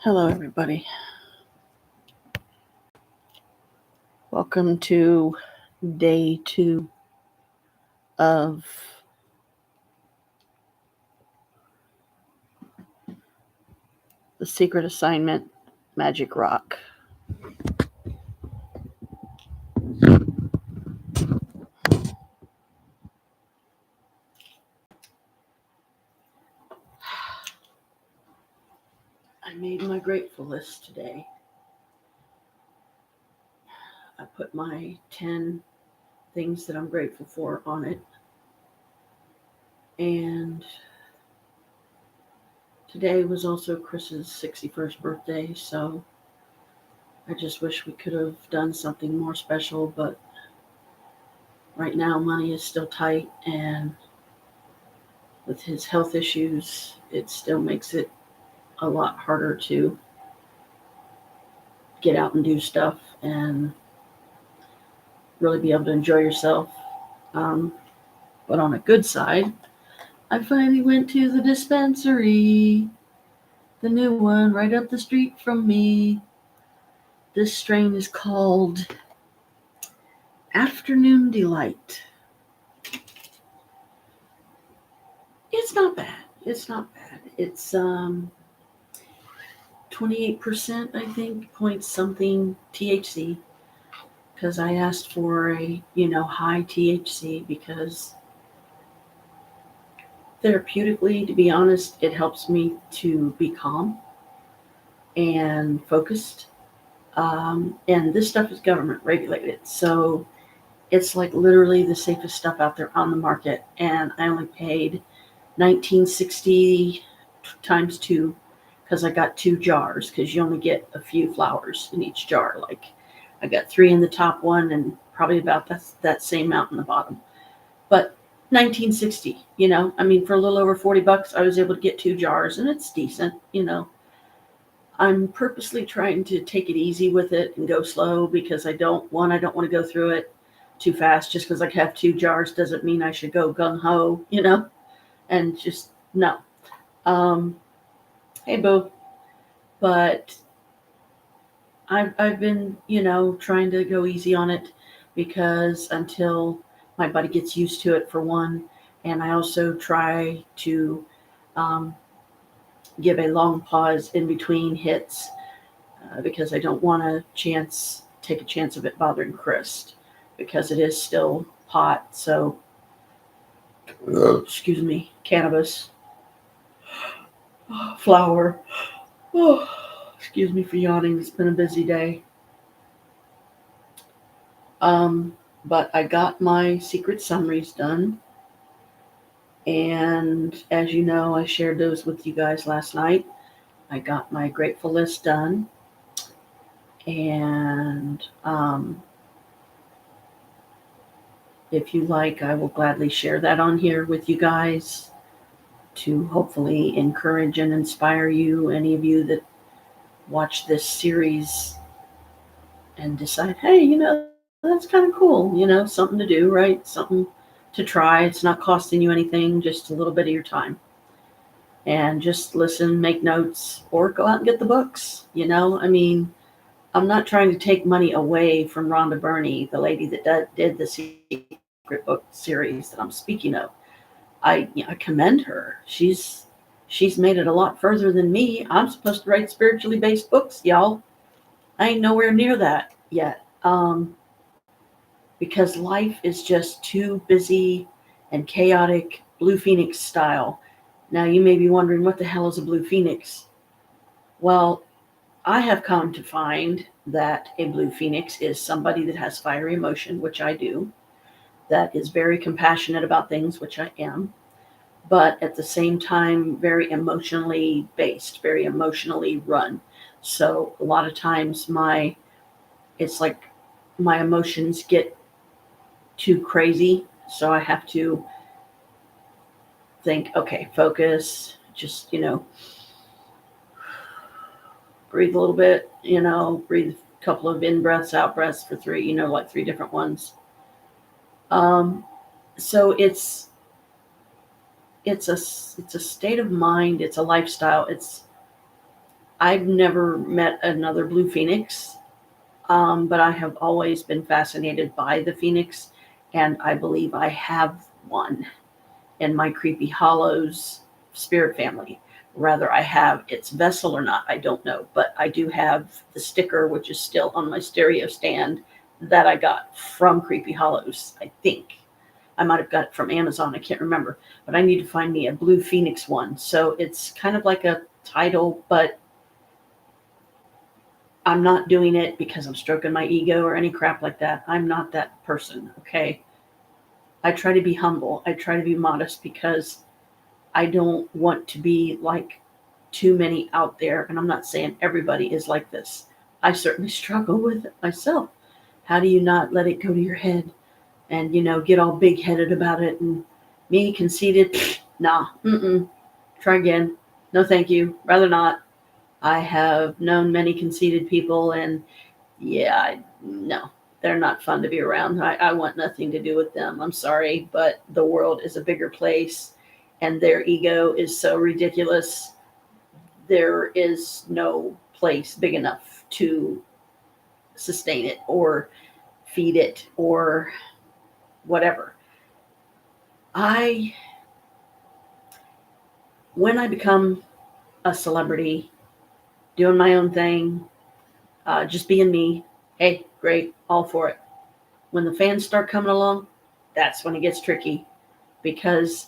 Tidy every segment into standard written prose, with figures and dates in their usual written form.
Hello, everybody. Welcome to day 2 of the secret assignment, Magick Rock. I made my grateful list today. I put my 10 things that I'm grateful for on it. And today was also Chris's 61st birthday, so I just wish we could have done something more special, but right now money is still tight, and with his health issues, it still makes it a lot harder to get out and do stuff and really be able to enjoy yourself. But on a good side, I finally went to the dispensary, the new one right up the street from me. This strain is called Afternoon Delight. It's not bad. It's 28%, I think, point something THC, because I asked for a, high THC because therapeutically, to be honest, it helps me to be calm and focused. And this stuff is government regulated, so it's like literally the safest stuff out there on the market. And I only paid $19.60 times 2 because I got 2 jars, because you only get a few flowers in each jar. Like, I got 3 in the top one and probably about that same amount in the bottom. But $19.60, for a little over $40, I was able to get 2 jars, and it's decent. I'm purposely trying to take it easy with it and go slow, because I don't want to go through it too fast. Just because I have 2 jars doesn't mean I should go gung-ho, and just no. Hey, boo. But I've been, trying to go easy on it, because until my body gets used to it, for one, and I also try to give a long pause in between hits, because I don't want to take a chance of it bothering Chris, because it is still pot. So, excuse me, cannabis, flower. Oh, excuse me for yawning. It's been a busy day. But I got my secret summaries done. And as you know, I shared those with you guys last night. I got my grateful list done. And if you like, I will gladly share that on here with you guys to hopefully encourage and inspire you, any of you that watch this series and decide, hey, that's kind of cool, something to do, right? Something to try. It's not costing you anything, just a little bit of your time. And just listen, make notes, or go out and get the books. I'm not trying to take money away from Rhonda Byrne, the lady that did the secret book series that I'm speaking of. I commend her. She's made it a lot further than me. I'm supposed to write spiritually based books, y'all. I ain't nowhere near that yet. Because life is just too busy and chaotic, Blue Phoenix style. Now, you may be wondering, what the hell is a Blue Phoenix? Well, I have come to find that a Blue Phoenix is somebody that has fiery emotion, which I do, that is very compassionate about things, which I am, but at the same time, very emotionally based, very emotionally run. So a lot of times it's like my emotions get too crazy. So I have to think, okay, focus, just, breathe a little bit, breathe a couple of in breaths, out breaths for 3, like 3 different ones. So it's a state of mind. It's a lifestyle. I've never met another blue phoenix, but I have always been fascinated by the phoenix, and I believe I have one in my Creepy Hollows spirit family. Whether I have its vessel or not, I don't know, but I do have the sticker, which is still on my stereo stand, that I got from Creepy Hollows, I think. I might have got it from Amazon, I can't remember, but I need to find me a blue phoenix one. So it's kind of like a title, but I'm not doing it because I'm stroking my ego or any crap like that. I'm not that person, okay? I try to be humble. I try to be modest because I don't want to be like too many out there. And I'm not saying everybody is like this. I certainly struggle with it myself. How do you not let it go to your head and, get all big headed about it? And me conceited, nah, try again. No, thank you. Rather not. I have known many conceited people, and yeah, no, they're not fun to be around. I want nothing to do with them. I'm sorry, but the world is a bigger place, and their ego is so ridiculous. There is no place big enough to sustain it or feed it or whatever. I, when I become a celebrity, doing my own thing, just being me, hey, great, all for it. When the fans start coming along, that's when it gets tricky, because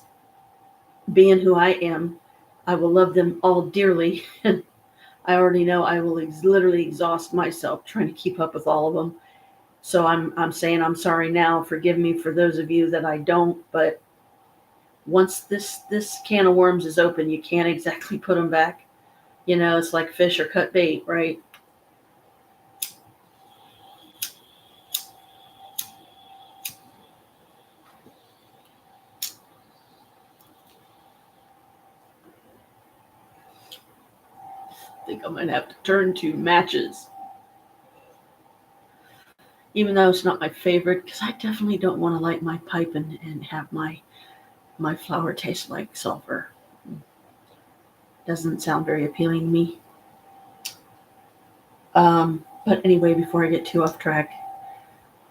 being who I am, I will love them all dearly. And I already know I will literally exhaust myself trying to keep up with all of them. So I'm saying I'm sorry now. Forgive me for those of you that I don't. But once this can of worms is open, you can't exactly put them back. It's like fish or cut bait, right? I think I'm gonna have to turn to matches, even though it's not my favorite, because I definitely don't want to light my pipe and have my flower taste like sulfur. Doesn't sound very appealing to me. But anyway, before I get too off track,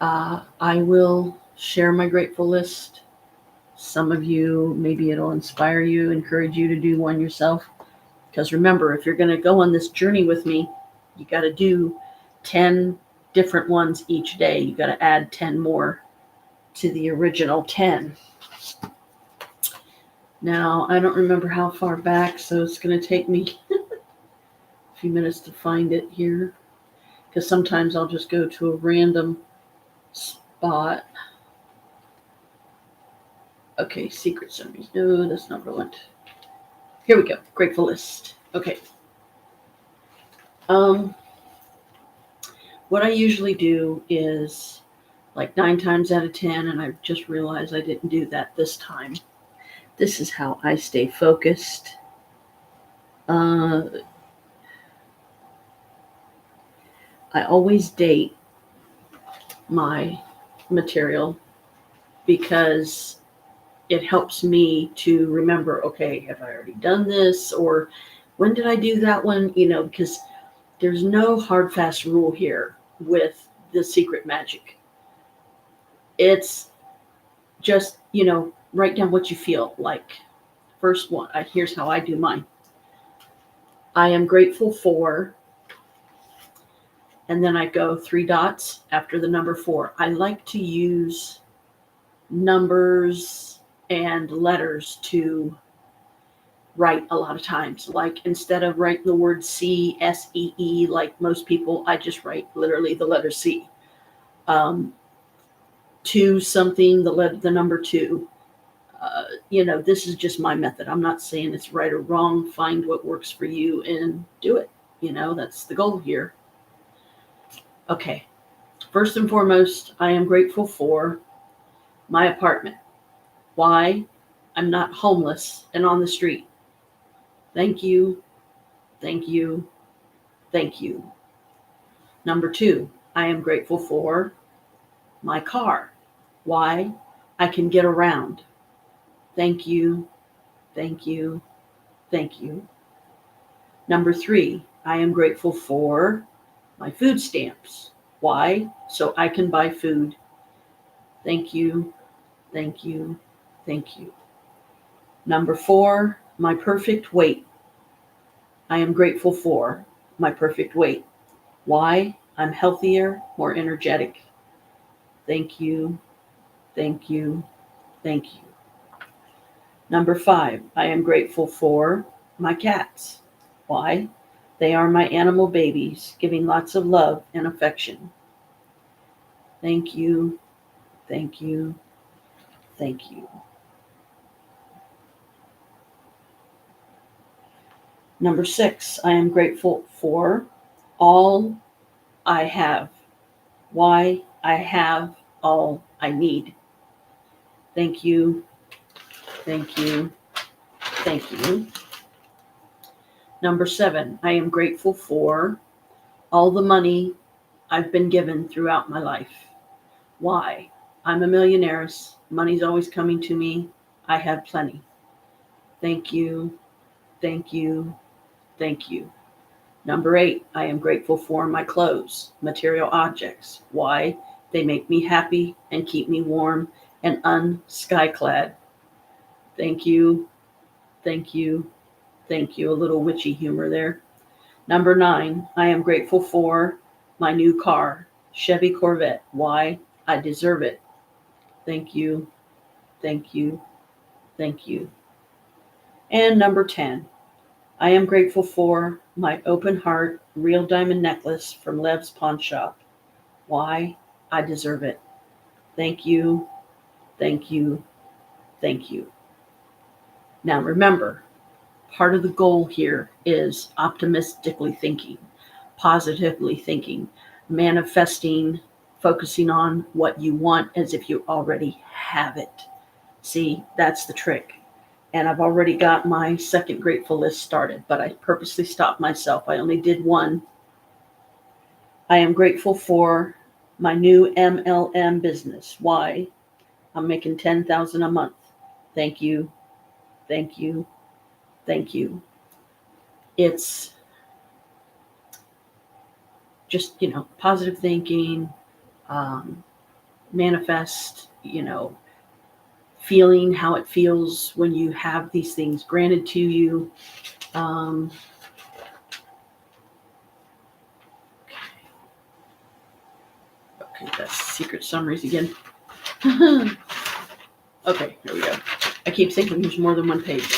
I will share my grateful list. Some of you, maybe it'll inspire you, encourage you to do one yourself. Because remember, if you're going to go on this journey with me, you got to do 10 different ones each day. You got to add 10 more to the original 10. Now, I don't remember how far back, so it's going to take me a few minutes to find it here. Because sometimes I'll just go to a random spot. Okay, secret summaries. No, that's not relevant. Here we go. Grateful list. Okay. What I usually do is like 9 times out of 10, and I just realized I didn't do that this time. This is how I stay focused. I always date my material because it helps me to remember, okay, have I already done this? Or when did I do that one? Because there's no hard, fast rule here with the secret magic. It's just, write down what you feel like. First one, here's how I do mine. I am grateful for, and then I go 3 dots after the number 4. I like to use numbers and letters to write a lot of times. Like instead of writing the word C, S-E-E, like most people, I just write literally the letter C. 2 something, the number 2. This is just my method. I'm not saying it's right or wrong. Find what works for you and do it. That's the goal here. Okay. First and foremost, I am grateful for my apartment. Why? I'm not homeless and on the street. Thank you. Thank you. Thank you. Number 2, I am grateful for my car. Why? I can get around. Thank you. Thank you. Thank you. Number 3, I am grateful for my food stamps. Why? So I can buy food. Thank you, thank you, thank you. Number 4, my perfect weight. I am grateful for my perfect weight. Why? I'm healthier, more energetic. Thank you, thank you, thank you. Number 5, I am grateful for my cats. Why? They are my animal babies, giving lots of love and affection. Thank you, thank you, thank you. Number 6, I am grateful for all I have. Why? I have all I need. Thank you, thank you, thank you. Number 7, I am grateful for all the money I've been given throughout my life. Why? I'm a millionaire. Money's always coming to me. I have plenty. Thank you, thank you, thank you. Number 8, I am grateful for my clothes, material objects. Why? They make me happy and keep me warm and unskyclad. Thank you, thank you, thank you. A little witchy humor there. Number 9, I am grateful for my new car, Chevy Corvette. Why? I deserve it. Thank you, thank you, thank you. And number 10, I am grateful for my open heart real diamond necklace from Lev's Pawn Shop. Why? I deserve it. Thank you, thank you, thank you. Now remember, part of the goal here is optimistically thinking, positively thinking, manifesting, focusing on what you want as if you already have it. See, that's the trick. And I've already got my second grateful list started, but I purposely stopped myself. I only did one. I am grateful for my new MLM business. Why? I'm making $10,000 a month. Thank you, thank you, thank you. It's just, positive thinking, manifest, feeling how it feels when you have these things granted to you. Okay, that's secret summaries again. Okay, here we go. I keep thinking there's more than one page.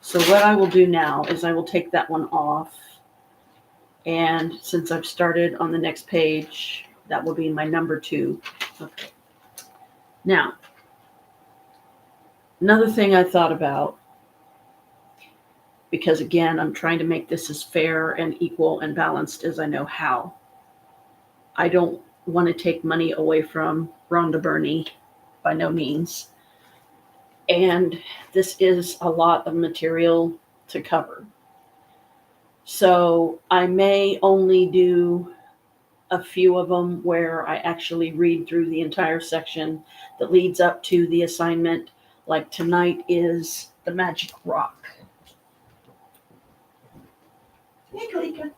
So what I will do now is I will take that one off. And since I've started on the next page, that will be my number 2. Okay. Now, another thing I thought about, because again, I'm trying to make this as fair and equal and balanced as I know how. I don't want to take money away from Rhonda Byrne, by no means. And this is a lot of material to cover. So I may only do a few of them where I actually read through the entire section that leads up to the assignment. Like tonight is the Magick Rock. Hey, Kalika.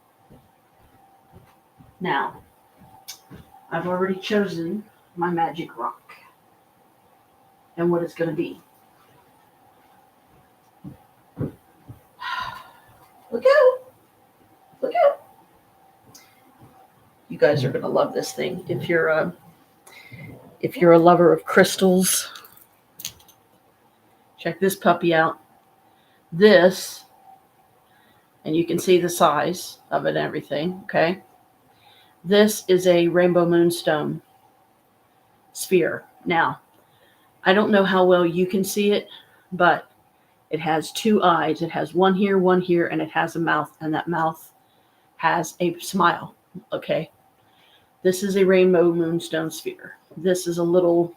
Now, I've already chosen my Magick Rock and what it's going to be. Look out! Look out! You guys are going to love this thing. If you're a lover of crystals, check this puppy out. This, and you can see the size of it and everything, okay? This is a rainbow moonstone sphere. Now, I don't know how well you can see it, but it has 2 eyes. It has one here, and it has a mouth, and that mouth has a smile, okay? This is a rainbow moonstone sphere. This is a little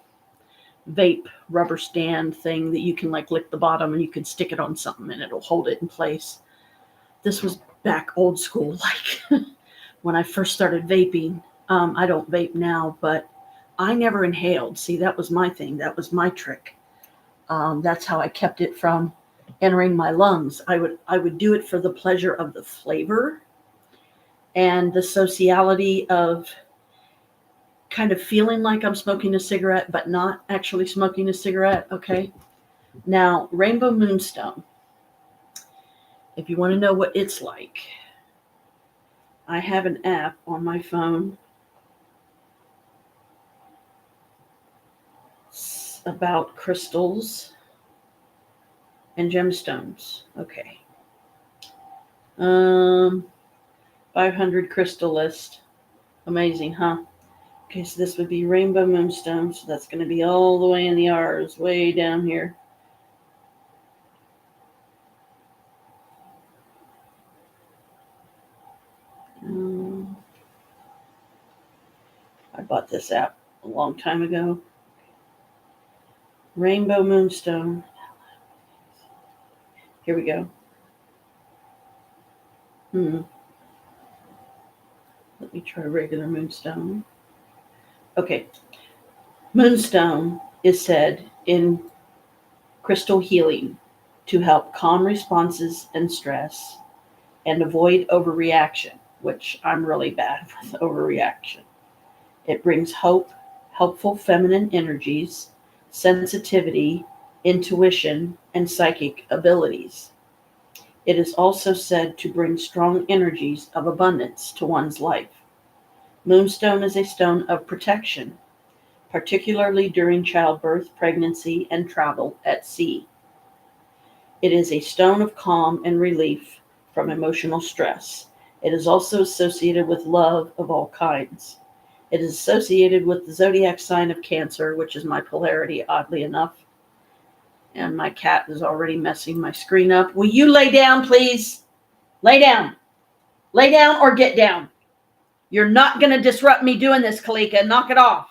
vape rubber stand thing that you can like lick the bottom and you can stick it on something and it'll hold it in place. This was back old school, like when I first started vaping. I don't vape now, but I never inhaled. See, that was my thing. That was my trick. That's how I kept it from entering my lungs. I would do it for the pleasure of the flavor, and the sociality of kind of feeling like I'm smoking a cigarette, but not actually smoking a cigarette. Okay. Now, Rainbow Moonstone, if you want to know what it's like, I have an app on my phone about crystals and gemstones. Okay. 500 crystal list. Amazing, huh? Okay, so this would be Rainbow Moonstone. So that's going to be all the way in the R's, way down here. I bought this app a long time ago. Rainbow Moonstone. Here we go. Let me try regular Moonstone. Okay. Moonstone is said in crystal healing to help calm responses and stress and avoid overreaction, which I'm really bad with overreaction. It brings hope, helpful feminine energies, sensitivity, intuition, and psychic abilities. It is also said to bring strong energies of abundance to one's life. Moonstone is a stone of protection, particularly during childbirth, pregnancy, and travel at sea. It is a stone of calm and relief from emotional stress. It is also associated with love of all kinds. It is associated with the zodiac sign of Cancer, which is my polarity, oddly enough. And my cat is already messing my screen up. Will you lay down, please? Lay down. Lay down or get down. You're not going to disrupt me doing this, Kalika. Knock it off.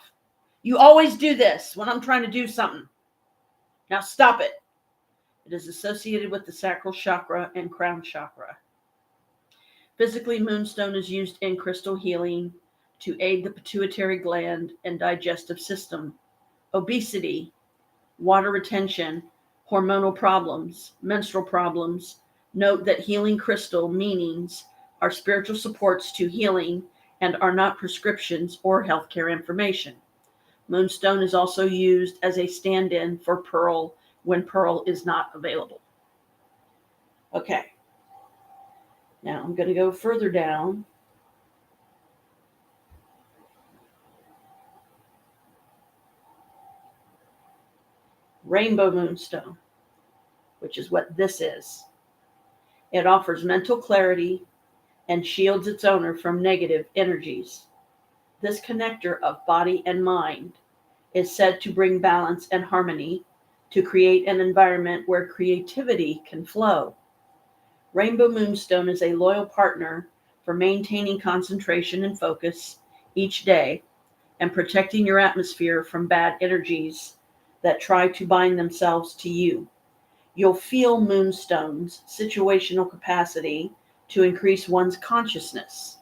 You always do this when I'm trying to do something. Now stop it. It is associated with the sacral chakra and crown chakra. Physically, moonstone is used in crystal healing to aid the pituitary gland and digestive system, obesity, water retention, hormonal problems, menstrual problems. Note that healing crystal meanings are spiritual supports to healing and are not prescriptions or healthcare information. Moonstone is also used as a stand-in for pearl when pearl is not available. Okay. Now I'm going to go further down. Rainbow Moonstone, which is what this is. It offers mental clarity and shields its owner from negative energies. This connector of body and mind is said to bring balance and harmony, to create an environment where creativity can flow. Rainbow Moonstone is a loyal partner for maintaining concentration and focus each day and protecting your atmosphere from bad energies that try to bind themselves to you. You'll feel Moonstone's situational capacity to increase one's consciousness,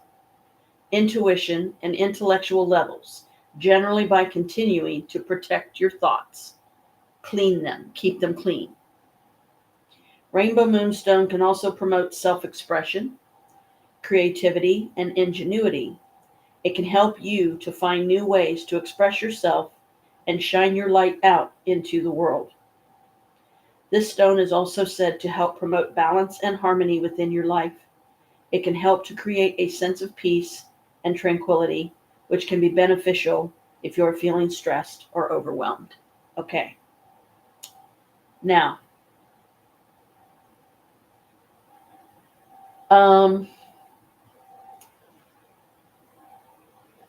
intuition, and intellectual levels, generally by continuing to protect your thoughts, clean them, keep them clean. Rainbow Moonstone can also promote self-expression, creativity, and ingenuity. It can help you to find new ways to express yourself and shine your light out into the world. This stone is also said to help promote balance and harmony within your life. It can help to create a sense of peace and tranquility, which can be beneficial if you're feeling stressed or overwhelmed. Okay. Now,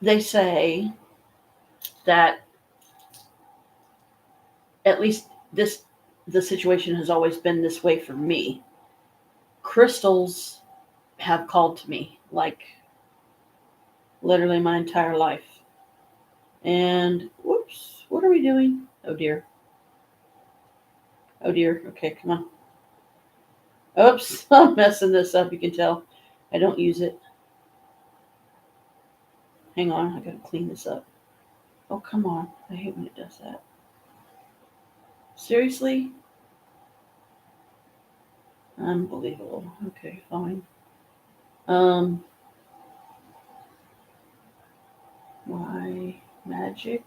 they say that at least the situation has always been this way for me. Crystals have called to me like literally my entire life. And whoops, what are we doing? Oh dear. Oh dear. Okay, come on. Oops, I'm messing this up. You can tell I don't use it. Hang on, I gotta clean this up. Oh, come on. I hate when it does that. Seriously? Unbelievable. Okay, fine. Why Magic?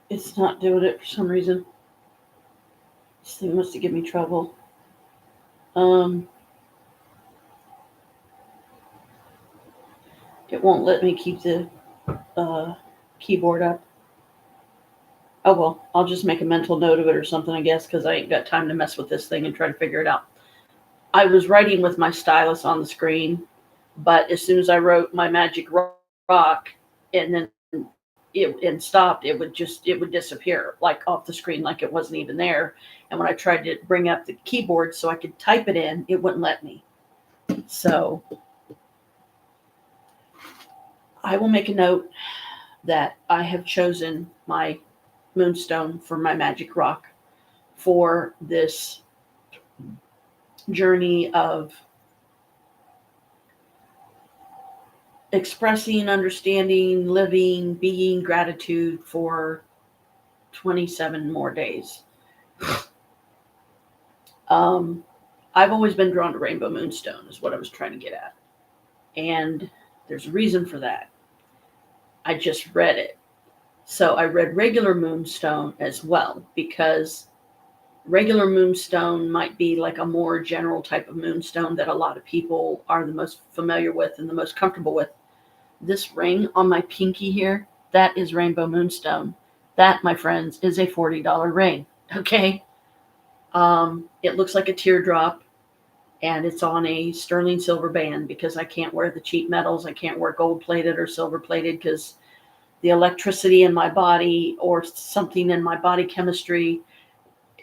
It's not doing it for some reason. This thing must have given me trouble. Um, it won't let me keep the uh, keyboard up. Oh well, I'll just make a mental note of it or something, I guess, because I ain't got time to mess with this thing and try to figure it out. I was writing with my stylus on the screen, but as soon as I wrote my Magic Rock and then it stopped, it would disappear like off the screen, like it wasn't even there. And when I tried to bring up the keyboard so I could type it in, it wouldn't let me. So I will make a note that I have chosen my moonstone for my Magic Rock for this journey of expressing, understanding, living, being gratitude for 27 more days. Um, I've always been drawn to Rainbow Moonstone, is what I was trying to get at. And there's a reason for that. I just read it. So I read regular Moonstone as well, because regular Moonstone might be like a more general type of Moonstone that a lot of people are the most familiar with and the most comfortable with. This ring on my pinky here, that is Rainbow Moonstone. That, my friends, is a $40 ring. Okay. It looks like a teardrop, and it's on a sterling silver band because I can't wear the cheap metals. I can't wear gold plated or silver plated because the electricity in my body or something in my body chemistry,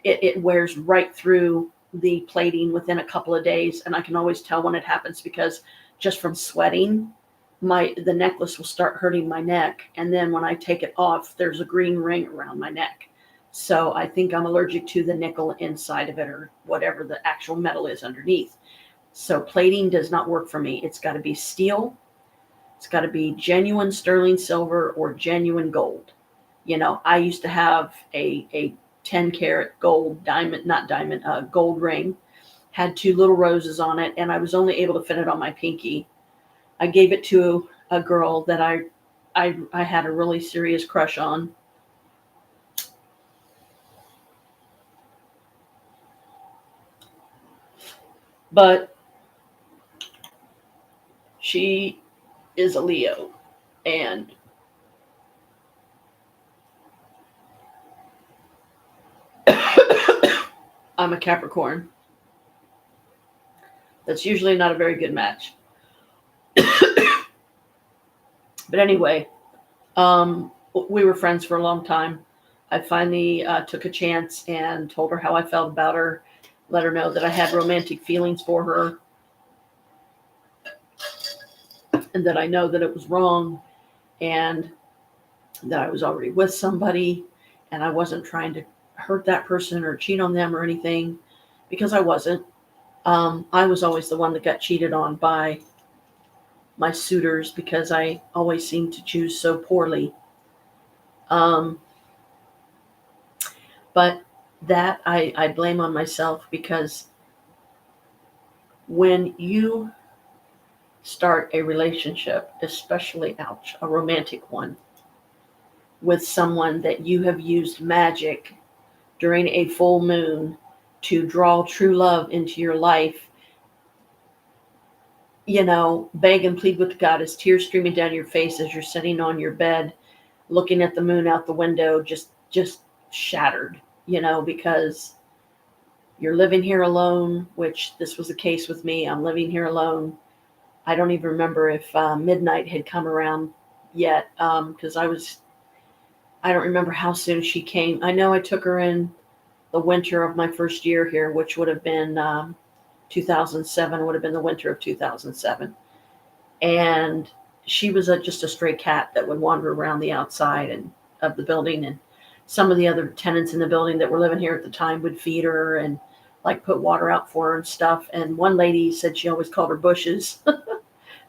it wears right through the plating within a couple of days. And I can always tell when it happens because just from sweating, the necklace will start hurting my neck. And then when I take it off, there's a green ring around my neck. So I think I'm allergic to the nickel inside of it or whatever the actual metal is underneath. So plating does not work for me. It's got to be steel. It's got to be genuine sterling silver or genuine gold. You know, I used to have a 10 karat gold diamond, not diamond, gold ring, had two little roses on it, and I was only able to fit it on my pinky. I gave it to a girl that I had a really serious crush on. But she is a Leo, and I'm a Capricorn. That's usually not a very good match. But anyway, we were friends for a long time. I finally took a chance and told her how I felt about her, let her know that I had romantic feelings for her, and that I know that it was wrong, and that I was already with somebody, and I wasn't trying to hurt that person or cheat on them or anything, because I wasn't. I was always the one that got cheated on by my suitors because I always seemed to choose so poorly. Um, but that I blame on myself, because when you start a relationship, especially, ouch, a romantic one, with someone that you have used magic during a full moon to draw true love into your life, you know, beg and plead with the goddess, tears streaming down your face as you're sitting on your bed, looking at the moon out the window, just shattered, you know, because you're living here alone, which this was the case with me. I'm living here alone. I don't even remember if midnight had come around yet, because I don't remember how soon she came. I know I took her in the winter of my first year here, which would have been 2007, would have been the winter of 2007. And she was just a stray cat that would wander around the outside and of the building. And some of the other tenants in the building that were living here at the time would feed her and like put water out for her and stuff. And one lady said she always called her bushes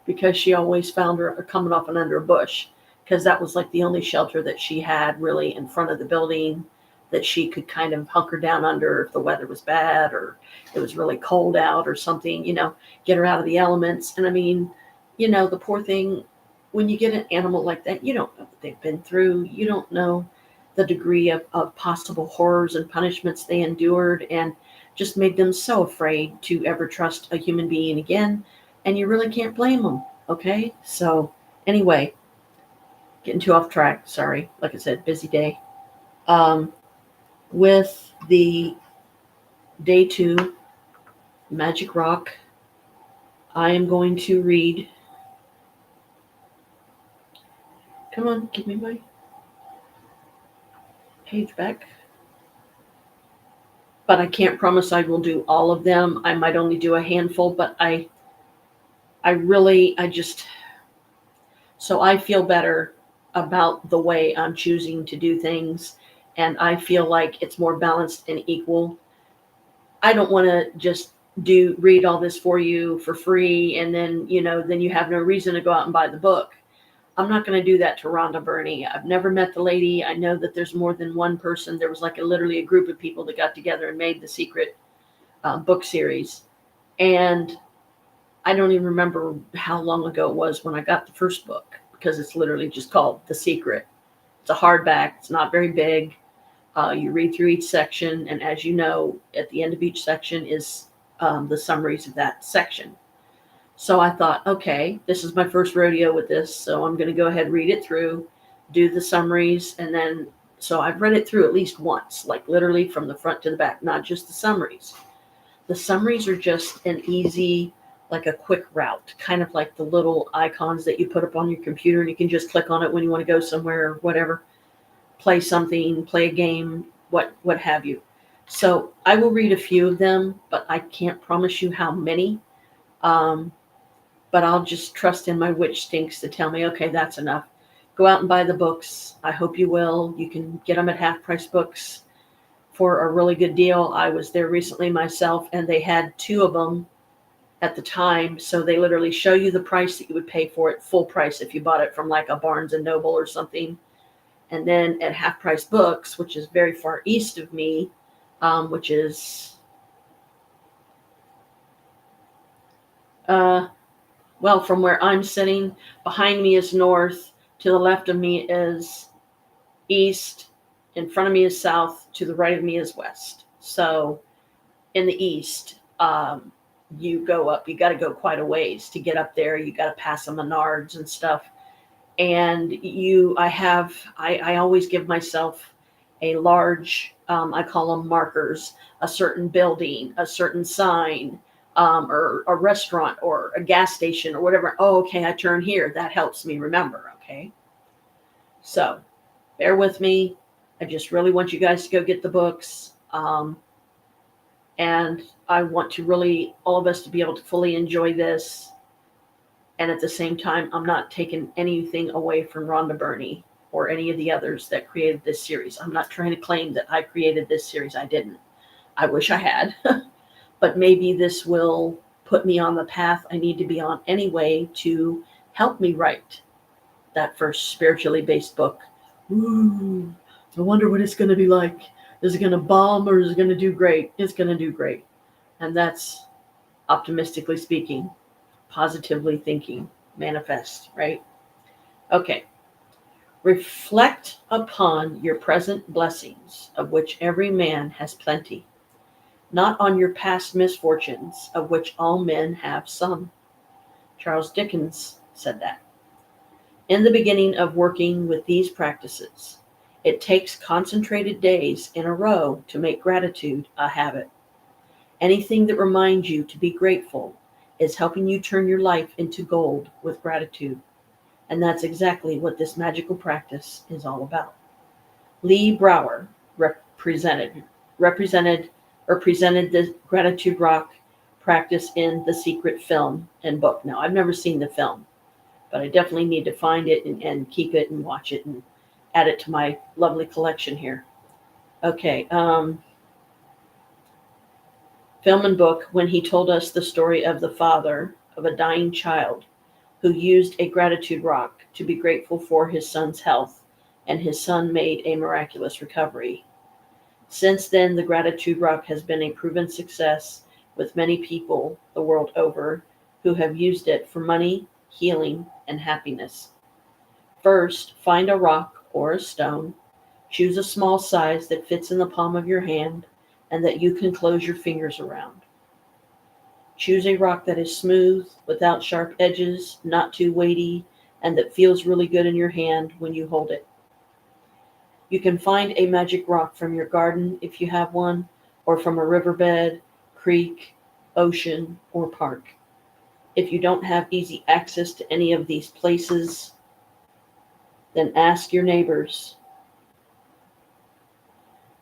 because she always found her coming off and under a bush, because that was like the only shelter that she had really in front of the building that she could kind of hunker down under if the weather was bad or it was really cold out or something, get her out of the elements. And I mean, the poor thing, when you get an animal like that, you don't know what they've been through. You don't know the degree of possible horrors and punishments they endured, and just made them so afraid to ever trust a human being again. And you really can't blame them. Okay. So anyway, getting too off track. Sorry. Like I said, busy day. With the day 2 Magick Rock, I am going to read. Come on, give me my page back. But I can't promise I will do all of them. I might only do a handful, but I just, so I feel better about the way I'm choosing to do things, and I feel like it's more balanced and equal. I don't want to just read all this for you for free, and then you have no reason to go out and buy the book. I'm not going to do that to Rhonda Byrne. I've never met the lady. I know that there's more than one person. There was like literally a group of people that got together and made the secret book series. And I don't even remember how long ago it was when I got the first book, because it's literally just called The Secret. It's a hardback. It's not very big. You read through each section, and as you know, at the end of each section is the summaries of that section. So I thought, okay, this is my first rodeo with this, so I'm going to go ahead and read it through, do the summaries, and then, so I've read it through at least once, like literally from the front to the back, not just the summaries. The summaries are just an easy, like a quick route, kind of like the little icons that you put up on your computer, and you can just click on it when you want to go somewhere or whatever, play something, play a game, what have you. So I will read a few of them, but I can't promise you how many. But I'll just trust in my witch stinks to tell me, okay, that's enough. Go out and buy the books. I hope you will. You can get them at Half Price Books for a really good deal. I was there recently myself, and they had 2 of them at the time. So they literally show you the price that you would pay for it, full price if you bought it from like a Barnes and Noble or something. And then at Half Price Books, which is very far east of me, which is well, from where I'm sitting, behind me is north, to the left of me is east, in front of me is south, to the right of me is west. So in the east, you go up, you got to go quite a ways to get up there. You got to pass some Menards and stuff. And I always give myself a large, I call them markers, a certain building, a certain sign, or a restaurant or a gas station or whatever. Oh, okay, I turn here. That helps me remember. Okay. So bear with me. I just really want you guys to go get the books. And I want to really, all of us to be able to fully enjoy this. And at the same time, I'm not taking anything away from Rhonda Byrne or any of the others that created this series. I'm not trying to claim that I created this series. I didn't. I wish I had. But maybe this will put me on the path I need to be on anyway to help me write that first spiritually based book. Ooh, I wonder what it's going to be like. Is it going to bomb or is it going to do great? It's going to do great. And that's optimistically speaking, positively thinking, manifest, right? Okay. Reflect upon your present blessings, of which every man has plenty, not on your past misfortunes, of which all men have some. Charles Dickens said that. In the beginning of working with these practices, it takes concentrated days in a row to make gratitude a habit. Anything that reminds you to be grateful is helping you turn your life into gold with gratitude. And that's exactly what this magical practice is all about. Lee Brower presented the Gratitude Rock practice in The Secret film and book. Now, I've never seen the film, but I definitely need to find it and keep it and watch it and add it to my lovely collection here. Okay. Film and book when he told us the story of the father of a dying child who used a gratitude rock to be grateful for his son's health, and his son made a miraculous recovery. Since then, the gratitude rock has been a proven success with many people the world over who have used it for money, healing, and happiness. First, find a rock or a stone. Choose a small size that fits in the palm of your hand and that you can close your fingers around. Choose a rock that is smooth, without sharp edges, not too weighty, and that feels really good in your hand when you hold it. You can find a magic rock from your garden if you have one, or from a riverbed, creek, ocean, or park. If you don't have easy access to any of these places, then ask your neighbors,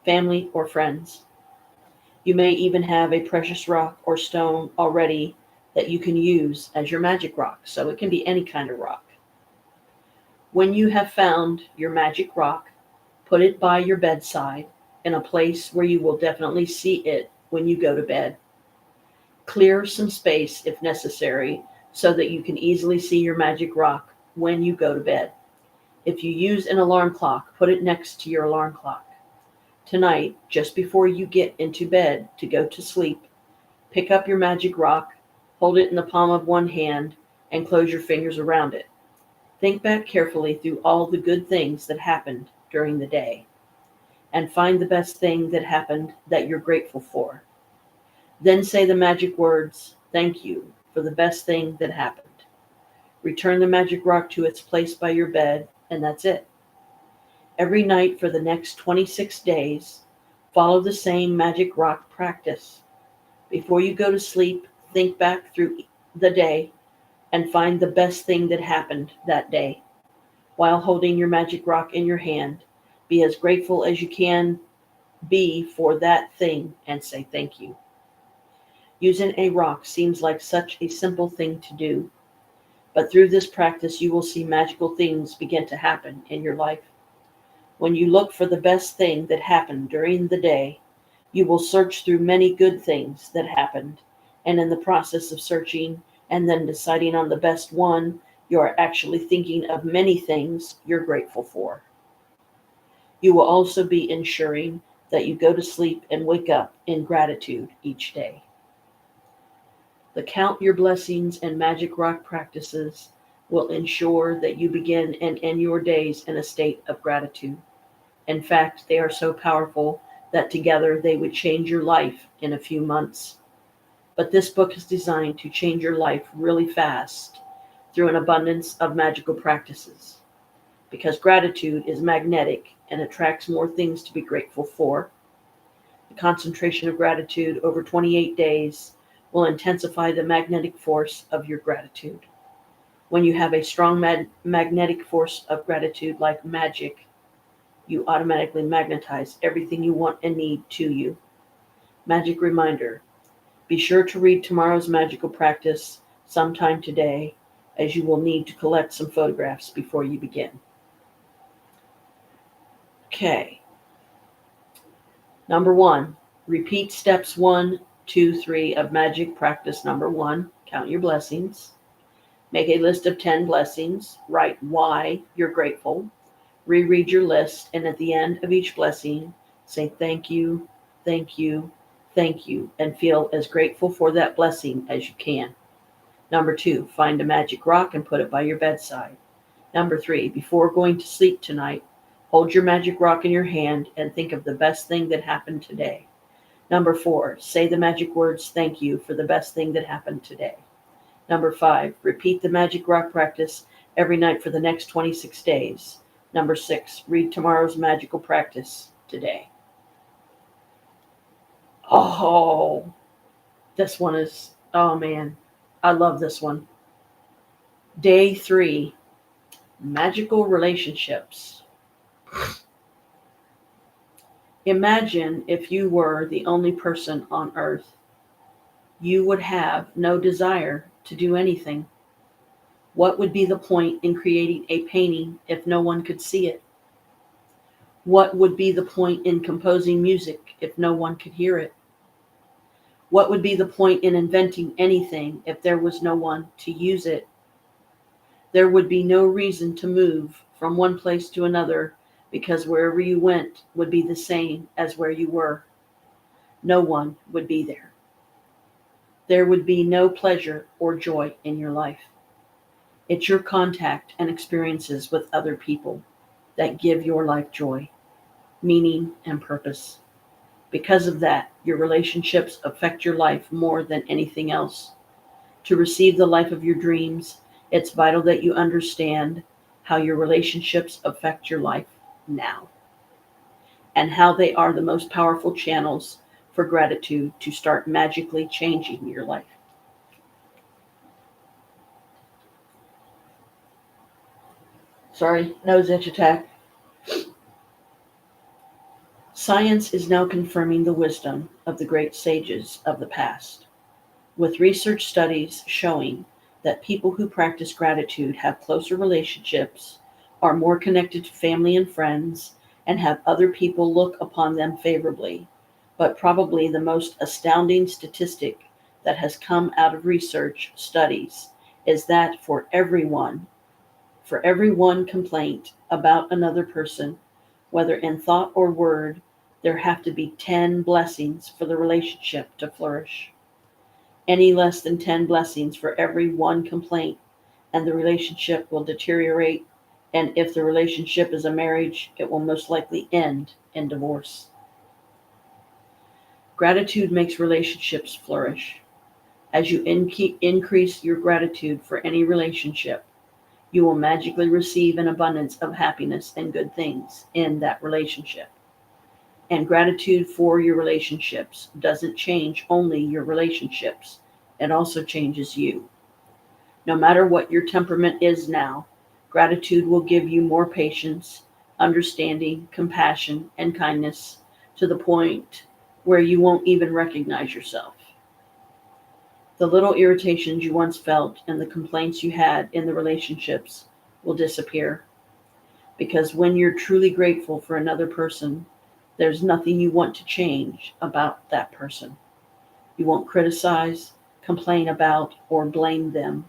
family, or friends. You may even have a precious rock or stone already that you can use as your magic rock, so it can be any kind of rock. When you have found your magic rock, put it by your bedside in a place where you will definitely see it when you go to bed. Clear some space if necessary so that you can easily see your magic rock when you go to bed. If you use an alarm clock, put it next to your alarm clock. Tonight, just before you get into bed to go to sleep, pick up your magic rock, hold it in the palm of one hand, and close your fingers around it. Think back carefully through all the good things that happened during the day, and find the best thing that happened that you're grateful for. Then say the magic words, "Thank you," for the best thing that happened. Return the magic rock to its place by your bed, and that's it. Every night for the next 26 days, follow the same magic rock practice. Before you go to sleep, think back through the day and find the best thing that happened that day. While holding your magic rock in your hand, be as grateful as you can be for that thing and say thank you. Using a rock seems like such a simple thing to do, but through this practice, you will see magical things begin to happen in your life. When you look for the best thing that happened during the day, you will search through many good things that happened, and in the process of searching and then deciding on the best one, you are actually thinking of many things you're grateful for. You will also be ensuring that you go to sleep and wake up in gratitude each day. The Count Your Blessings and Magic Rock practices will ensure that you begin and end your days in a state of gratitude. In fact, they are so powerful that together they would change your life in a few months. But this book is designed to change your life really fast through an abundance of magical practices. Because gratitude is magnetic and attracts more things to be grateful for. The concentration of gratitude over 28 days will intensify the magnetic force of your gratitude. When you have a strong magnetic force of gratitude like magic, you automatically magnetize everything you want and need to you. Magic reminder: be sure to read tomorrow's magical practice sometime today, as you will need to collect some photographs before you begin. Okay. Number 1, repeat steps 1, 2, 3 of magic practice number 1. Count your blessings. Make a list of 10 blessings. Write why you're grateful. Reread your list, and at the end of each blessing, say thank you, thank you, thank you, and feel as grateful for that blessing as you can. Number 2, find a magic rock and put it by your bedside. Number 3, before going to sleep tonight, hold your magic rock in your hand and think of the best thing that happened today. Number 4, say the magic words thank you for the best thing that happened today. Number 5, repeat the magic rock practice every night for the next 26 days. Number 6, read tomorrow's magical practice today. Oh, this one is, oh man, I love this one. Day 3, magical relationships. Imagine if you were the only person on earth. You would have no desire to do anything. What would be the point in creating a painting if no one could see it? What would be the point in composing music if no one could hear it? What would be the point in inventing anything if there was no one to use it? There would be no reason to move from one place to another because wherever you went would be the same as where you were. No one would be there. There would be no pleasure or joy in your life. It's your contact and experiences with other people that give your life joy, meaning, and purpose. Because of that, your relationships affect your life more than anything else. To receive the life of your dreams, it's vital that you understand how your relationships affect your life now and how they are the most powerful channels for gratitude to start magically changing your life. Sorry, nose itch attack. Science is now confirming the wisdom of the great sages of the past, with research studies showing that people who practice gratitude have closer relationships, are more connected to family and friends, and have other people look upon them favorably. But probably the most astounding statistic that has come out of research studies is that for every one complaint about another person, whether in thought or word, there have to be 10 blessings for the relationship to flourish. Any less than 10 blessings for every one complaint, and the relationship will deteriorate. And if the relationship is a marriage, it will most likely end in divorce. Gratitude makes relationships flourish. As you increase your gratitude for any relationship, you will magically receive an abundance of happiness and good things in that relationship. And gratitude for your relationships doesn't change only your relationships, it also changes you. No matter what your temperament is now, gratitude will give you more patience, understanding, compassion, and kindness to the point where you won't even recognize yourself. The little irritations you once felt and the complaints you had in the relationships will disappear. Because when you're truly grateful for another person, there's nothing you want to change about that person. You won't criticize, complain about, or blame them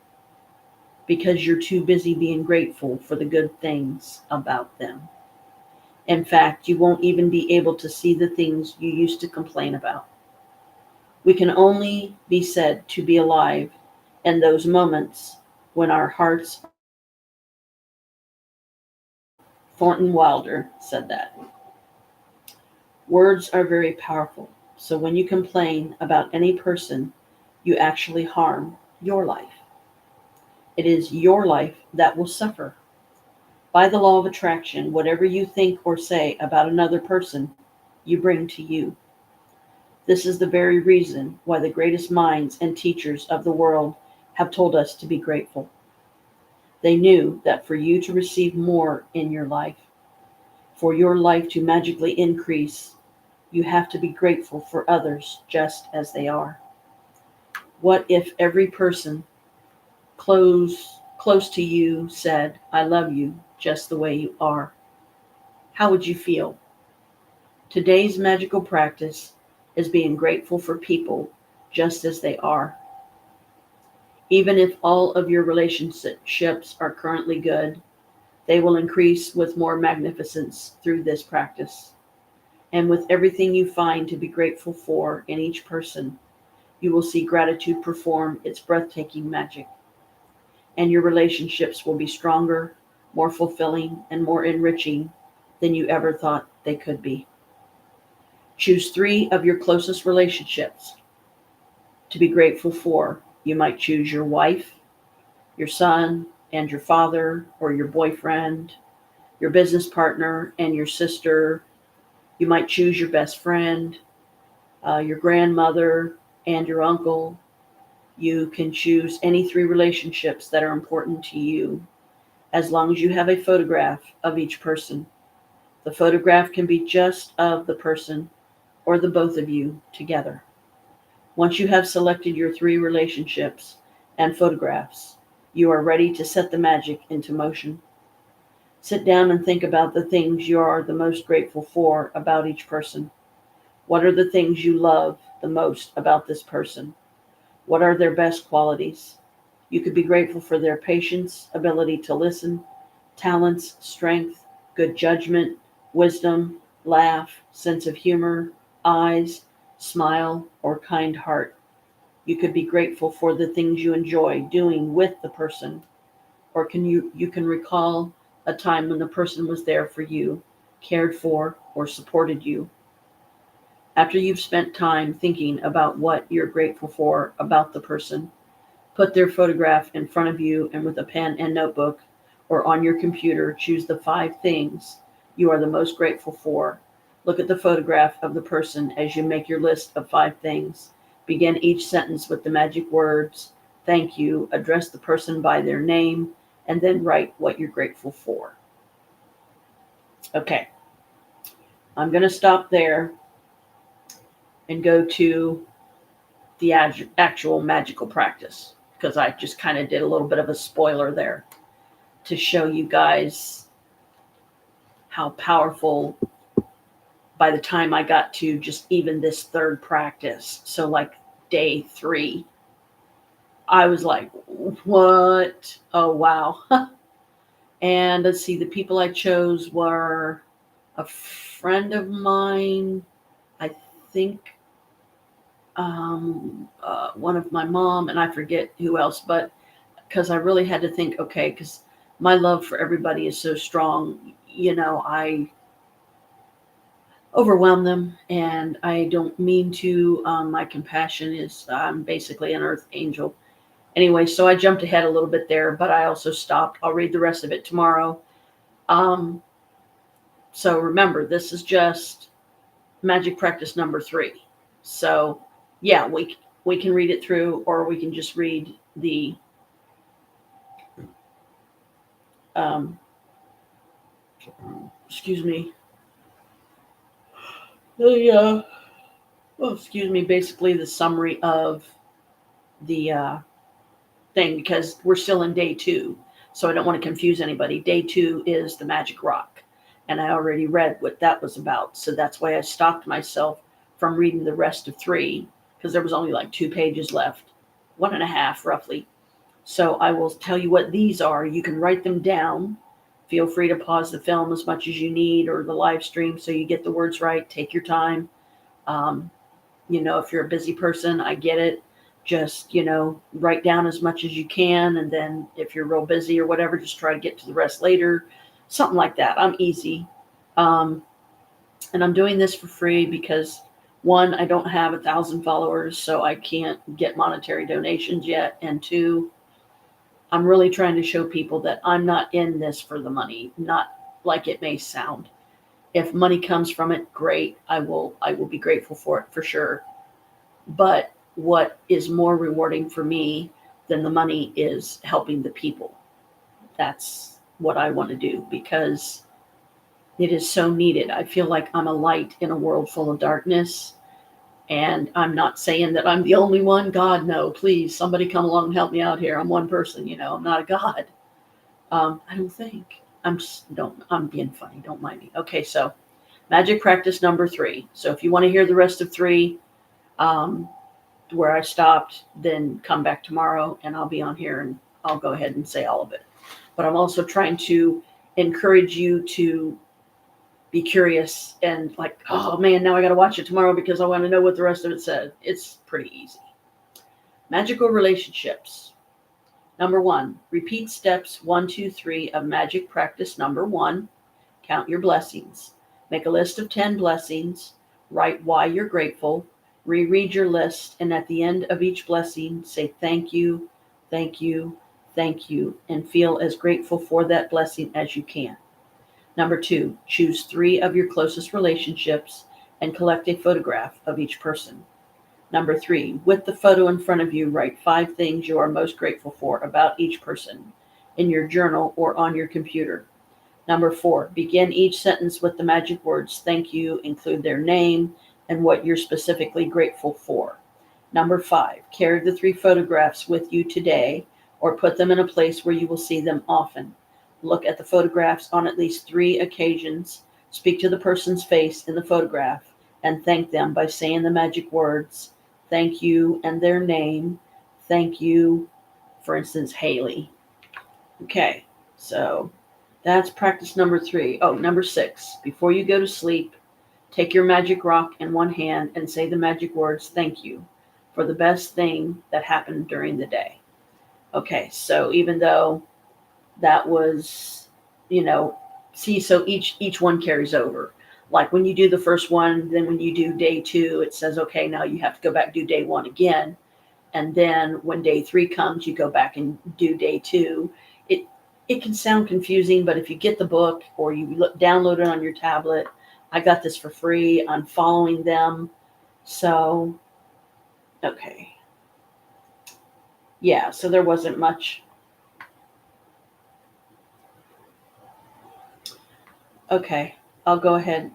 because you're too busy being grateful for the good things about them. In fact, you won't even be able to see the things you used to complain about. We can only be said to be alive in those moments when our hearts. Thornton Wilder said that. Words are very powerful. So when you complain about any person, you actually harm your life. It is your life that will suffer. By the law of attraction, whatever you think or say about another person, you bring to you. This is the very reason why the greatest minds and teachers of the world have told us to be grateful. They knew that for you to receive more in your life, for your life to magically increase, you have to be grateful for others just as they are. What if every person close to you said, I love you just the way you are? How would you feel? Today's magical practice is being grateful for people just as they are. Even if all of your relationships are currently good, they will increase with more magnificence through this practice. And with everything you find to be grateful for in each person, you will see gratitude perform its breathtaking magic. And your relationships will be stronger, more fulfilling, and more enriching than you ever thought they could be. Choose 3 of your closest relationships to be grateful for. You might choose your wife, your son, and your father, or your boyfriend, your business partner, and your sister. You might choose your best friend, your grandmother, and your uncle. You can choose any 3 relationships that are important to you, as long as you have a photograph of each person. The photograph can be just of the person or the both of you together. Once you have selected your 3 relationships and photographs, you are ready to set the magic into motion. Sit down and think about the things you are the most grateful for about each person. What are the things you love the most about this person? What are their best qualities? You could be grateful for their patience, ability to listen, talents, strength, good judgment, wisdom, laugh, sense of humor, eyes, smile, or kind heart. You could be grateful for the things you enjoy doing with the person, or you can recall a time when the person was there for you, cared for, or supported you. After you've spent time thinking about what you're grateful for about the person, put their photograph in front of you and with a pen and notebook or on your computer, choose the 5 things you are the most grateful for. Look at the photograph of the person as you make your list of 5 things. Begin each sentence with the magic words, thank you, address the person by their name, and then write what you're grateful for. Okay, I'm going to stop there and go to the actual magical practice because I just kind of did a little bit of a spoiler there to show you guys how powerful by the time I got to just even this third practice. So, like day 3, I was like, what? Oh, wow. And let's see, the people I chose were a friend of mine, I think one of my mom, and I forget who else, but because I really had to think, okay, because my love for everybody is so strong, I overwhelm them, and I don't mean to. My compassion is, I'm basically an earth angel. Anyway, so I jumped ahead a little bit there, but I also stopped. I'll read the rest of it tomorrow. Um, so remember, this is just magic practice number 3. So yeah, we can read it through, or we can just read the um, excuse me, the basically the summary of the thing, because we're still in day 2, so I don't want to confuse anybody. Day 2 is the Magick Rock, and I already read what that was about, so that's why I stopped myself from reading the rest of 3, because there was only like 2 pages left, 1.5 roughly. So I will tell you what these are. You can write them down. Feel free to pause the film as much as you need, or the live stream, so you get the words right. Take your time. Um, if you're a busy person, I get it. Just, write down as much as you can. And then if you're real busy or whatever, just try to get to the rest later. Something like that. I'm easy. Um, and I'm doing this for free because, one, I don't have 1,000 followers, so I can't get monetary donations yet. And 2, I'm really trying to show people that I'm not in this for the money, not like it may sound. If money comes from it, great. I will be grateful for it for sure. But what is more rewarding for me than the money is helping the people. That's what I want to do because it is so needed. I feel like I'm a light in a world full of darkness. And I'm not saying that I'm the only one. God, no, please, somebody come along and help me out here. I'm one person, I'm not a God. I don't think. I'm being funny. Don't mind me. Okay, so magic practice number 3. So if you want to hear the rest of 3, where I stopped, then come back tomorrow and I'll be on here and I'll go ahead and say all of it. But I'm also trying to encourage you to be curious and like, oh man, now I got to watch it tomorrow because I want to know what the rest of it said. It's pretty easy. Magical relationships. Number 1, repeat steps 1, 2, 3 of magic practice number 1. Count your blessings. Make a list of 10 blessings. Write why you're grateful. Reread your list, and at the end of each blessing, say thank you, thank you, thank you, and feel as grateful for that blessing as you can. Number 2, choose 3 of your closest relationships and collect a photograph of each person. Number 3, with the photo in front of you, write 5 things you are most grateful for about each person in your journal or on your computer. Number 4, begin each sentence with the magic words thank you, include their name, and what you're specifically grateful for. Number 5, carry the 3 photographs with you today or put them in a place where you will see them often. Look at the photographs on at least 3 occasions. Speak to the person's face in the photograph and thank them by saying the magic words, thank you, and their name. Thank you, for instance, Haley. Okay, so that's practice number 3. Oh, number 6. Before you go to sleep, take your magic rock in one hand and say the magic words, thank you, for the best thing that happened during the day. Okay, so even though that was, see, so each one carries over. Like when you do the first one, then when you do day 2, it says, okay, now you have to go back do day 1 again. And then when day 3 comes, you go back and do day 2. It can sound confusing, but if you get the book or you download it on your tablet, I got this for free. I'm following them. So, okay. Yeah, so there wasn't much. Okay, I'll go ahead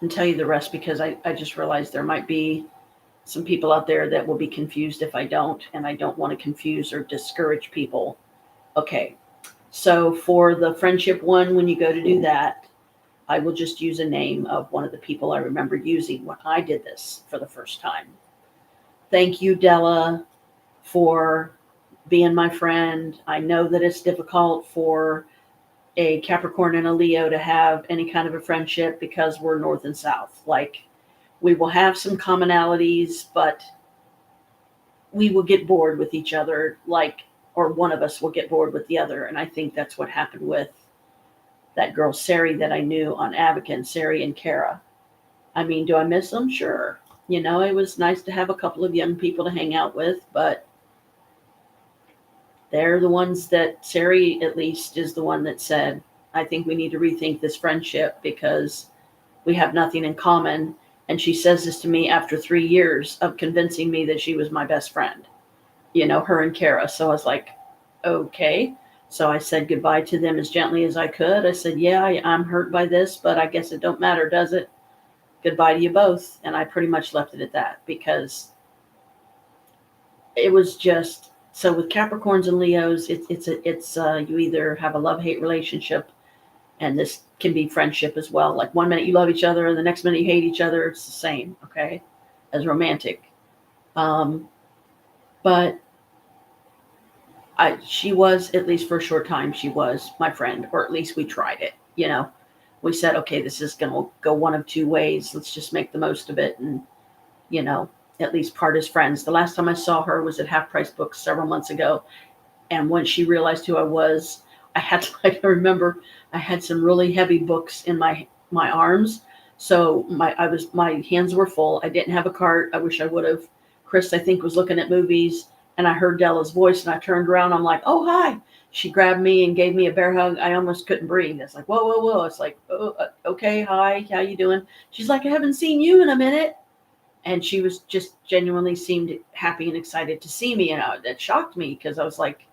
and tell you the rest because I just realized there might be some people out there that will be confused if I don't, and I don't want to confuse or discourage people. Okay, so for the friendship one, when you go to do that, I will just use a name of one of the people I remember using when I did this for the first time. Thank you, Della, for being my friend. I know that it's difficult for a Capricorn and a Leo to have any kind of a friendship because we're north and south. Like, we will have some commonalities, but we will get bored with each other, or one of us will get bored with the other. And I think that's what happened with that girl, Sari, that I knew on Abacan, Sari and Kara. I mean, do I miss them? Sure. It was nice to have a couple of young people to hang out with, but they're the ones that Sari, at least, is the one that said, I think we need to rethink this friendship because we have nothing in common. And she says this to me after 3 years of convincing me that she was my best friend, her and Kara. So I was like, okay. So I said goodbye to them as gently as I could. I said, yeah, I'm hurt by this, but I guess it don't matter, does it? Goodbye to you both. And I pretty much left it at that because it was just, so with Capricorns and Leos, it's you either have a love-hate relationship, and this can be friendship as well. Like 1 minute you love each other and the next minute you hate each other. It's the same, okay, as romantic. But she was, at least for a short time, she was my friend, or at least we tried it. We said, okay, this is going to go one of 2 ways. Let's just make the most of it and, at least part as friends. The last time I saw her was at Half Price Books several months ago. And when she realized who I was, I remember I had some really heavy books in my arms. So my hands were full. I didn't have a cart. I wish I would have. Chris, I think, was looking at movies, and I heard Della's voice, and I turned around. I'm like, oh, hi. She grabbed me and gave me a bear hug. I almost couldn't breathe. It's like, whoa, whoa, whoa. It's like, oh, okay, hi, how you doing? She's like, I haven't seen you in a minute. And she was just genuinely seemed happy and excited to see me. And that shocked me because I was like,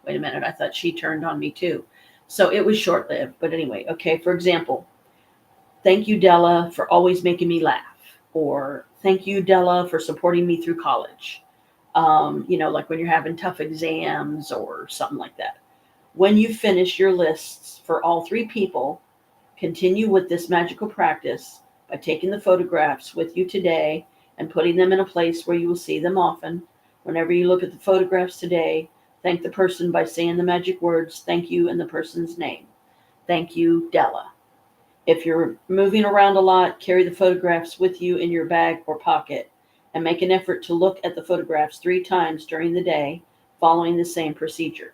wait a minute, I thought she turned on me too. So it was short-lived. But anyway, okay, for example, thank you, Della, for always making me laugh. Or thank you, Della, for supporting me through college. Like when you're having tough exams or something like that. When you finish your lists for all 3 people, continue with this magical practice by taking the photographs with you today and putting them in a place where you will see them often. Whenever you look at the photographs today, thank the person by saying the magic words, thank you, and the person's name. Thank you, Della. If you're moving around a lot, carry the photographs with you in your bag or pocket and make an effort to look at the photographs 3 times during the day, following the same procedure.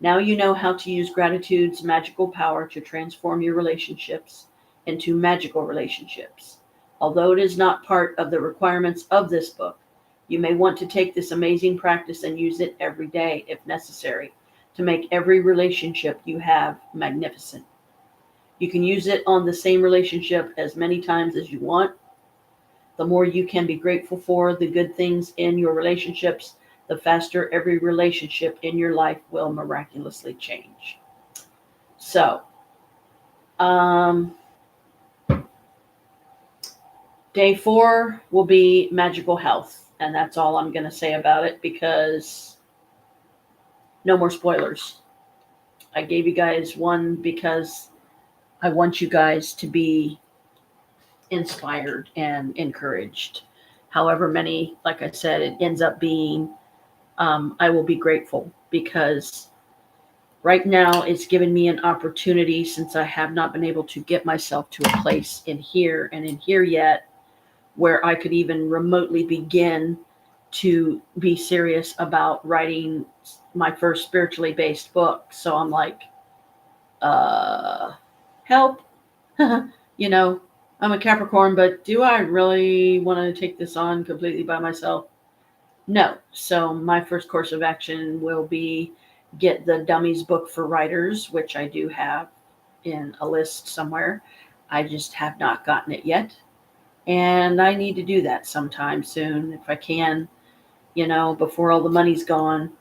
Now you know how to use gratitude's magical power to transform your relationships into magical relationships. Although it is not part of the requirements of this book, you may want to take this amazing practice and use it every day if necessary to make every relationship you have magnificent. You can use it on the same relationship as many times as you want. The more you can be grateful for the good things in your relationships, the faster every relationship in your life will miraculously change. So, day 4 will be magical health. And that's all I'm going to say about it because no more spoilers. I gave you guys one because I want you guys to be inspired and encouraged. However many, like I said, it ends up being, I will be grateful, because right now it's given me an opportunity, since I have not been able to get myself to a place in here and in here yet where I could even remotely begin to be serious about writing my first spiritually based book. So I'm like, help. You know, I'm a Capricorn, but do I really want to take this on completely by myself? No. So my first course of action will be get the Dummies book for writers, which I do have in a list somewhere. I just have not gotten it yet. And I need to do that sometime soon if I can, before all the money's gone,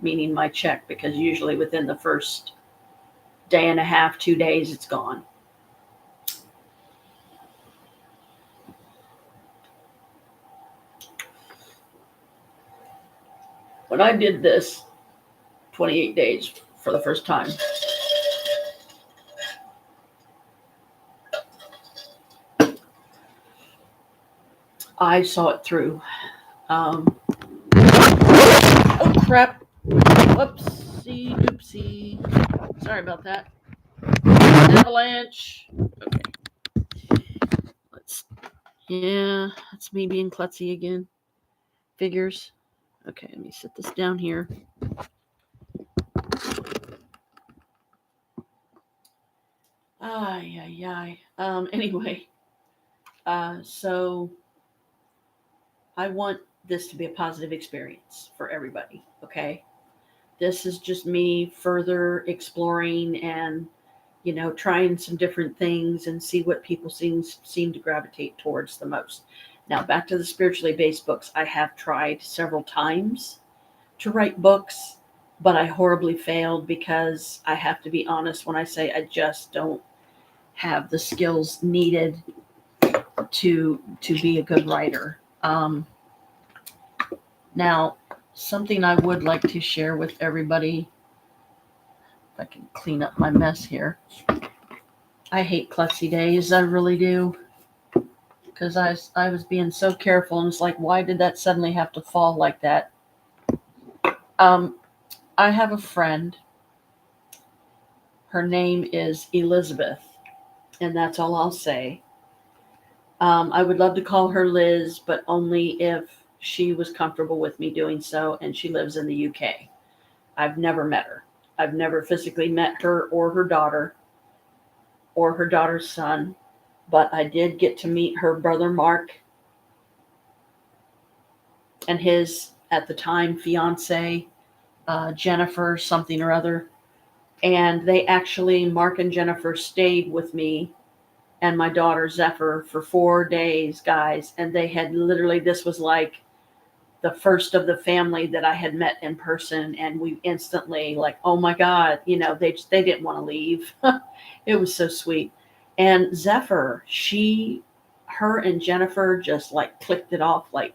meaning my check, because usually within the first day and a half, 2 days, it's gone. When I did this 28 days for the first time, I saw it through. Oh, crap. Whoopsie doopsie. Sorry about that. Avalanche. Okay. That's me being klutzy again. Figures. Okay, let me set this down here. Anyway, so I want this to be a positive experience for everybody, okay? This is just me further exploring and, trying some different things and see what people seem to gravitate towards the most. Now, back to the spiritually based books. I have tried several times to write books, but I horribly failed, because I have to be honest when I say I just don't have the skills needed to be a good writer. Now, something I would like to share with everybody, if I can clean up my mess here. I hate klutzy days, I really do, because I was being so careful, and it's like, why did that suddenly have to fall like that? I have a friend. Her name is Elizabeth, and that's all I'll say. I would love to call her Liz, but only if she was comfortable with me doing so, and she lives in the UK. I've never met her. I've never physically met her or her daughter or her daughter's son, but I did get to meet her brother Mark and his, at the time, fiance, Jennifer something or other. And Mark and Jennifer stayed with me and my daughter Zephyr for 4 days, guys. And they had literally, this was like the first of the family that I had met in person. And we instantly, like, oh my God, they didn't want to leave. It was so sweet. And Zephyr, her and Jennifer just like clicked it off. Like,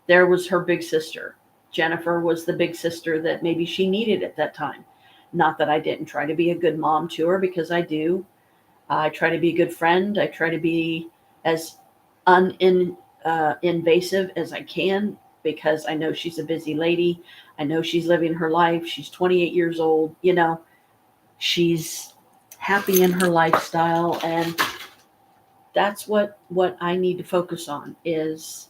there was her big sister. Jennifer was the big sister that maybe she needed at that time. Not that I didn't try to be a good mom to her, because I do. I try to be a good friend. I try to be as invasive as I can, because I know she's a busy lady. I know she's living her life. She's 28 years old. She's happy in her lifestyle, and that's what I need to focus on, is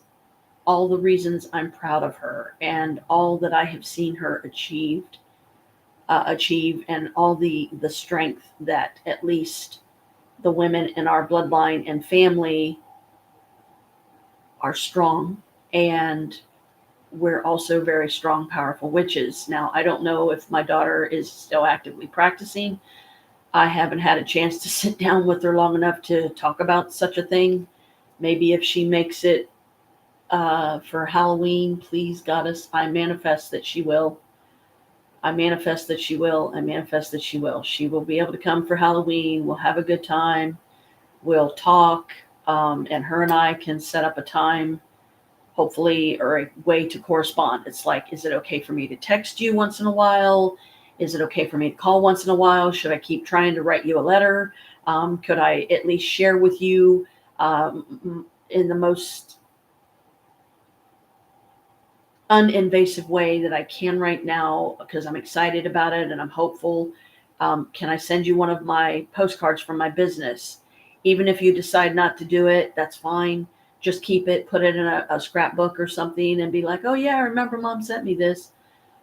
all the reasons I'm proud of her and all that I have seen her achieve, and all the strength that at least the women in our bloodline and family are strong, and we're also very strong, powerful witches. Now, I don't know if my daughter is still actively practicing. I haven't had a chance to sit down with her long enough to talk about such a thing. Maybe if she makes it for Halloween, please, Goddess, I manifest that she will. I manifest that she will. I manifest that she will. She will be able to come for Halloween. We'll have a good time. We'll talk, and her and I can set up a time, hopefully, or a way to correspond. It's like, is it okay for me to text you once in a while? Is it okay for me to call once in a while? Should I keep trying to write you a letter? Could I at least share with you in the most uninvasive way that I can right now, because I'm excited about it and I'm hopeful? Can I send you one of my postcards from my business? Even if you decide not to do it, that's fine. Just keep it, put it in a scrapbook or something, and be like, oh yeah, I remember mom sent me this,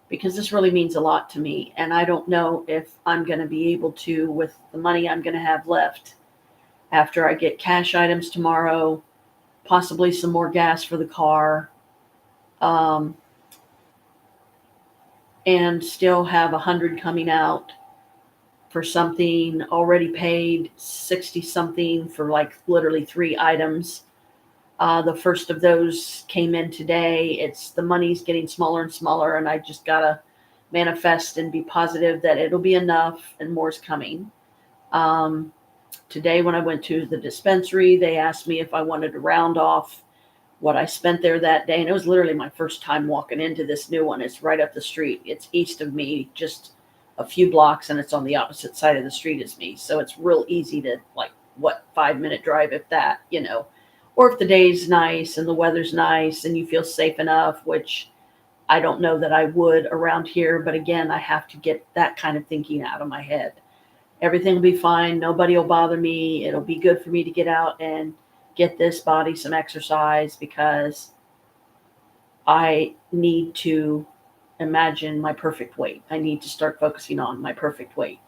because this really means a lot to me. And I don't know if I'm going to be able to, with the money I'm going to have left after I get cash items tomorrow, possibly some more gas for the car, um, and still have 100 coming out for something already paid, 60 something for like literally 3 items. The first of those came in today. It's the money's getting smaller and smaller, and I just gotta manifest and be positive that it'll be enough and more's coming. Um, Today, when I went to the dispensary, they asked me if I wanted to round off what I spent there that day. And it was literally my first time walking into this new one. It's right up the street. It's east of me, just a few blocks, and it's on the opposite side of the street as me. So it's real easy to, like, 5-minute drive, if that, or if the day's nice and the weather's nice and you feel safe enough, which I don't know that I would around here. But again, I have to get that kind of thinking out of my head. Everything will be fine. Nobody will bother me. It'll be good for me to get out and get this body some exercise, because I need to imagine my perfect weight. I need to start focusing on my perfect weight.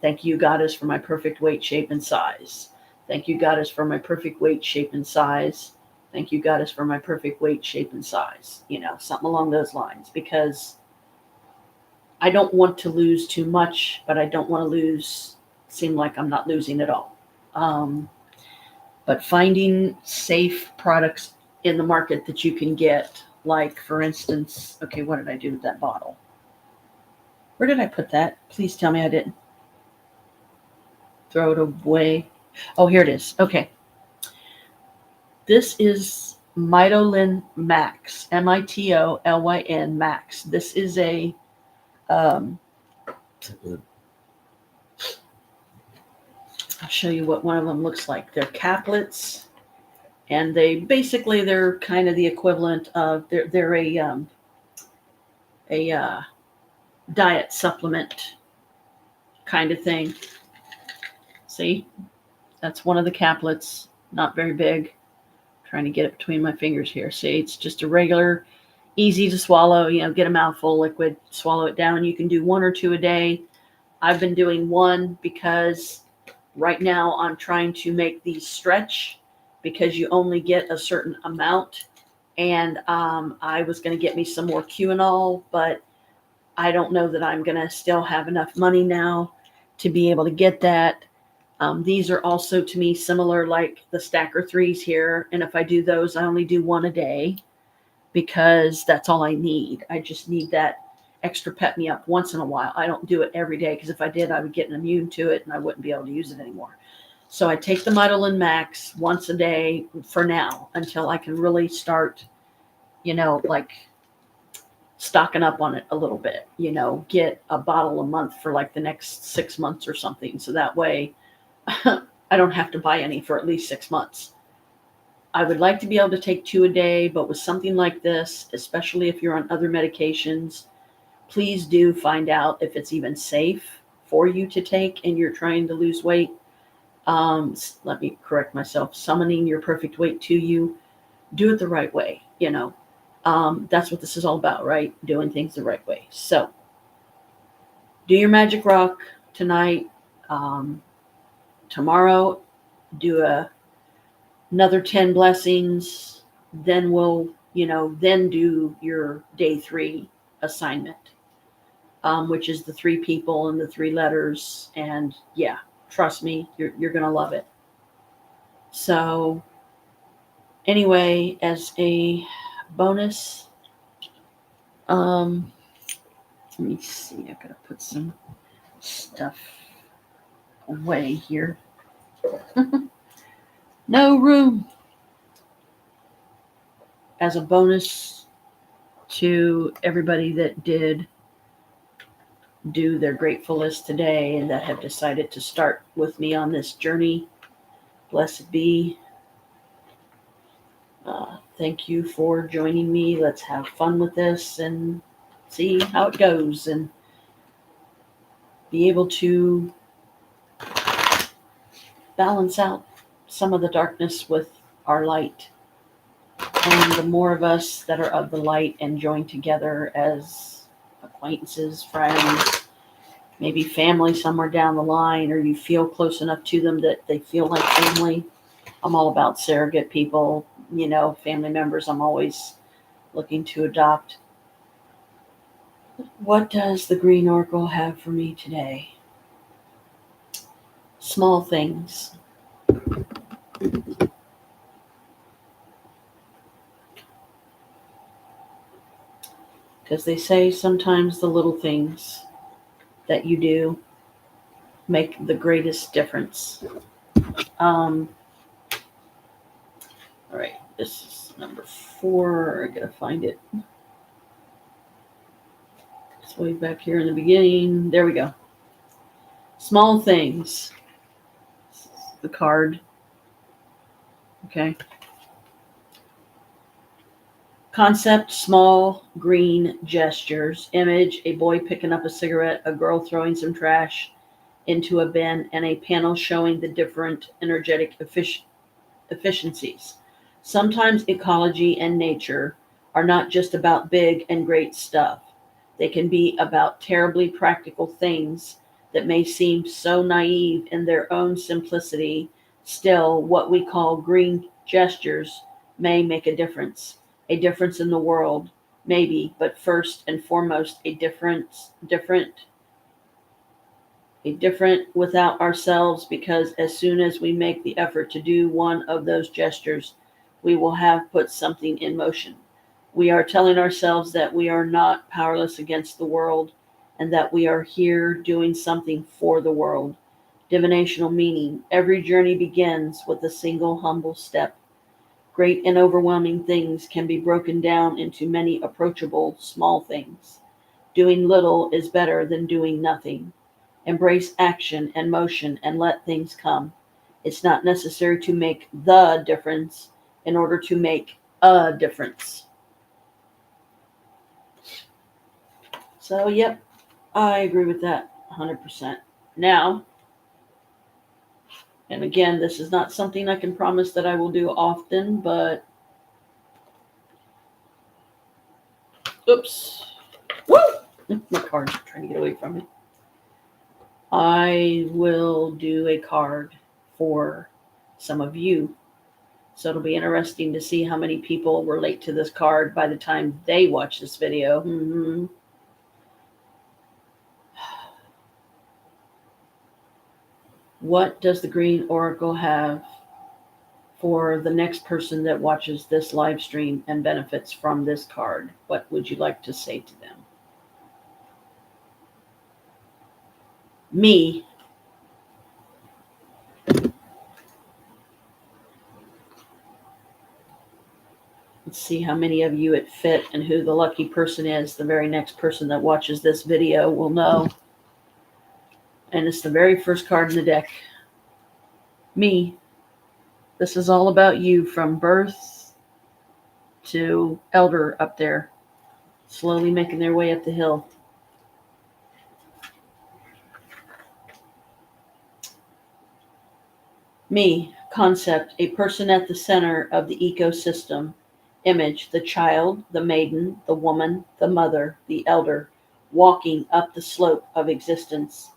Thank you, Goddess, for my perfect weight, shape, and size. Thank you, Goddess, for my perfect weight, shape, and size. Thank you, Goddess, for my perfect weight, shape, and size. Something along those lines, because I don't want to lose too much, but I don't want to seem like I'm not losing at all. But finding safe products in the market that you can get, like, for instance, okay, what did I do with that bottle? Where did I put that? Please tell me I didn't throw it away. Oh, here it is. Okay. This is Mitolin Max, Mitolyn Max. This is a, I'll show you what one of them looks like. They're caplets, and they're kind of the equivalent of, they're a diet supplement kind of thing. See, that's one of the caplets, not very big. I'm trying to get it between my fingers here. See, it's just a regular, easy to swallow, get a mouthful of liquid, swallow it down. You can do 1 or 2 a day. I've been doing 1 because right now I'm trying to make these stretch, because you only get a certain amount. And I was going to get me some more Q&all, but I don't know that I'm going to still have enough money now to be able to get that. These are also, to me, similar like the Stacker 3s here. And if I do those, I only do 1 a day, because that's all I need. I just need that extra pep me up once in a while. I don't do it every day, because if I did, I would get immune to it and I wouldn't be able to use it anymore. So I take the Mitolin Max once a day for now, until I can really start, like, stocking up on it a little bit, get a bottle a month for like the next 6 months or something. So that way I don't have to buy any for at least 6 months. I would like to be able to take 2 a day, but with something like this, especially if you're on other medications, please do find out if it's even safe for you to take and you're trying to lose weight. Let me correct myself. Summoning your perfect weight to you. Do it the right way, That's what this is all about, right? Doing things the right way. So do your Magick Rock tonight. Tomorrow, do another 10 blessings. Then we'll, then do your day 3 assignment, which is the 3 people and the 3 letters. And yeah, trust me, you're going to love it. So anyway, as a bonus, let me see, I gotta put some stuff away here. No room. As a bonus to everybody that did do their grateful list today and that have decided to start with me on this journey. Blessed be. Thank you for joining me. Let's have fun with this and see how it goes and be able to balance out some of the darkness with our light. And the more of us that are of the light and join together as acquaintances, friends, maybe family somewhere down the line, or you feel close enough to them that they feel like family. I'm all about surrogate people, family members I'm always looking to adopt. What does the Green Oracle have for me today? Small things. Because they say sometimes the little things that you do make the greatest difference. All right, this is number 4. I gotta find it. It's way back here in the beginning. There we go. Small things. This is the card. Okay. Concept, small green gestures. Image, a boy picking up a cigarette, a girl throwing some trash into a bin, and a panel showing the different energetic efficiencies. Sometimes ecology and nature are not just about big and great stuff. They can be about terribly practical things that may seem so naive in their own simplicity. Still, what we call green gestures may make a difference. A difference in the world, maybe, but first and foremost, a different without ourselves, because as soon as we make the effort to do one of those gestures, we will have put something in motion. We are telling ourselves that we are not powerless against the world and that we are here doing something for the world. Divinational meaning. Every journey begins with a single humble step. Great and overwhelming things can be broken down into many approachable small things. Doing little is better than doing nothing. Embrace action and motion and let things come. It's not necessary to make the difference in order to make a difference. So, yep, I agree with that 100%. Now, and again, this is not something I can promise that I will do often, but oops. Woo! My card's trying to get away from me. I will do a card for some of you. So it'll be interesting to see how many people relate to this card by the time they watch this video. Mm-hmm. What does the Green Oracle have for the next person that watches this live stream and benefits from this card? What would you like to say to them? Me. Let's see how many of you it fit and who the lucky person is. The very next person that watches this video will know. And it's the very first card in the deck. Me. This is all about you from birth to elder up there, slowly making their way up the hill. Me. Concept, a person at the center of the ecosystem. Image, the child, the maiden, the woman, the mother, the elder, walking up the slope of existence.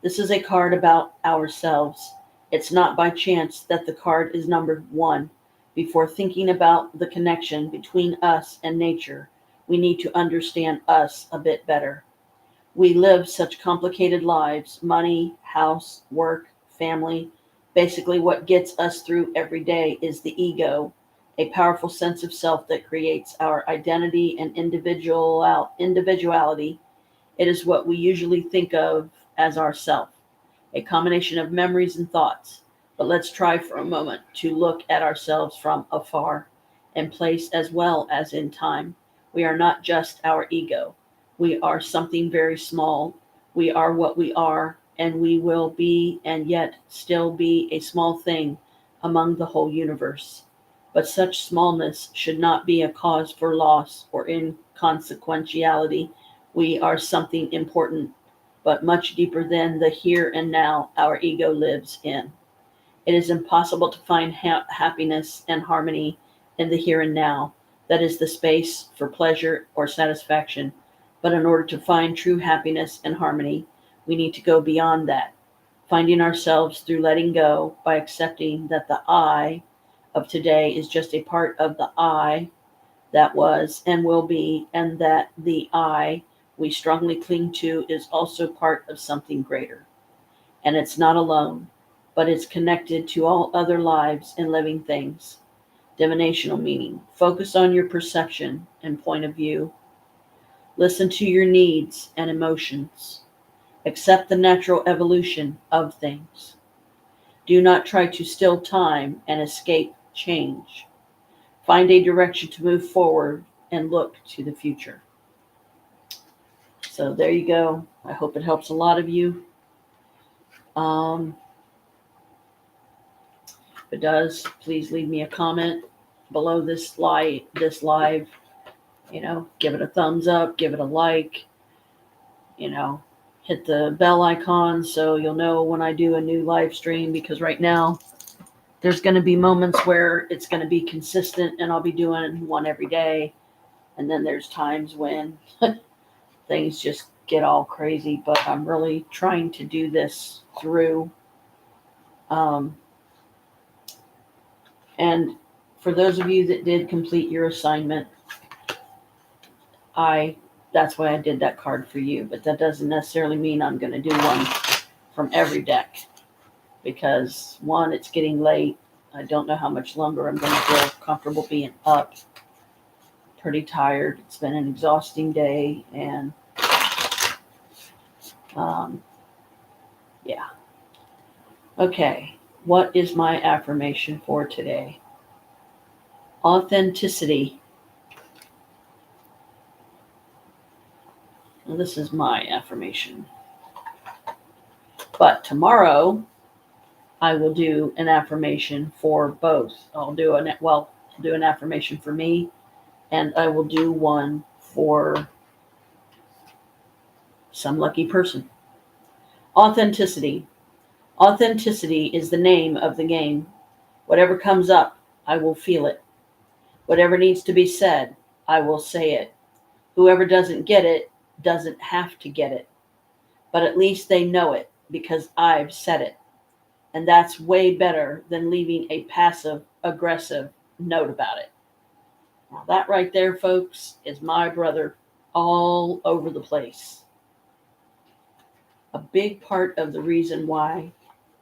This is a card about ourselves. It's not by chance that the card is numbered 1. Before thinking about the connection between us and nature, we need to understand us a bit better. We live such complicated lives: money, house, work, family. Basically, what gets us through every day is the ego, a powerful sense of self that creates our identity and individuality. It is what we usually think of as ourself, a combination of memories and thoughts. But let's try for a moment to look at ourselves from afar, in place as well as in time. We are not just our ego. We are something very small. We are what we are, and we will be and yet still be a small thing among the whole universe. But such smallness should not be a cause for loss or inconsequentiality. We are something important, but much deeper than the here and now our ego lives in. It is impossible to find happiness and harmony in the here and now. That is the space for pleasure or satisfaction. But in order to find true happiness and harmony, we need to go beyond that, finding ourselves through letting go by accepting that the I of today is just a part of the I that was and will be, and that the I we strongly cling to is also part of something greater. And it's not alone, but it's connected to all other lives and living things. Divinational meaning. Focus on your perception and point of view. Listen to your needs and emotions. Accept the natural evolution of things. Do not try to still time and escape change. Find a direction to move forward and look to the future. So there you go. I hope it helps a lot of you. If it does, please leave me a comment below this live. Give it a thumbs up, give it a like, hit the bell icon so you'll know when I do a new live stream, because right now there's going to be moments where it's going to be consistent and I'll be doing one every day. And then there's times when things just get all crazy, but I'm really trying to do this through. And for those of you that did complete your assignment, that's why I did that card for you. But that doesn't necessarily mean I'm going to do one from every deck, because one, it's getting late. I don't know how much longer I'm going to feel comfortable being up. Pretty tired. It's been an exhausting day, and yeah. Okay, what is my affirmation for today? Authenticity. Well, this is my affirmation. But tomorrow, I will do an affirmation for both. I'll do an affirmation for me, and I will do one for some lucky person. Authenticity. Authenticity is the name of the game. Whatever comes up, I will feel it. Whatever needs to be said, I will say it. Whoever doesn't get it doesn't have to get it. But at least they know it because I've said it. And that's way better than leaving a passive, aggressive note about it. Now, that right there, folks, is my brother all over the place. A big part of the reason why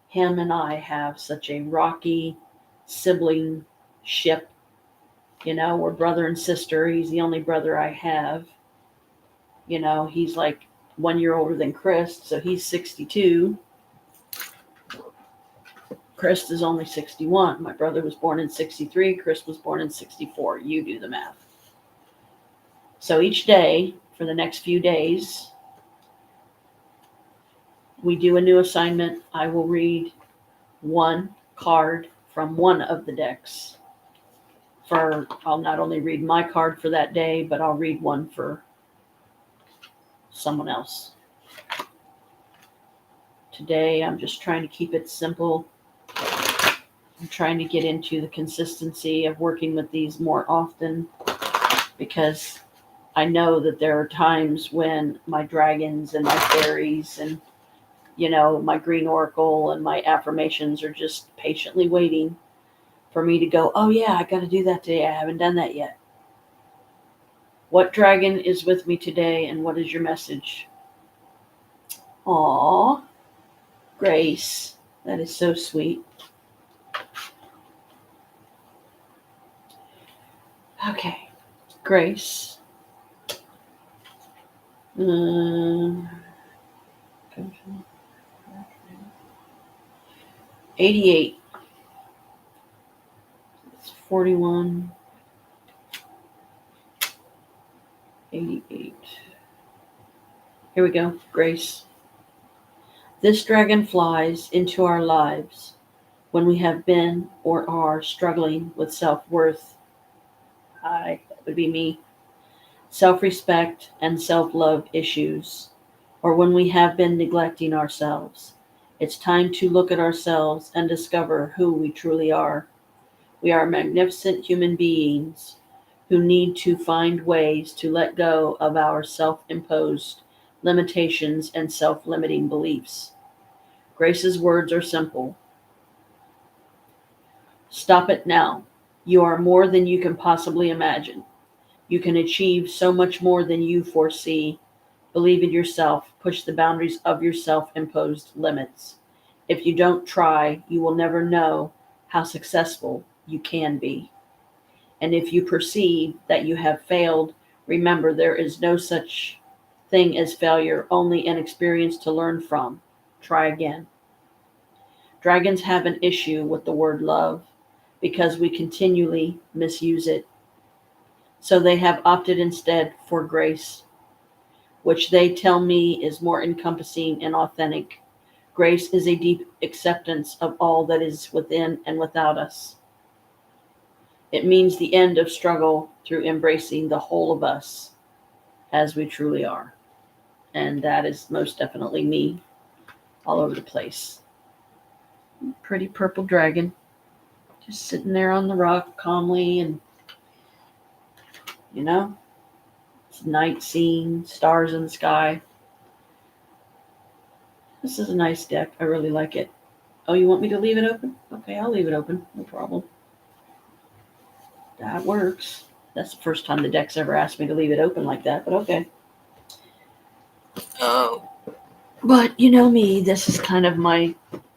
him and I have such a rocky sibling ship. We're brother and sister. He's the only brother I have. He's like 1 year older than Chris, so he's 62. Chris is only 61. My brother was born in 63. Chris was born in 64. You do the math. So each day, for the next few days, we do a new assignment. I will read one card from one of the decks. I'll not only read my card for that day, but I'll read one for someone else. Today, I'm just trying to keep it simple. I'm trying to get into the consistency of working with these more often, because I know that there are times when my dragons and my fairies and, my green oracle and my affirmations are just patiently waiting for me to go, oh yeah, I got to do that today. I haven't done that yet. What dragon is with me today, and what is your message? Aw, Grace. That is so sweet. Okay, Grace. 88. It's 41. 88. Here we go, Grace. This dragon flies into our lives when we have been or are struggling with self worth. That would be me. Self respect and self love issues, or when we have been neglecting ourselves. It's time to look at ourselves and discover who we truly are. We are magnificent human beings who need to find ways to let go of our self imposed limitations and self limiting beliefs. Grace's words are simple. Stop it now. You are more than you can possibly imagine. You can achieve so much more than you foresee. Believe in yourself. Push the boundaries of your self imposed limits. If you don't try, you will never know how successful you can be. And if you perceive that you have failed, remember there is no such thing as failure, only an experience to learn from. Try again. Dragons have an issue with the word love because we continually misuse it. So they have opted instead for grace, which they tell me is more encompassing and authentic. Grace is a deep acceptance of all that is within and without us. It means the end of struggle through embracing the whole of us as we truly are. And that is most definitely me all over the place. Pretty purple dragon, just sitting there on the rock calmly, and you know, it's night scene, stars in the sky. This is a nice deck. I really like it. Oh, you want me to leave it open? Okay, I'll leave it open. No problem. That works. That's the first time the deck's ever asked me to leave it open like that, but okay. Oh, but you know me, this is kind of my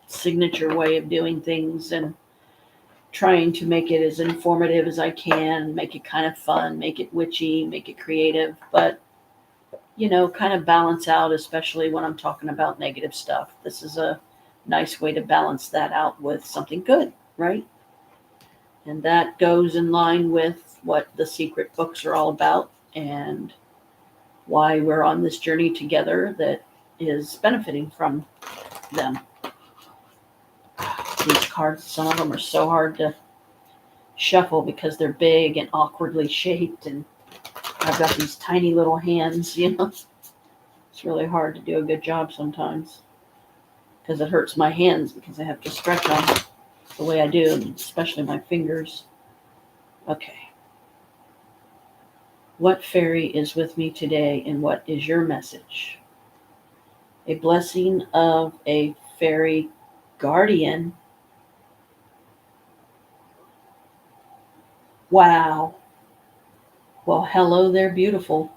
signature way of doing things, and trying to make it as informative as I can, make it kind of fun, make it witchy, make it creative, but kind of balance out, especially when I'm talking about negative stuff. This is a nice way to balance that out with something good, right? And that goes in line with what the secret books are all about and why we're on this journey together that is benefiting from them. These cards, some of them are so hard to shuffle because they're big and awkwardly shaped, and I've got these tiny little hands, It's really hard to do a good job sometimes because it hurts my hands because I have to stretch them the way I do, especially my fingers. Okay. What fairy is with me today, and what is your message? A blessing of a fairy guardian. Wow. Well, hello there, beautiful.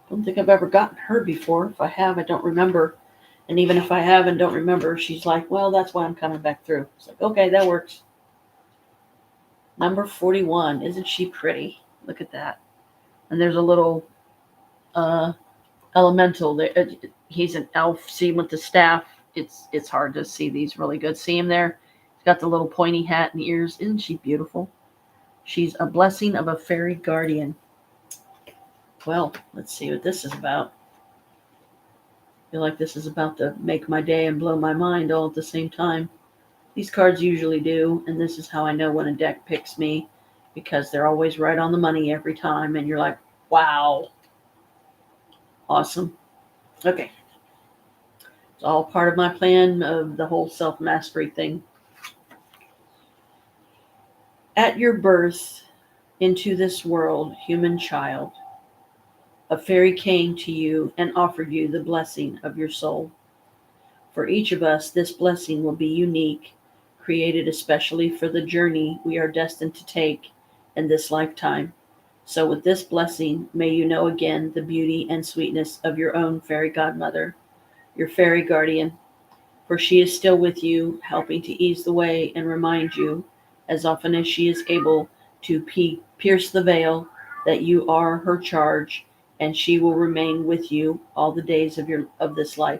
Don't think I've ever gotten her before. If I have, I don't remember. And even if I have and don't remember, she's like, well, that's why I'm coming back through. It's like, okay, that works. Number 41. Isn't she pretty? Look at that. And there's a little elemental there. He's an elf. See him with the staff. It's hard to see these really good. See him there? He's got the little pointy hat and ears. Isn't she beautiful? She's a blessing of a fairy guardian. Well, let's see what this is about. I feel like this is about to make my day and blow my mind all at the same time. These cards usually do, and this is how I know when a deck picks me, because they're always right on the money every time, and you're like, wow. Awesome. Okay. It's all part of my plan of the whole self-mastery thing. At your birth into this world, human child, a fairy came to you and offered you the blessing of your soul. For each of us, this blessing will be unique, created especially for the journey we are destined to take in this lifetime. So with this blessing, may you know again the beauty and sweetness of your own fairy godmother, your fairy guardian, for she is still with you, helping to ease the way and remind you, as often as she is able, to pierce the veil that you are her charge, and she will remain with you all the days of this life.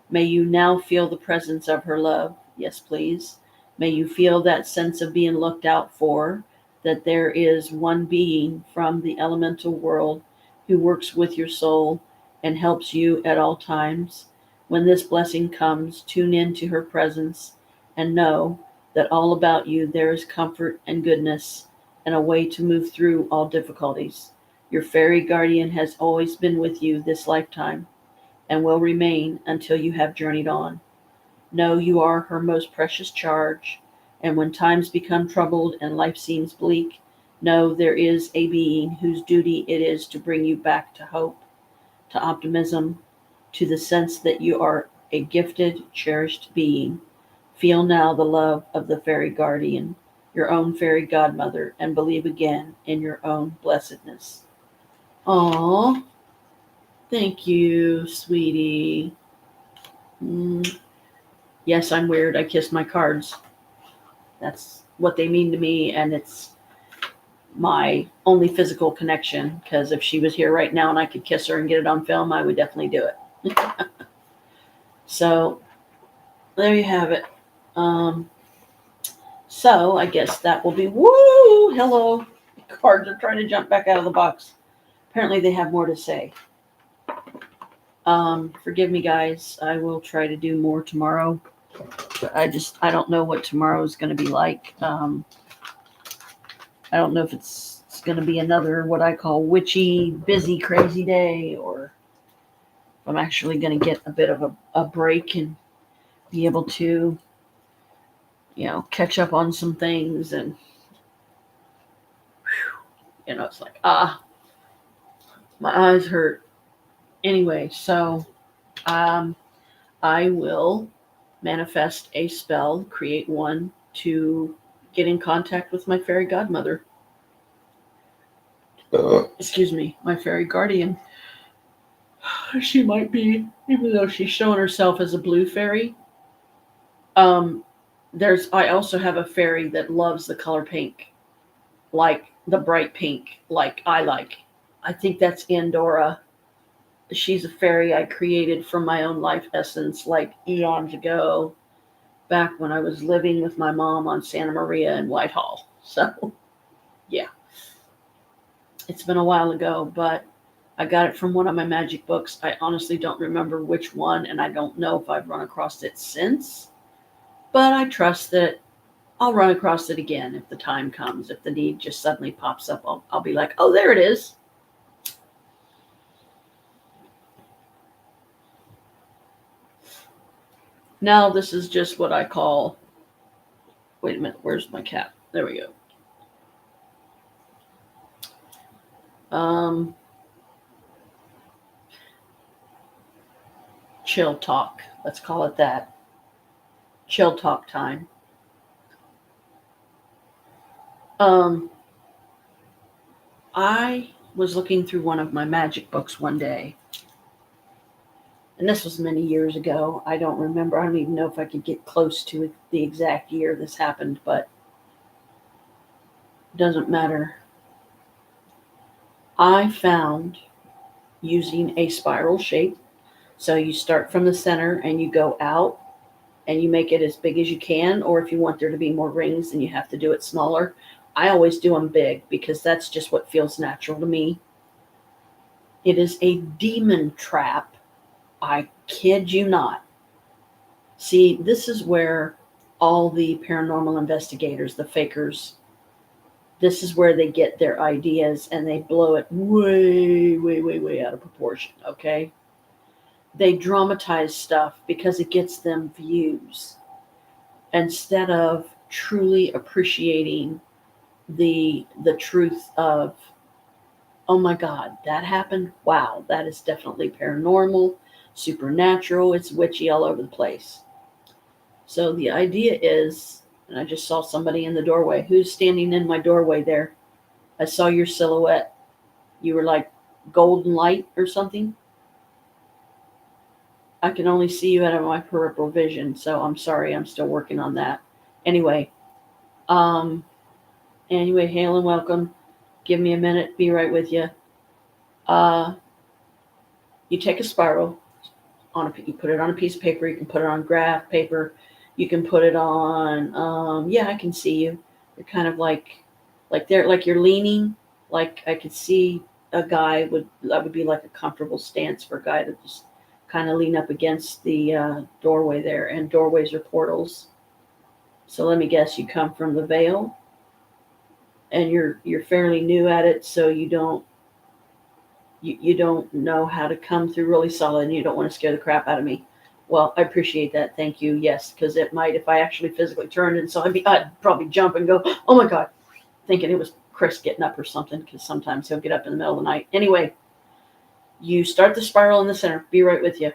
May you now feel the presence of her love. Yes, please. May you feel that sense of being looked out for, that there is one being from the elemental world who works with your soul and helps you at all times. When this blessing comes, tune into her presence and know that all about you there is comfort and goodness and a way to move through all difficulties. Your fairy guardian has always been with you this lifetime and will remain until you have journeyed on. Know you are her most precious charge, and when times become troubled and life seems bleak, know there is a being whose duty it is to bring you back to hope, to optimism, to the sense that you are a gifted, cherished being. Feel now the love of the fairy guardian, your own fairy godmother, and believe again in your own blessedness. Aw, thank you, sweetie. Mm, yes, I'm weird. I kiss my cards. That's what they mean to me, and it's my only physical connection. Because if she was here right now and I could kiss her and get it on film, I would definitely do it. So there you have it. Um, so I guess that will be woo. Hello, the cards are trying to jump back out of the box. Apparently, they have more to say. Forgive me, guys. I will try to do more tomorrow. But I don't know what tomorrow is going to be like. I don't know if it's going to be another what I call witchy, busy, crazy day, or if I'm actually going to get a bit of a break and be able to, catch up on some things. And, it's like, my eyes hurt. Anyway, so um, I will manifest a spell, create one to get in contact with my fairy godmother. Excuse me, my fairy guardian. She might be, even though she's showing herself as a blue fairy. Um, I also have a fairy that loves the color pink, like the bright pink, like I like. I think that's Andorra. She's a fairy I created from my own life essence, like eons ago, back when I was living with my mom on Santa Maria in Whitehall. So, yeah, it's been a while ago, but I got it from one of my magic books. I honestly don't remember which one, and I don't know if I've run across it since, but I trust that I'll run across it again if the time comes. If the need just suddenly pops up, I'll be like, oh, there it is. Now, this is just what I call, wait a minute, where's my cap? There we go. Chill talk. Let's call it that. Chill talk time. Um, I was looking through one of my magic books one day, and this was many years ago. I don't remember. I don't even know if I could get close to the exact year this happened, but it doesn't matter. I found using a spiral shape. So you start from the center and you go out and you make it as big as you can, or if you want there to be more rings, then you have to do it smaller. I always do them big because that's just what feels natural to me. It is a demon trap. I kid you not. See, this is where all the paranormal investigators, the fakers, this is where they get their ideas and they blow it way, way, way, way out of proportion, okay? They dramatize stuff because it gets them views instead of truly appreciating the truth of, oh my God, that happened. Wow, that is definitely paranormal, supernatural. It's witchy all over the place. So the idea is, and I just saw somebody in the doorway. Who's standing in my doorway there? I saw your silhouette. You were like golden light or something. I can only see you out of my peripheral vision, so I'm sorry. I'm still working on that. Anyway, um, hail and welcome. Give me a minute. Be right with you. Uh, you take a spiral you put it on a piece of paper. You can put it on graph paper. You can put it on. Yeah, I can see you. You're kind of like you're leaning. Like I could see a guy that would be like a comfortable stance for a guy to just kind of lean up against the doorway there, and doorways are portals. So let me guess, you come from the Veil, and you're fairly new at it, so you don't know how to come through really solid, and you don't want to scare the crap out of me. Well, I appreciate that. Thank you. Yes, because it might, if I actually physically turned and saw him, I'd probably jump and go, oh my God, thinking it was Chris getting up or something, because sometimes he'll get up in the middle of the night. Anyway, you start the spiral in the center, be right with you.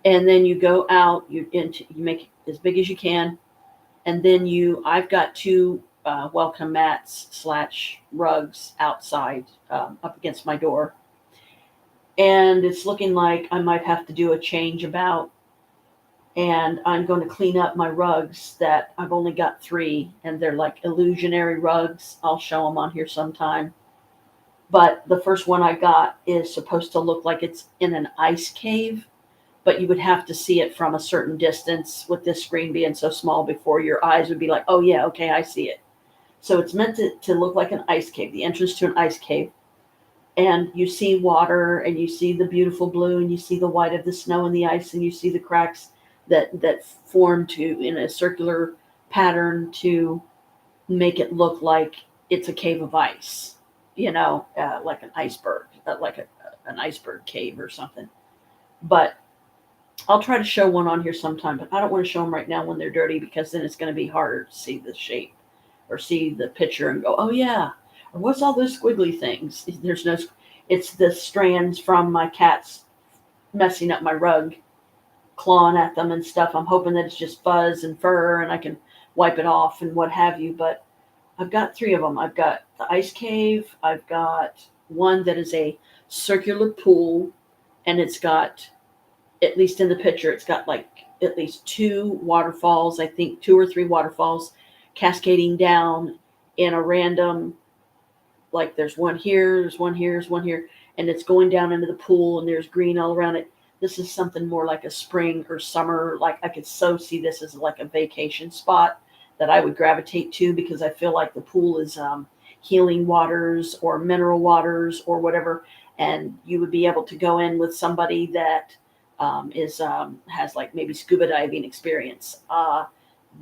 And then you go out, you make it as big as you can. And then I've got two welcome mats / rugs outside up against my door. And it's looking like I might have to do a change about. And I'm going to clean up my rugs that I've only got 3, and they're like illusionary rugs. I'll show them on here sometime. But the first one I got is supposed to look like it's in an ice cave, but you would have to see it from a certain distance with this screen being so small before your eyes would be like, oh yeah, okay, I see it. So it's meant to look like an ice cave, the entrance to an ice cave. And you see water, and you see the beautiful blue, and you see the white of the snow and the ice, and you see the cracks that form in a circular pattern to make it look like it's a cave of ice, like an iceberg, an iceberg cave or something. But I'll try to show one on here sometime, but I don't want to show them right now when they're dirty, because then it's going to be harder to see the shape or see the picture and go, oh yeah, or what's all those squiggly things? It's the strands from my cats messing up my rug, clawing at them and stuff. I'm hoping that it's just fuzz and fur and I can wipe it off and what have you. But I've got 3 of them. I've got the ice cave. I've got one that is a circular pool, and it's got, at least in the picture, it's got like at least 2 waterfalls, I think 2 or 3 waterfalls cascading down in a random, like there's one here, there's one here, there's one here, and it's going down into the pool, and there's green all around it. This is something more like a spring or summer. Like I could so see this as like a vacation spot that I would gravitate to, because I feel like the pool is healing waters or mineral waters or whatever. And you would be able to go in with somebody that has like maybe scuba diving experience.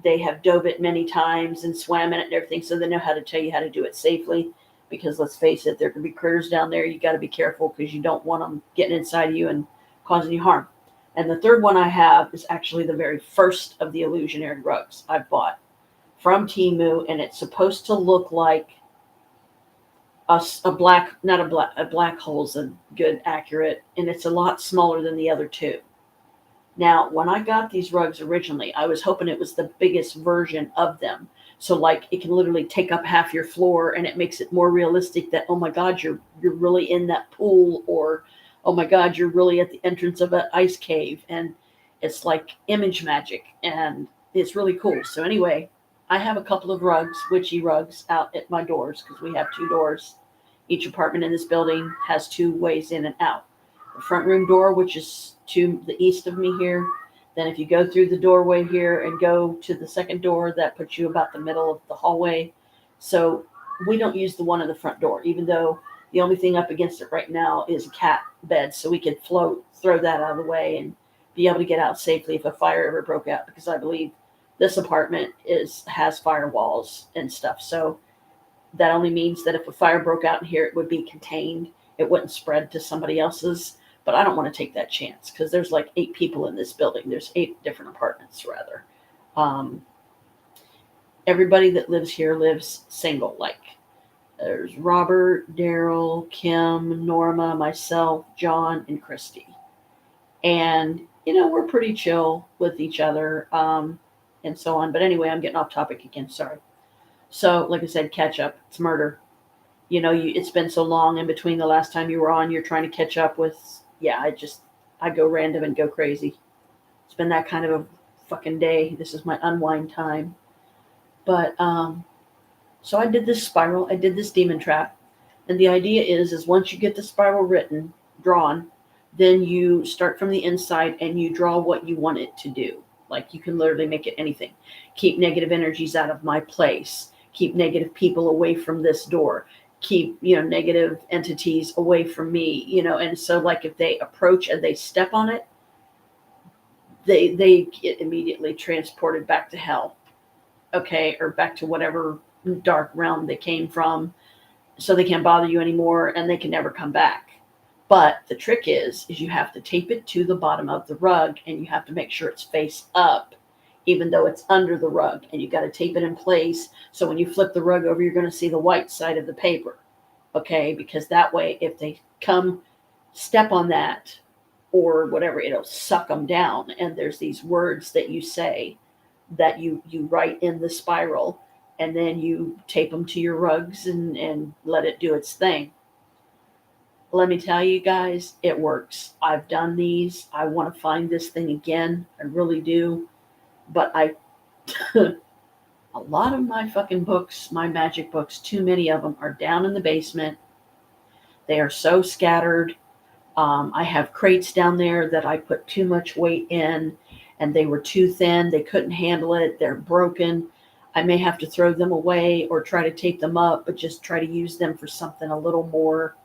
They have dove it many times and swam in it and everything, so they know how to tell you how to do it safely. Because let's face it, there can be critters down there. You got to be careful, because you don't want them getting inside of you and causing you harm. And the 3rd one I have is actually the very first of the illusionary rugs I've bought from Temu, and it's supposed to look like a black hole's a good accurate, and it's a lot smaller than the other 2. Now, when I got these rugs originally, I was hoping it was the biggest version of them. So like it can literally take up half your floor, and it makes it more realistic that, oh my God, you're really in that pool, or oh my God, you're really at the entrance of an ice cave. And it's like image magic, and it's really cool. So anyway, I have a couple of rugs, witchy rugs, out at my doors, because we have 2 doors. Each apartment in this building has 2 ways in and out. The front room door, which is to the east of me here. Then if you go through the doorway here and go to the second door, that puts you about the middle of the hallway. So we don't use the one in the front door, even though the only thing up against it right now is a cat bed. So we could throw that out of the way and be able to get out safely if a fire ever broke out, because I believe this apartment has firewalls and stuff. So that only means that if a fire broke out in here, it would be contained. It wouldn't spread to somebody else's. But I don't want to take that chance, because there's like 8 people in this building. There's 8 different apartments, rather. Everybody that lives here lives single. Like there's Robert, Daryl, Kim, Norma, myself, John, and Christy. And, we're pretty chill with each other and so on. But anyway, I'm getting off topic again. Sorry. So, like I said, catch up. It's murder. It's been so long in between the last time you were on. You're trying to catch up with. Yeah, I go random and go crazy. It's been that kind of a fucking day. This is my unwind time. But, so I did this spiral. I did this demon trap. And the idea is once you get the spiral drawn, then you start from the inside and you draw what you want it to do. Like you can literally make it anything. Keep negative energies out of my place. Keep negative people away from this door. Keep, negative entities away from me, and so like if they approach and they step on it, they get immediately transported back to hell, okay, or back to whatever dark realm they came from, so they can't bother you anymore and they can never come back. But the trick is you have to tape it to the bottom of the rug, and you have to make sure it's face up, even though it's under the rug, and you got to tape it in place so when you flip the rug over, you're going to see the white side of the paper, okay? Because that way, if they come step on that or whatever, it'll suck them down. And there's these words that you say that you write in the spiral, and then you tape them to your rugs and let it do its thing. Let me tell you guys, it works. I've done these. I want to find this thing again. I really do. But a lot of my fucking books, my magic books, too many of them are down in the basement. They are so scattered. I have crates down there that I put too much weight in, and they were too thin. They couldn't handle it. They're broken. I may have to throw them away or try to tape them up, but just try to use them for something a little more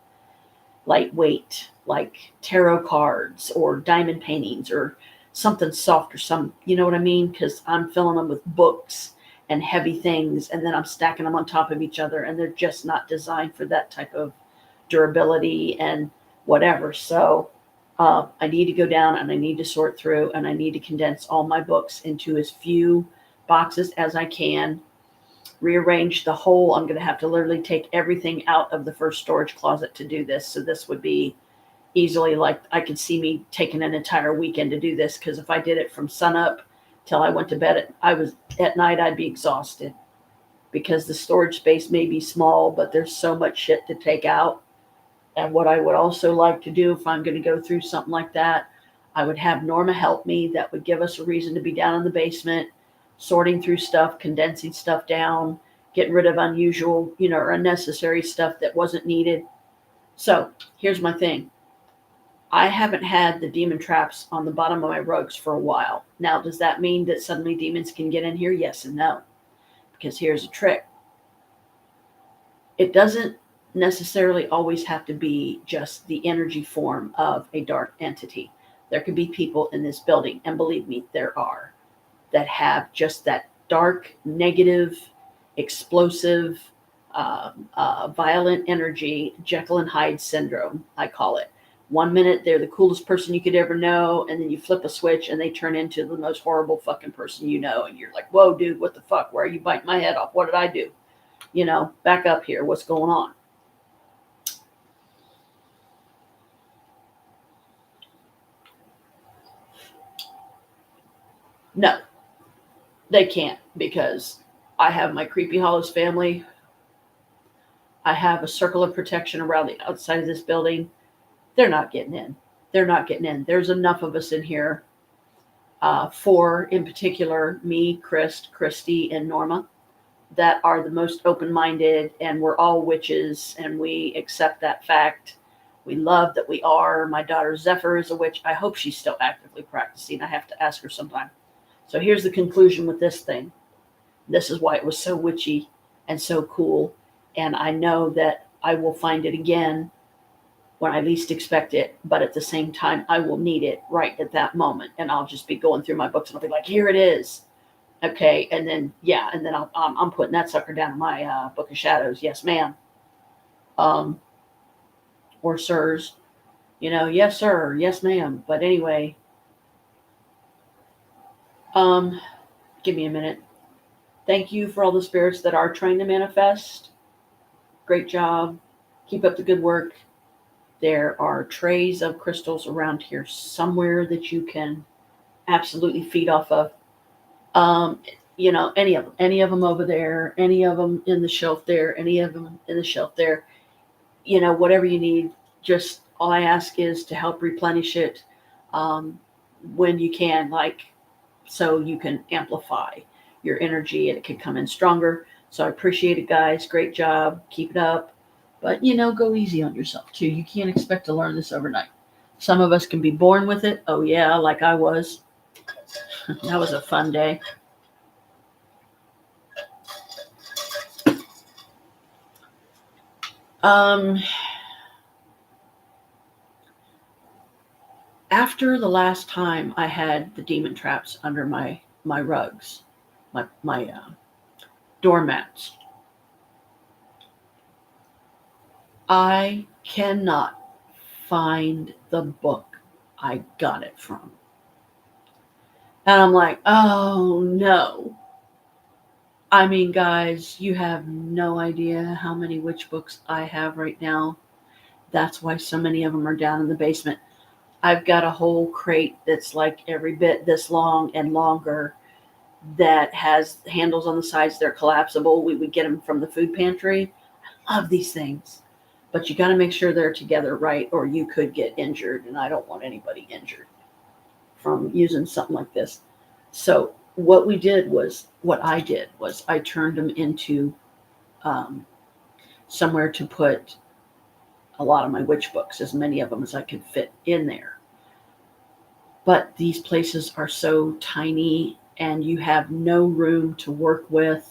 lightweight, like tarot cards or diamond paintings or something soft or some, you know what I mean? Because I'm filling them with books and heavy things, and then I'm stacking them on top of each other, and they're just not designed for that type of durability and whatever. So I need to go down and I need to sort through, and I need to condense all my books into as few boxes as I can, rearrange the whole. I'm going to have to literally take everything out of the first storage closet to do this. So this would be easily, like, I could see me taking an entire weekend to do this, because if I did it from sunup till I went to bed, at night, I'd be exhausted, because the storage space may be small, but there's so much shit to take out. And what I would also like to do, if I'm going to go through something like that, I would have Norma help me. That would give us a reason to be down in the basement, sorting through stuff, condensing stuff down, getting rid of unusual, or unnecessary stuff that wasn't needed. So here's my thing. I haven't had the demon traps on the bottom of my rugs for a while. Now, does that mean that suddenly demons can get in here? Yes and no. Because here's a trick. It doesn't necessarily always have to be just the energy form of a dark entity. There could be people in this building, and believe me, there are, that have just that dark, negative, explosive, violent energy, Jekyll and Hyde syndrome, I call it. 1 minute, they're the coolest person you could ever know, and then you flip a switch, and they turn into the most horrible fucking person you know, and you're like, whoa, dude, what the fuck? Why are you biting my head off? What did I do? Back up here. What's going on? No, they can't, because I have my Creepy Hollows family. I have a circle of protection around the outside of this building. They're not getting in. They're not getting in. There's enough of us in here. Four in particular, me, Christy, and Norma, that are the most open-minded, and we're all witches, and we accept that fact. We love that we are. My daughter Zephyr is a witch. I hope she's still actively practicing. I have to ask her sometime. So here's the conclusion with this thing. This is why it was so witchy and so cool. And I know that I will find it again when I least expect it, but at the same time, I will need it right at that moment. And I'll just be going through my books, and I'll be like, here it is. Okay. And then, I'm putting that sucker down in my Book of Shadows. Yes, ma'am. Or sirs, yes, sir. Yes, ma'am. But anyway, give me a minute. Thank you for all the spirits that are trying to manifest. Great job. Keep up the good work. There are trays of crystals around here somewhere that you can absolutely feed off of. Any of them over there, any of them in the shelf there, any of them in the shelf there, whatever you need. Just all I ask is to help replenish it when you can, so you can amplify your energy and it can come in stronger. So I appreciate it, guys. Great job. Keep it up. But, go easy on yourself, too. You can't expect to learn this overnight. Some of us can be born with it. Oh, yeah, like I was. That was a fun day. After after the last time I had the demon traps under my rugs, my doormats, I cannot find the book I got it from. And I'm like, oh no. I mean, guys, you have no idea how many witch books I have right now. That's why so many of them are down in the basement. I've got a whole crate that's like every bit this long and longer that has handles on the sides. They're collapsible. We would get them from the food pantry. I love these things. But you got to make sure they're together right, or you could get injured, and I don't want anybody injured from using something like this. So what I did was I turned them into um, somewhere to put a lot of my witch books, as many of them as I could fit in there. But these places are so tiny and you have no room to work with.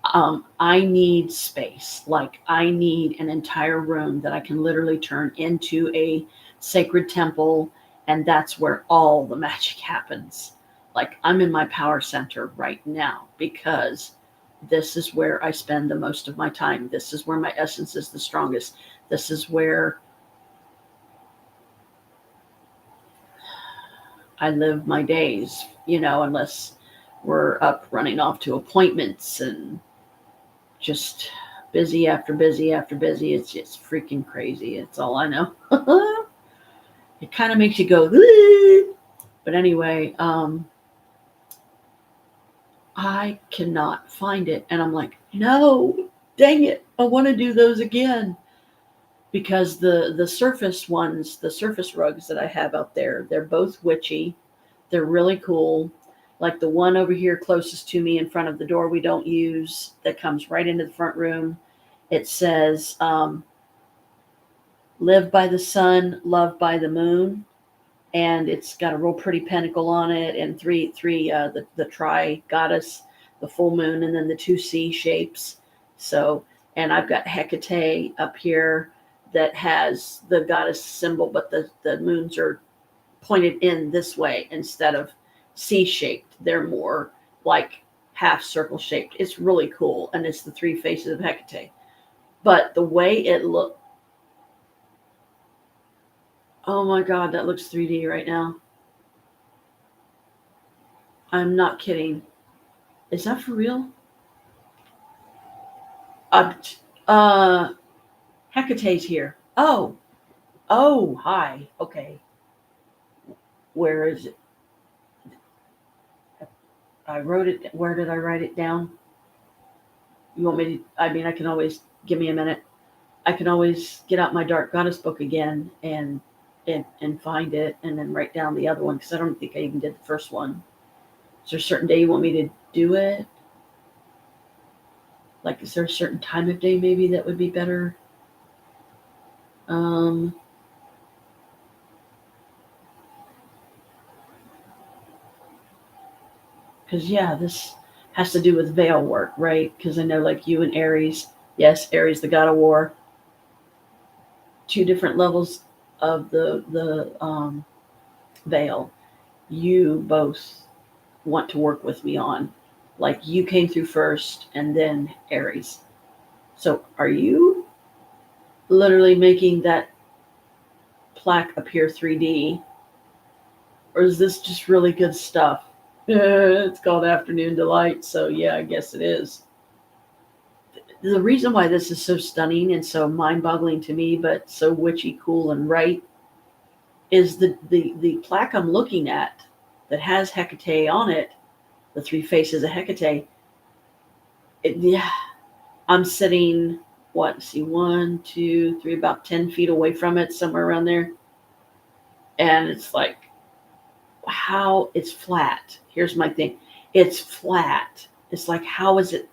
I need space. Like, I need an entire room that I can literally turn into a sacred temple, and that's where all the magic happens. Like, I'm in my power center right now because this is where I spend the most of my time. This is where my essence is the strongest. This is where I live my days, unless we're up running off to appointments and just busy after busy after busy. It's just freaking crazy. It's all I know. It kind of makes you go, "Woo!" But anyway, I cannot find it. And I'm like, no, dang it. I want to do those again. Because the surface ones, the surface rugs that I have out there, they're both witchy. They're really cool. Like the one over here closest to me in front of the door we don't use, that comes right into the front room. It says, live by the sun, love by the moon. And it's got a real pretty pentacle on it, and three the tri goddess, the full moon, and then the two C shapes. So, and I've got Hecate up here that has the goddess symbol, but the moons are pointed in this way instead of C shaped. They're more like half circle shaped. It's really cool, and it's the three faces of Hecate. But the way it looked, oh my God, that looks 3D right now. I'm not kidding. Is that for real? Hecate's here. Oh, hi. Okay. Where is it? I wrote it. Where did I write it down? You want me to? I mean, I can always, give me a minute. I can always get out my Dark Goddess book again and find it, and then write down the other one, because I don't think I even did the first one. Is there a certain day you want me to do it? Like, is there a certain time of day maybe that would be better? Because, yeah, this has to do with veil work, right? Because I know, like, you and Aries, yes, Aries, the god of war, two different levels of the veil. You both want to work with me on. Like, you came through first, and then Aries. So, are you literally making that plaque appear 3D, or is this just really good stuff? It's called Afternoon Delight, so yeah, I guess it is. The reason why this is so stunning and so mind-boggling to me, but so witchy, cool, and right, is the plaque I'm looking at that has Hecate on it, the three faces of Hecate. Yeah, I'm sitting, see, 1, 2, 3, about 10 feet away from it, somewhere around there. And it's like, how it's flat. Here's my thing. It's flat. It's like, how is it?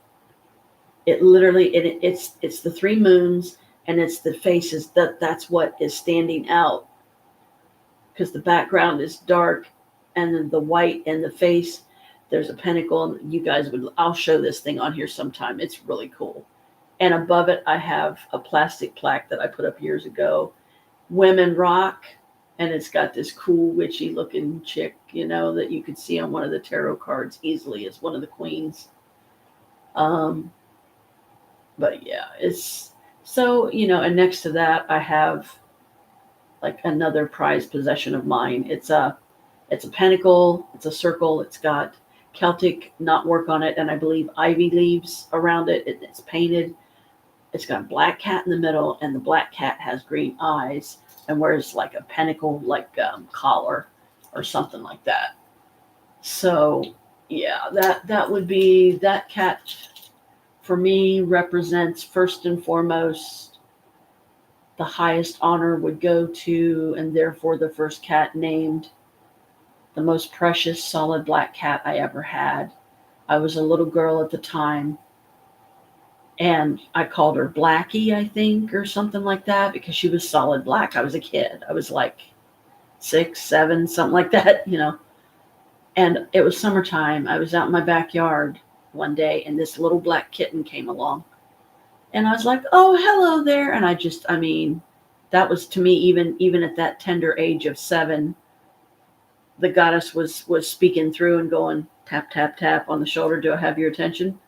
It literally, it's the three moons, and it's the faces that's what is standing out, because the background is dark, and then the white and the face, there's a pentacle. And you guys I'll show this thing on here sometime. It's really cool. And above it, I have a plastic plaque that I put up years ago. Women rock. and it's got this cool witchy looking chick, that you could see on one of the tarot cards easily as one of the queens. Um, but yeah, it's so, and next to that I have like another prized possession of mine. It's a pentacle, it's a circle, it's got Celtic knotwork on it, and I believe ivy leaves around it. It's painted. It's got a black cat in the middle, and the black cat has green eyes and wears like a pentacle, like collar or something like that. So, yeah, that would be that cat for me represents first and foremost the highest honor would go to, and therefore the first cat named, the most precious solid black cat I ever had. I was a little girl at the time, and I called her Blackie, I think, or something like that, because she was solid black. I was a kid. I was like 6, 7, something like that. And it was summertime. I was out in my backyard one day, and this little black kitten came along. And I was like, oh, hello there. And that was to me, even at that tender age of 7, the goddess was speaking through and going, tap, tap, tap on the shoulder. Do I have your attention?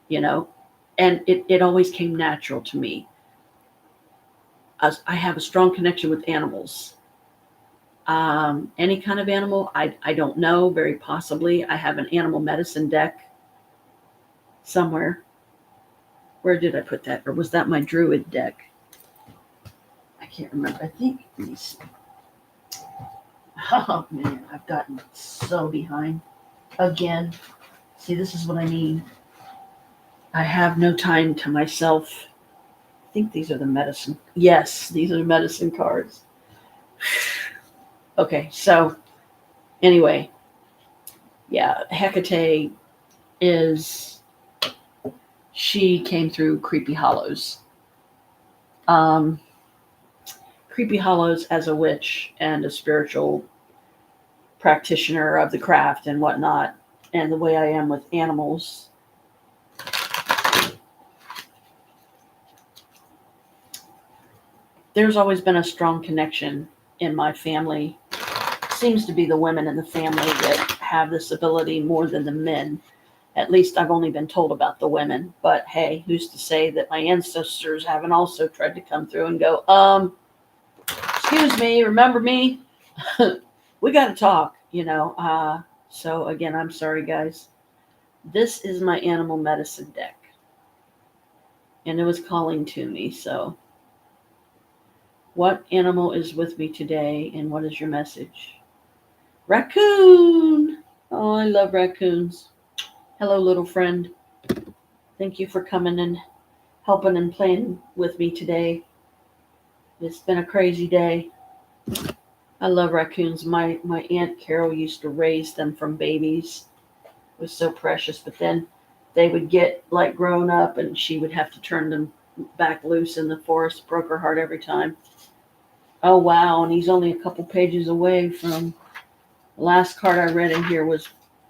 You know, and it always came natural to me. I have a strong connection with animals. Any kind of animal, I don't know, very possibly. I have an animal medicine deck somewhere. Where did I put that? Or was that my druid deck? I can't remember. I think these. Oh man, I've gotten so behind again. See, this is what I mean. I have no time to myself. I think these are the medicine. Yes, these are the medicine cards. Okay, so anyway, yeah, Hecate she came through Creepy Hollows. Um, Creepy Hollows as a witch and a spiritual practitioner of the craft and whatnot, and the way I am with animals. There's always been a strong connection in my family. Seems to be the women in the family that have this ability more than the men. At least I've only been told about the women. But hey, who's to say that my ancestors haven't also tried to come through and go, excuse me, remember me? We got to talk. So again, I'm sorry, guys. This is my animal medicine deck. And it was calling to me, so. What animal is with me today, and what is your message? Raccoon! Oh, I love raccoons. Hello, little friend. Thank you for coming and helping and playing with me today. It's been a crazy day. I love raccoons. My Aunt Carol used to raise them from babies. It was so precious, but then they would get like grown up and she would have to turn them back loose in the forest. Broke her heart every time. Oh, wow, and he's only a couple pages away from the last card I read in here was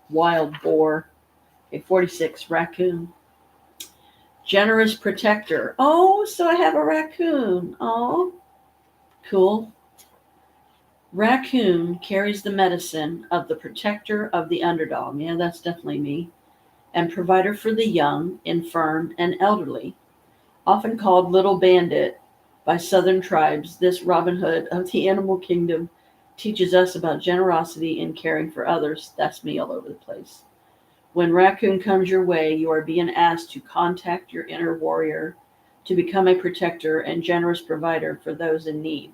Wild Boar. Okay, 46, Raccoon. Generous Protector. Oh, so I have a raccoon. Oh, cool. Raccoon carries the medicine of the protector of the underdog. Yeah, that's definitely me. And provider for the young, infirm, and elderly. Often called Little Bandit by Southern tribes, this Robin Hood of the animal kingdom teaches us about generosity and caring for others. That's me all over the place. When Raccoon comes your way, you are being asked to contact your inner warrior to become a protector and generous provider for those in need.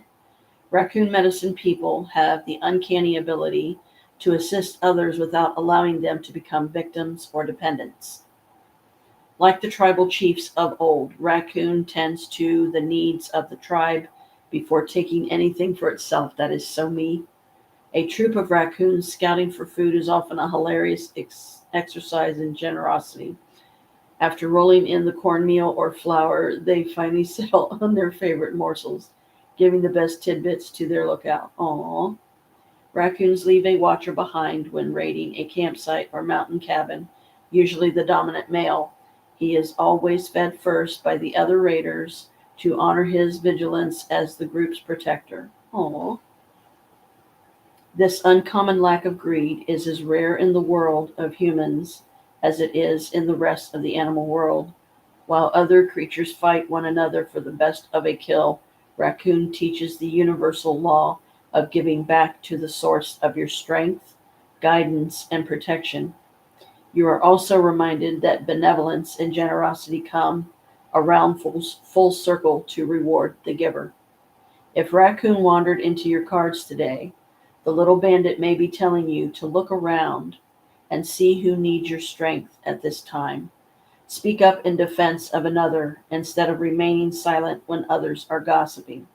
Raccoon medicine people have the uncanny ability to assist others without allowing them to become victims or dependents. Like the tribal chiefs of old, Raccoon tends to the needs of the tribe before taking anything for itself. That is so me. A troop of raccoons scouting for food is often a hilarious exercise in generosity. After rolling in the cornmeal or flour, they finally settle on their favorite morsels, giving the best tidbits to their lookout. Aww. Raccoons leave a watcher behind when raiding a campsite or mountain cabin, usually the dominant male. He is always fed first by the other raiders to honor his vigilance as the group's protector. Aww. This uncommon lack of greed is as rare in the world of humans as it is in the rest of the animal world. While other creatures fight one another for the best of a kill, Raccoon teaches the universal law of giving back to the source of your strength, guidance, and protection. You are also reminded that benevolence and generosity come around full circle to reward the giver. If Raccoon wandered into your cards today, the little bandit may be telling you to look around and see who needs your strength at this time. Speak up in defense of another instead of remaining silent when others are gossiping.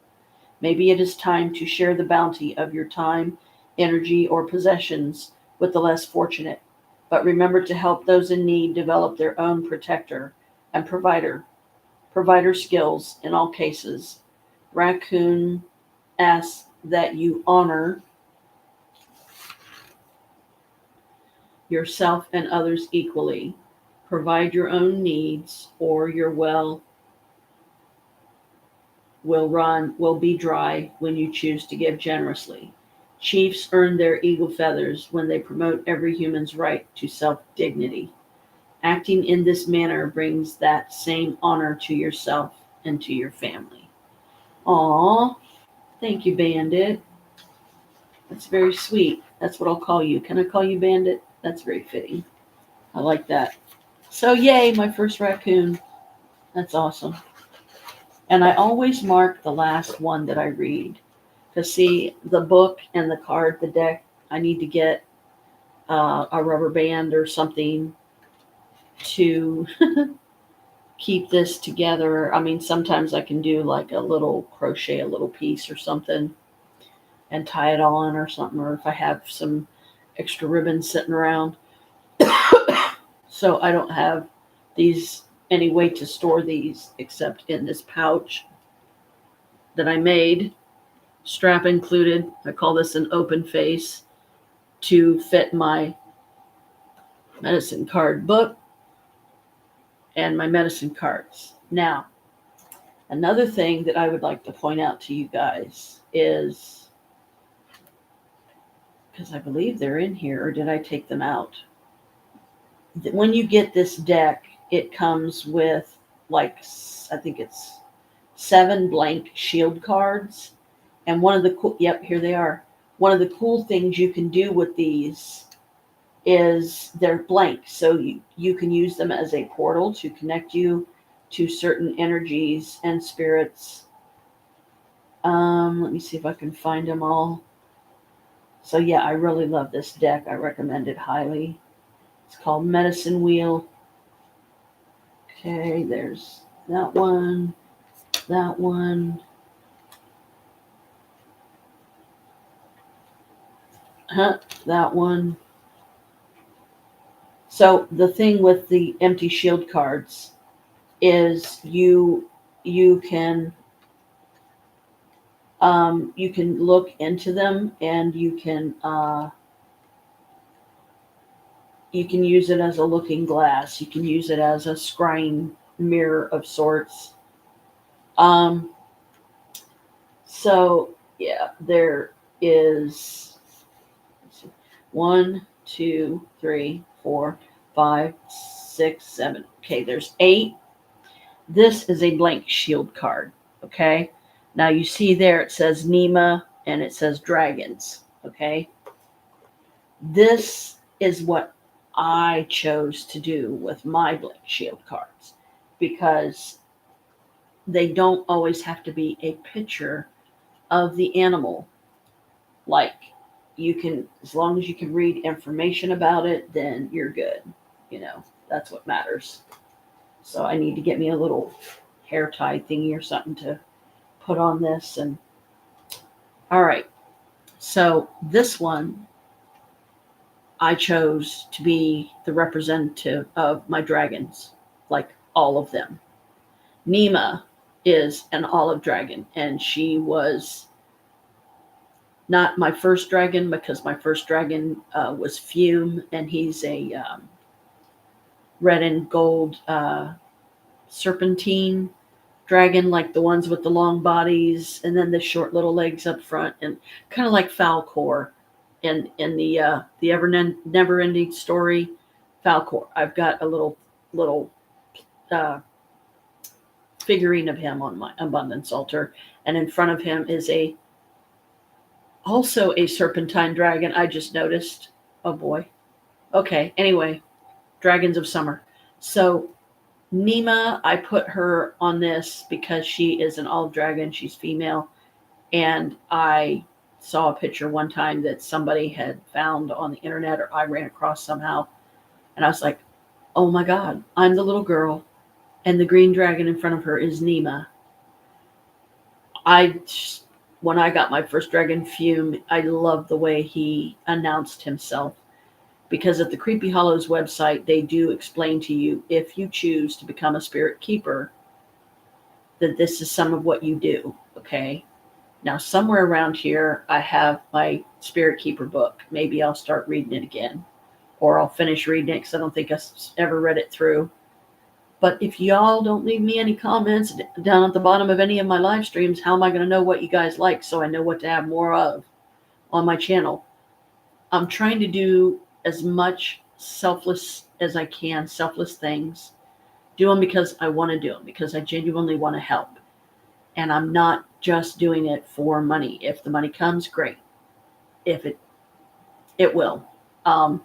Maybe it is time to share the bounty of your time, energy, or possessions with the less fortunate. But remember to help those in need develop their own protector and provider skills in all cases. Raccoon asks that you honor yourself and others equally. Provide your own needs, or your well will be dry when you choose to give generously. Chiefs earn their eagle feathers when they promote every human's right to self-dignity. Acting in this manner brings that same honor to yourself and to your family. Aw, thank you, Bandit. That's very sweet. That's what I'll call you. Can I call you Bandit? That's very fitting. I like that. So, yay, my first raccoon. That's awesome. And I always mark the last one that I read. Because, see, the book and the card, the deck, I need to get a rubber band or something to keep this together. I mean, sometimes I can do like a little crochet, a little piece or something and tie it on or something, or if I have some extra ribbon sitting around. So I don't have these any way to store these except in this pouch that I made, strap included. I call this an open face to fit my medicine card book and my medicine cards. Now, another thing that I would like to point out to you guys is, because I believe they're in here, or did I take them out? When you get this deck, it comes with like, I think it's 7 blank shield cards. And one of the cool, yep, here they are. One of the cool things you can do with these is they're blank. So you can use them as a portal to connect you to certain energies and spirits. Let me see if I can find them all. So yeah, I really love this deck. I recommend it highly. It's called Medicine Wheel. Okay, there's that one, that one. That one. So the thing with the empty shield cards is you can look into them, and you can use it as a looking glass. You can use it as a scrying mirror of sorts. So yeah, there is 1, 2, 3, 4, 5, 6, 7. Okay, there's 8. This is a blank shield card. Okay, now you see there it says Nema and it says dragons. Okay, this is what I chose to do with my blank shield cards, because they don't always have to be a picture of the animal. Like, you can, as long as you can read information about it, then you're good. That's what matters. So I need to get me a little hair tie thingy or something to put on this. And all right, so this one I chose to be the representative of my dragons, like all of them. Nema is an olive dragon, and she was not my first dragon, because my first dragon was Fume, and he's a red and gold serpentine dragon, like the ones with the long bodies and then the short little legs up front, and kind of like Falcor. in the ever never ending story, Falcor. I've got a little uh, figurine of him on my abundance altar, and in front of him is also a serpentine dragon. I just noticed. Oh boy. Okay. Anyway, dragons of summer. So Nima, I put her on this because she is an olive dragon. She's female, and I saw a picture one time that somebody had found on the internet, or I ran across somehow, and I was like, "Oh my God, I'm the little girl, and the green dragon in front of her is Nima." I When I got my first dragon, Fume, I loved the way he announced himself, because at the Creepy Hollows website, they do explain to you, if you choose to become a spirit keeper, that this is some of what you do. Okay. Now, somewhere around here, I have my Spirit Keeper book. Maybe I'll start reading it again, or I'll finish reading it because I don't think I've ever read it through. But if y'all don't leave me any comments down at the bottom of any of my live streams, how am I going to know what you guys like, so I know what to have more of on my channel? I'm trying to do as much selfless as I can, selfless things. Do them because I want to do them, because I genuinely want to help. And I'm not just doing it for money. If the money comes, great. If it will. I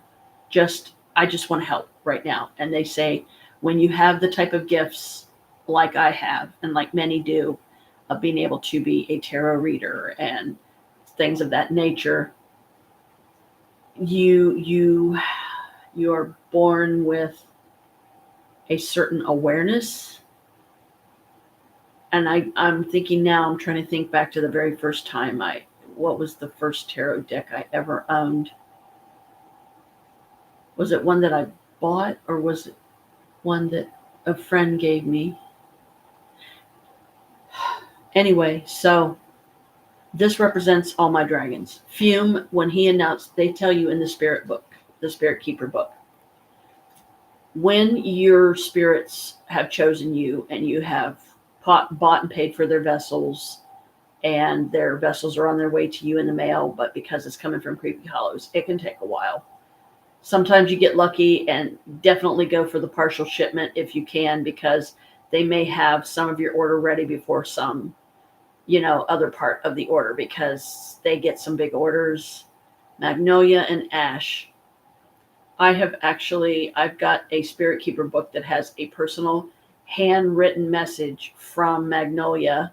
just want to help right now. And they say, when you have the type of gifts like I have, and like many do, of being able to be a tarot reader and things of that nature, you are born with a certain awareness. And I'm thinking now, I'm trying to think back to the very first time what was the first tarot deck I ever owned? Was it one that I bought, or was it one that a friend gave me? Anyway, so this represents all my dragons. Fume, when he announced, they tell you in the spirit book, the Spirit Keeper book, when your spirits have chosen you and you have bought and paid for their vessels, and their vessels are on their way to you in the mail, but because it's coming from Creepy Hollows, it can take a while. Sometimes you get lucky, and definitely go for the partial shipment if you can, because they may have some of your order ready before some, other part of the order, because they get some big orders. Magnolia and Ash. I've got a Spirit Keeper book that has a personal handwritten message from Magnolia.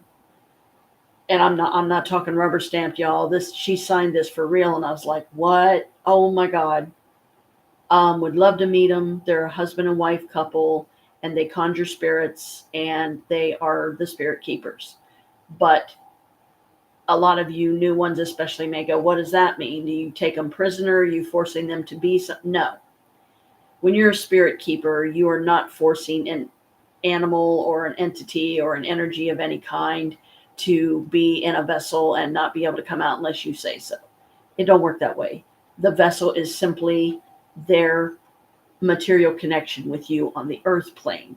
And I'm not talking rubber stamped, y'all. She signed this for real. And I was like, what? Oh my God. Would love to meet them. They're a husband and wife couple, and they conjure spirits, and they are the Spirit Keepers. But a lot of you new ones especially may go, what does that mean? Do you take them prisoner? Are you forcing them to be something? No. When you're a Spirit Keeper, you are not forcing an animal or an entity or an energy of any kind to be in a vessel and not be able to come out unless you say so. It don't work that way. The vessel is simply their material connection with you on the earth plane.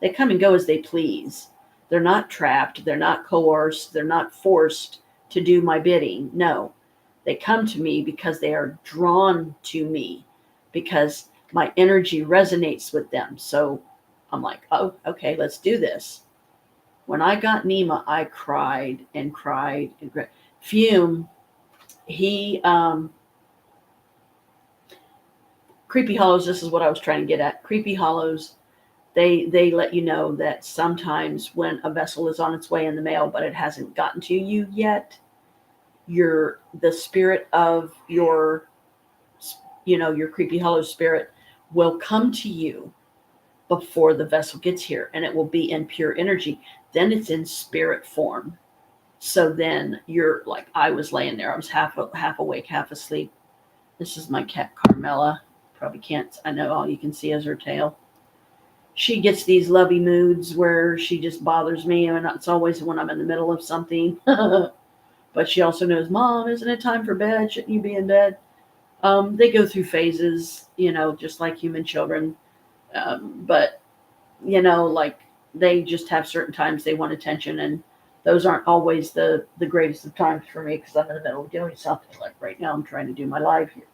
They come and go as they please. They're not trapped. They're not coerced. They're not forced to do my bidding. No, they come to me because they are drawn to me, because my energy resonates with them. So I'm like, oh, okay, let's do this. When I got Nima, I cried and cried and cried. Fume, he, Creepy Hollows, this is what I was trying to get at. Creepy Hollows, they let you know that sometimes when a vessel is on its way in the mail, but it hasn't gotten to you yet, the spirit of your Creepy Hollow spirit will come to you before the vessel gets here, and it will be in pure energy. Then it's in spirit form. So then you're like, I was laying there. I was half awake, half asleep. This is my cat, Carmela. Probably can't. I know all you can see is her tail. She gets these lovey moods where she just bothers me, and it's always when I'm in the middle of something. But she also knows, Mom, isn't it time for bed? Shouldn't you be in bed? They go through phases, just like human children. But, like they just have certain times they want attention, and those aren't always the greatest of times for me because I'm in the middle of doing something. Like right now, I'm trying to do my live here.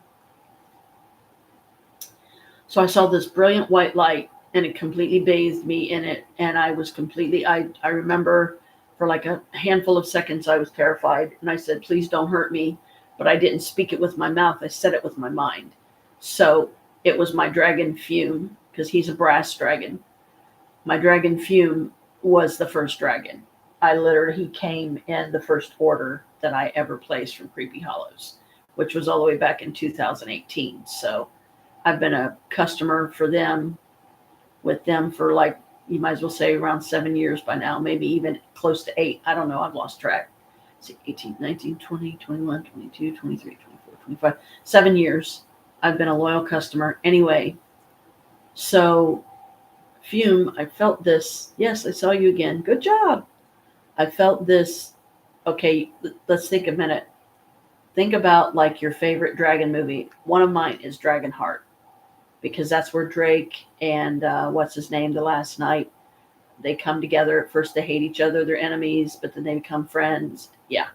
So I saw this brilliant white light, and it completely bathed me in it. And I was completely, I remember for like a handful of seconds, I was terrified. And I said, please don't hurt me. But I didn't speak it with my mouth. I said it with my mind. So it was my dragon Fume, because he's a brass dragon. My dragon Fume was the first dragon. He came in the first order that I ever placed from Creepy Hollows, which was all the way back in 2018. So I've been a customer for them, with them for like, you might as well say around 7 years by now, maybe even close to 8. I don't know. I've lost track. See, 18, 19, 20, 21, 22, 23, 24, 25. 7 years. I've been a loyal customer. Anyway, so Fume, I felt this. Yes, I saw you again. Good job. I felt this. Okay, let's think a minute. Think about like your favorite dragon movie. One of mine is Dragonheart, because that's where Drake and what's his name, the last night, they come together. At first they hate each other, they're enemies, but then they become friends. Yeah.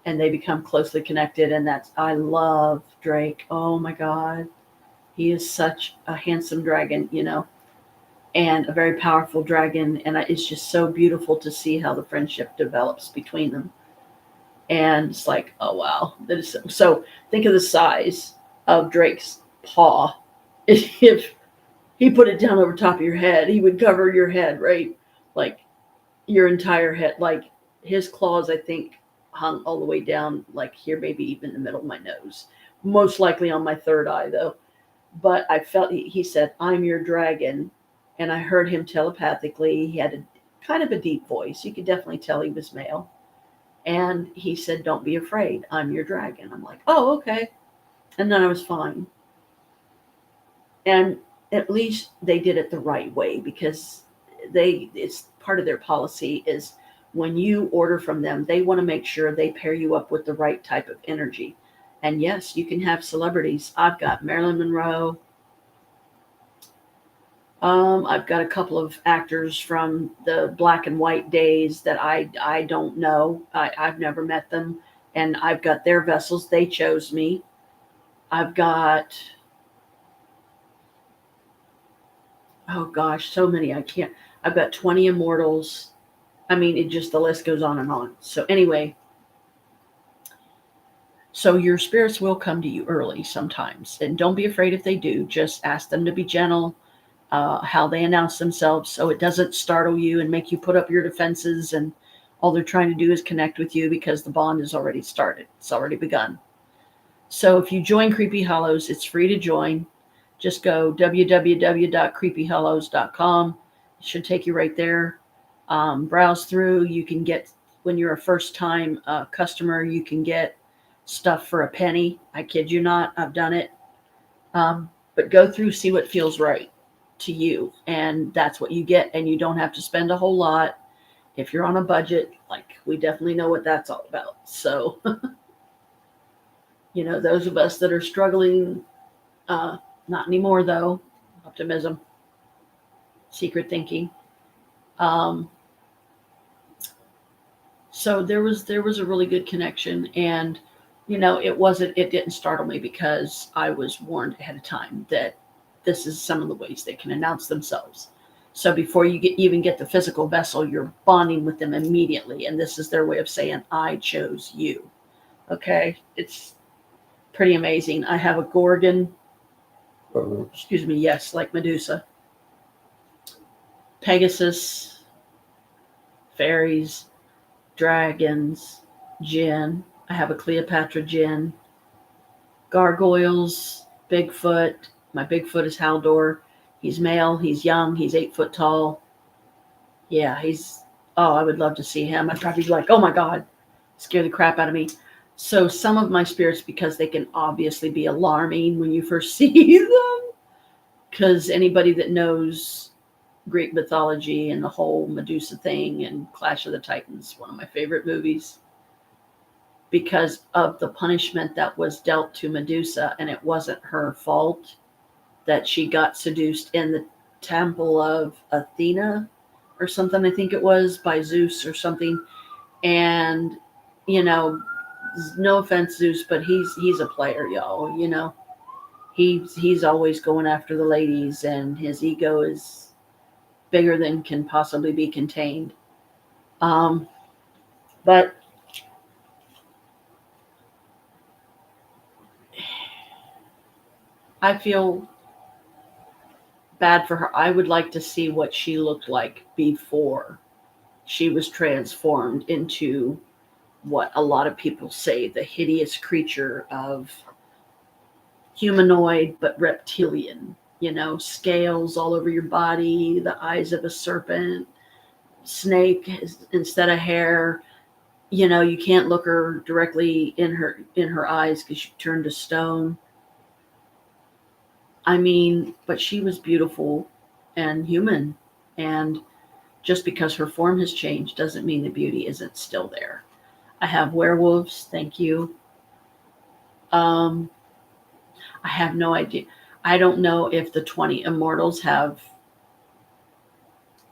And they become closely connected. And I love Drake. Oh my God. He is such a handsome dragon, and a very powerful dragon. And it's just so beautiful to see how the friendship develops between them. And it's like, oh wow. That is so think of the size of Drake's paw. If he put it down over top of your head, he would cover your head, right? Like your entire head. Like his claws, I think, hung all the way down, like here, maybe even in the middle of my nose. Most likely on my third eye, though. But I felt, he said, I'm your dragon. And I heard him telepathically. He had a kind of a deep voice. You could definitely tell he was male. And he said, don't be afraid. I'm your dragon. I'm like, oh, okay. And then I was fine. And at least they did it the right way, because it's part of their policy is when you order from them, they want to make sure they pair you up with the right type of energy. And yes, you can have celebrities. I've got Marilyn Monroe. I've got a couple of actors from the black and white days that I don't know. I've never met them. And I've got their vessels. They chose me. I've got, oh gosh, so many. I've got 20 immortals. I mean, the list goes on and on. So anyway, so your spirits will come to you early sometimes. And don't be afraid if they do. Just ask them to be gentle, how they announce themselves, so it doesn't startle you and make you put up your defenses. And all they're trying to do is connect with you because the bond has already started. It's already begun. So if you join Creepy Hollows, it's free to join. Just go www.creepyhollows.com. It should take you right there. Browse through. You can get, when you're a first-time customer, you can get stuff for a penny. I kid you not. I've done it. But go through, see what feels right to you. And that's what you get. And you don't have to spend a whole lot. If you're on a budget, like we definitely know what that's all about. So, those of us that are struggling, not anymore though, optimism, secret thinking. So there was a really good connection, and it didn't startle me because I was warned ahead of time that this is some of the ways they can announce themselves. So before you even get the physical vessel, you're bonding with them immediately, and this is their way of saying, I chose you. Okay, it's pretty amazing. I have a Gorgon, excuse me, yes, like Medusa, Pegasus, fairies, dragons, Jinn. I have a Cleopatra Jinn, gargoyles, Bigfoot. My Bigfoot is Haldor. He's male. He's young. He's 8 foot tall. Yeah, I would love to see him. I'd probably be like, oh my God, scare the crap out of me. So some of my spirits, because they can obviously be alarming when you first see them, because anybody that knows Greek mythology and the whole Medusa thing and Clash of the Titans, one of my favorite movies, because of the punishment that was dealt to Medusa, and it wasn't her fault that she got seduced in the temple of Athena or something, I think it was, by Zeus or something. And, you know, no offense, Zeus, but he's a player, y'all. You know, he's always going after the ladies, and his ego is bigger than can possibly be contained. Um, but I feel bad for her. I would like to see what she looked like before she was transformed into what a lot of people say the hideous creature of humanoid but reptilian. You know, scales all over your body, the eyes of a serpent, snake instead of hair. You know, you can't look her directly in her eyes because she turned to stone. I mean, but she was beautiful and human, and just because her form has changed doesn't mean the beauty isn't still there. I have werewolves, thank you. Um, I have no idea. I don't know if the 20 immortals have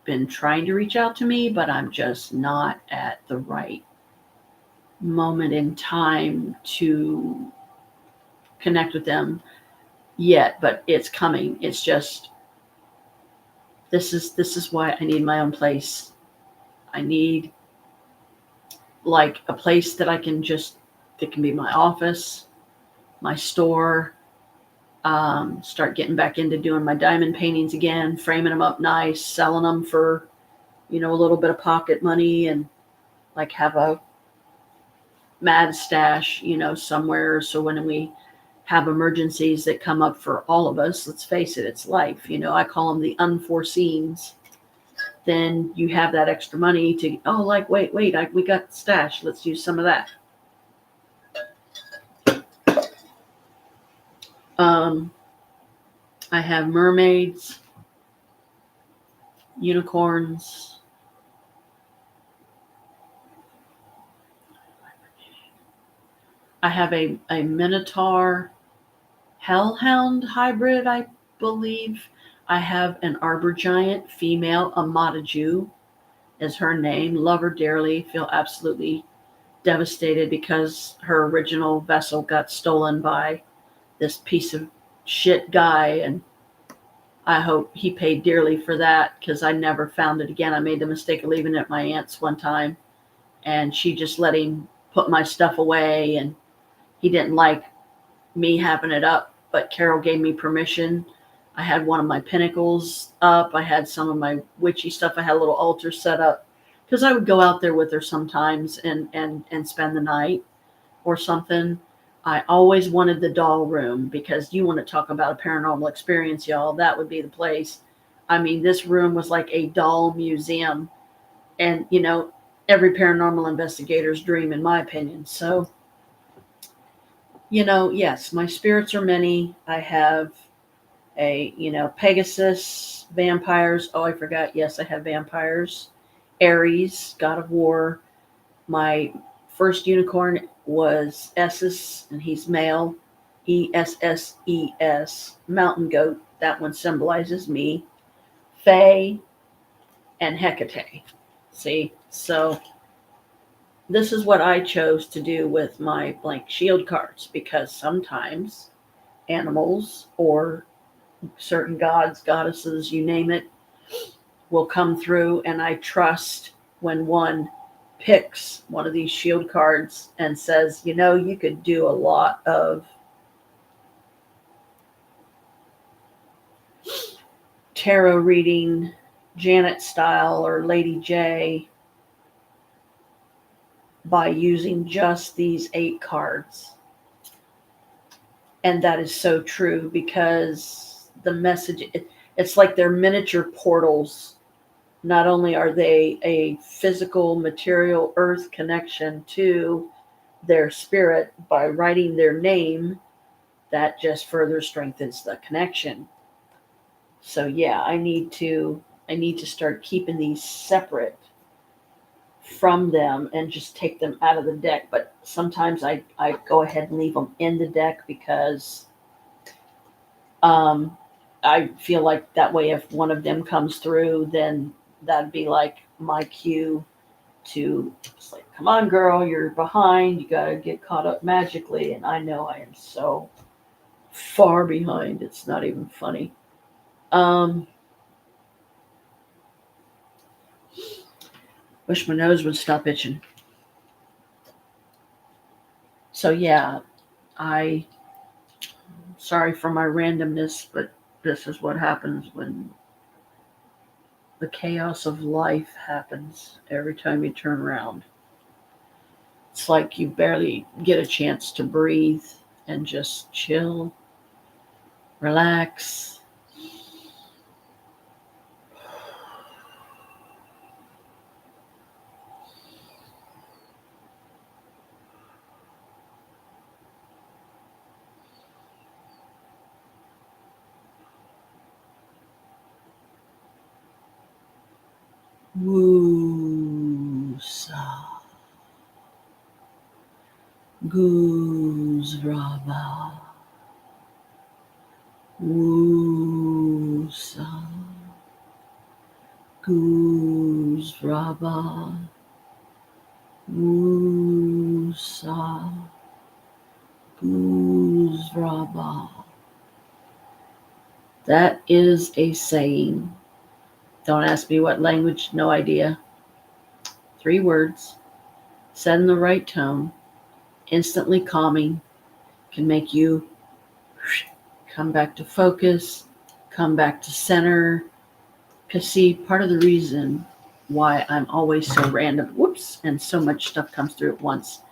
been trying to reach out to me, but I'm just not at the right moment in time to connect with them yet, but it's coming. It's just this is why I need my own place. I need like a place that I can just it can be my office, my store, start getting back into doing my diamond paintings again, framing them up nice, selling them for, a little bit of pocket money, and like have a mad stash, somewhere. So when we have emergencies that come up for all of us, let's face it, it's life. I call them the unforeseens. Then you have that extra money to, like, wait, we got stash. Let's use some of that. Um, I have mermaids, unicorns. I have a minotaur hellhound hybrid, I believe. I have an arbor giant female, Amadaju is her name. Love her dearly. Feel absolutely devastated because her original vessel got stolen by this piece of shit guy, and I hope he paid dearly for that because I never found it again. I made the mistake of leaving it at my aunt's one time, and she just let him put my stuff away, and he didn't like me having it up, but Carol gave me permission. I had one of my pinnacles up. I had some of my witchy stuff. I had a little altar set up because I would go out there with her sometimes and spend the night or something. I always wanted the doll room because you want to talk about a paranormal experience, y'all. That would be the place. I mean, this room was like a doll museum, and every paranormal investigator's dream, in my opinion. So, yes, my spirits are many. I have Pegasus, vampires. Oh, I forgot. Yes, I have vampires. Ares, god of war. My first unicorn was Esses, and he's male. Esses. Mountain goat. That one symbolizes me. Fae and Hecate. See? So this is what I chose to do with my blank shield cards because sometimes animals or certain gods, goddesses, you name it, will come through, and I trust when one picks one of these shield cards and says, you could do a lot of tarot reading, Janet style or Lady J, by using just these 8 cards. And that is so true because the message, it's like they're miniature portals. Not only are they a physical, material, earth connection to their spirit by writing their name, that just further strengthens the connection. So yeah, I need to start keeping these separate from them and just take them out of the deck. But sometimes I go ahead and leave them in the deck because I feel like that way if one of them comes through, then that'd be like my cue to, it's like, come on, girl, you're behind. You got to get caught up magically. And I know I am so far behind. It's not even funny. Wish my nose would stop itching. So yeah, I sorry for my randomness, but this is what happens when the chaos of life happens every time you turn around. It's like you barely get a chance to breathe and just chill, relax. Woosa. Goose Raba. Woosa. Goose Raba. Woosa. Goose Raba. That is a saying. Don't ask me what language, no idea. 3 words, said in the right tone, instantly calming, can make you come back to focus, come back to center. Because, see, part of the reason why I'm always so random, and so much stuff comes through at once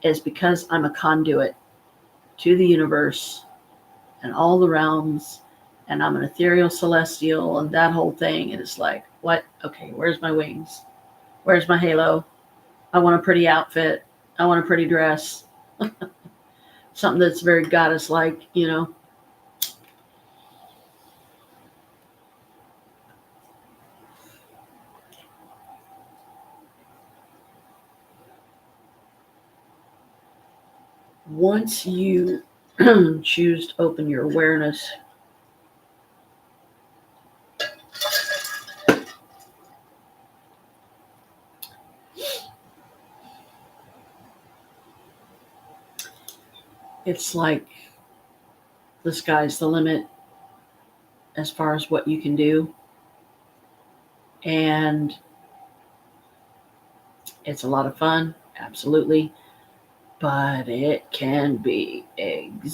is because I'm a conduit to the universe and all the realms, and I'm an ethereal celestial and that whole thing. And it's like, what? Okay, where's my wings? Where's my halo? I want a pretty outfit. I want a pretty dress. Something that's very goddess-like, you know. Once you choose to open your awareness, it's like the sky's the limit as far as what you can do. And it's a lot of fun, absolutely. But it can be exhausting.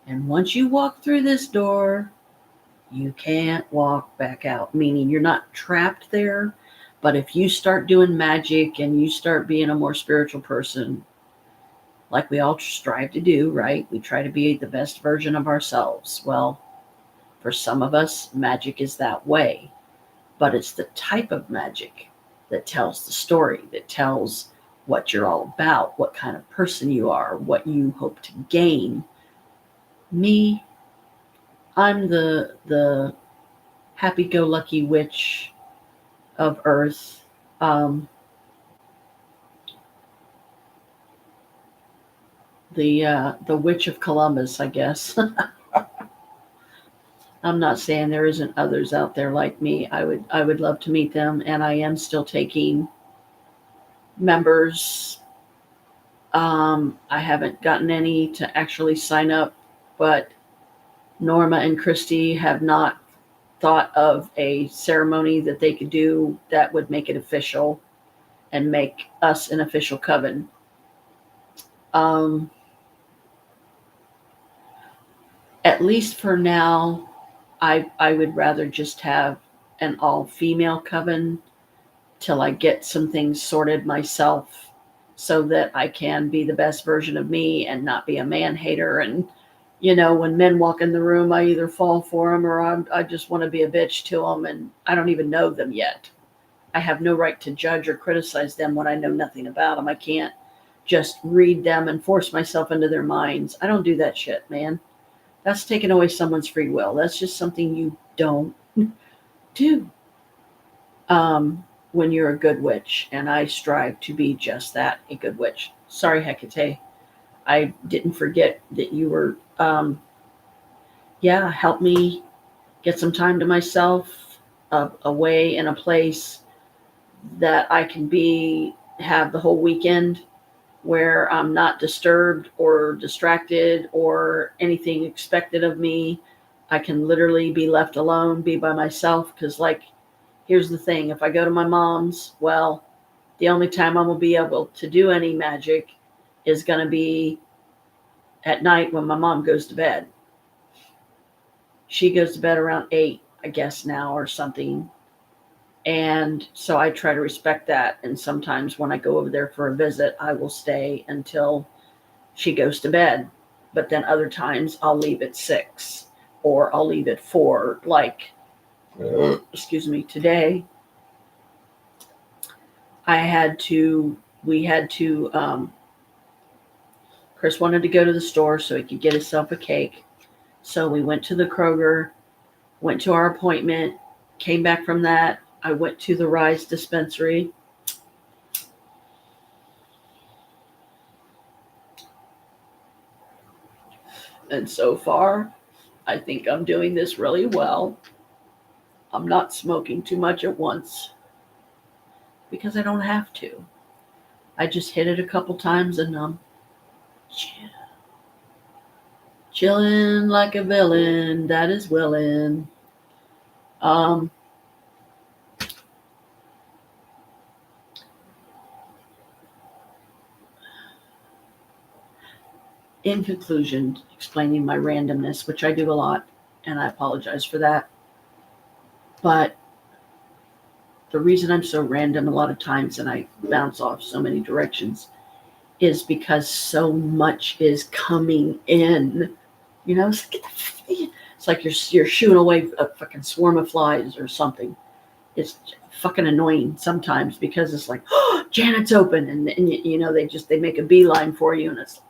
And once you walk through this door, you can't walk back out, meaning you're not trapped there. But if you start doing magic and you start being a more spiritual person, like we all strive to do, right? We try to be the best version of ourselves. Well, for some of us, magic is that way. But it's the type of magic that tells the story, that tells what you're all about, what kind of person you are, what you hope to gain. Me, I'm the happy-go-lucky witch of Earth. The witch of Columbus, I guess. I'm not saying there isn't others out there like me. I would love to meet them, and I am still taking members. I haven't gotten any to actually sign up, but Norma and Christy have not thought of a ceremony that they could do that would make it official and make us an official coven. At least for now, I would rather just have an all-female coven till I get some things sorted myself so that I can be the best version of me and not be a man hater. And, you know, when men walk in the room, I either fall for them or I just want to be a bitch to them, and I don't even know them yet. I have no right to judge or criticize them when I know nothing about them. I can't just read them and force myself into their minds. I don't do that shit, man. That's taking away someone's free will. That's just something you don't do when you're a good witch. And I strive to be just that, a good witch. Sorry, Hecate. I didn't forget that you were, help me get some time to myself, away in a place that I can have the whole weekend where I'm not disturbed or distracted or anything expected of me. I can literally be left alone, be by myself. Because, like, here's the thing: if I go to my mom's, well, the only time I'm going to be able to do any magic is going to be at night when my mom goes to bed. She goes to bed around 8, I guess, now or something. And so I try to respect that. And sometimes when I go over there for a visit, I will stay until she goes to bed. But then other times I'll leave at 6 or I'll leave at 4. Like, excuse me, today we had to, Chris wanted to go to the store so he could get himself a cake. So we went to the Kroger, went to our appointment, came back from that. I went to the Rise dispensary. And so far, I think I'm doing this really well. I'm not smoking too much at once because I don't have to. I just hit it a couple times and I'm chilling like a villain that is willing. In conclusion, explaining my randomness, which I do a lot, and I apologize for that. But the reason I'm so random a lot of times and I bounce off so many directions is because so much is coming in. You know, it's like you're shooing away a fucking swarm of flies or something. It's fucking annoying sometimes because it's like, oh, Janet's open, and you know they make a beeline for you, and it's like,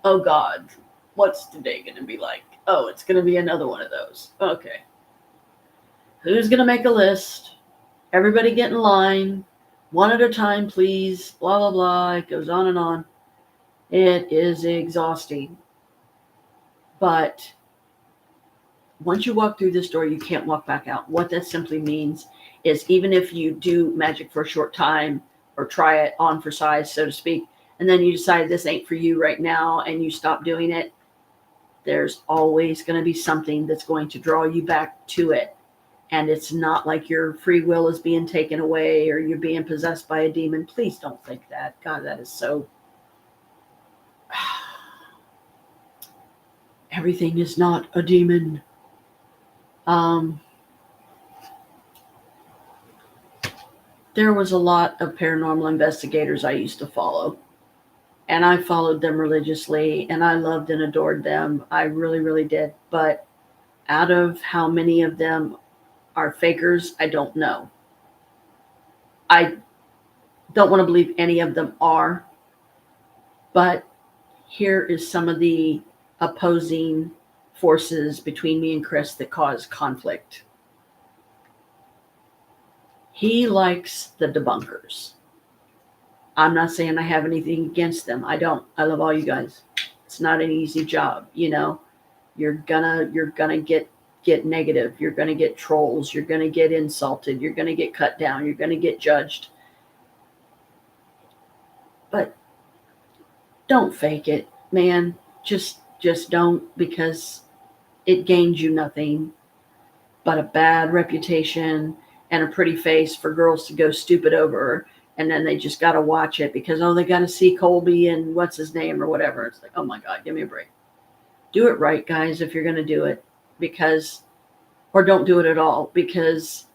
oh God, what's today going to be like? Oh, it's going to be another one of those. Okay. Who's going to make a list? Everybody get in line. One at a time, please. Blah, blah, blah. It goes on and on. It is exhausting. But once you walk through this door, you can't walk back out. What that simply means is even if you do magic for a short time or try it on for size, so to speak, and then you decide this ain't for you right now and you stop doing it, there's always going to be something that's going to draw you back to it. And it's not like your free will is being taken away or you're being possessed by a demon. Please don't think that. God, that is so... Everything is not a demon. There was a lot of paranormal investigators I used to follow. And I followed them religiously, and I loved and adored them. I really, really did. But out of how many of them are fakers, I don't know. I don't want to believe any of them are. But here is some of the opposing forces between me and Chris that cause conflict. He likes the debunkers. I'm not saying I have anything against them. I don't. I love all you guys. It's not an easy job, you know. You're gonna get negative. You're gonna get trolls. You're gonna get insulted. You're gonna get cut down. You're gonna get judged. But don't fake it, man. Just don't, because it gains you nothing but a bad reputation and a pretty face for girls to go stupid over. And then they just got to watch it because, oh, they got to see Colby and what's his name or whatever. It's like, oh my God, give me a break. Do it right, guys, if you're going to do it, or don't do it at all, because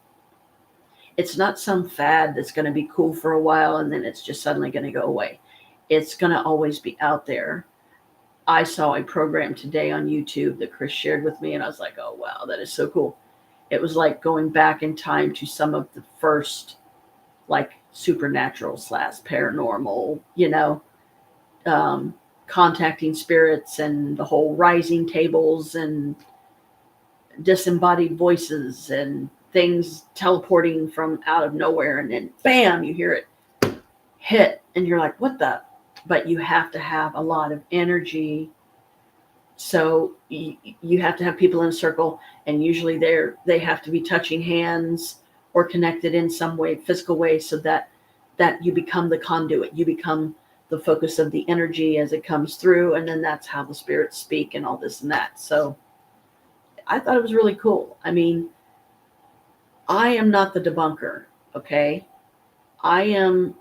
it's not some fad that's going to be cool for a while and then it's just suddenly going to go away. It's going to always be out there. I saw a program today on YouTube that Chris shared with me, and I was like, oh, wow, that is so cool. It was like going back in time to some of the first, like, supernatural / paranormal, contacting spirits and the whole rising tables and disembodied voices and things teleporting from out of nowhere. And then bam, you hear it hit and you're like, what the? But you have to have a lot of energy. So you have to have people in a circle, and usually they have to be touching hands or connected in some way, physical way, so that you become the conduit, you become the focus of the energy as it comes through, and then that's how the spirits speak and all this and that. So I thought it was really cool. I mean, I am not the debunker, okay? I am,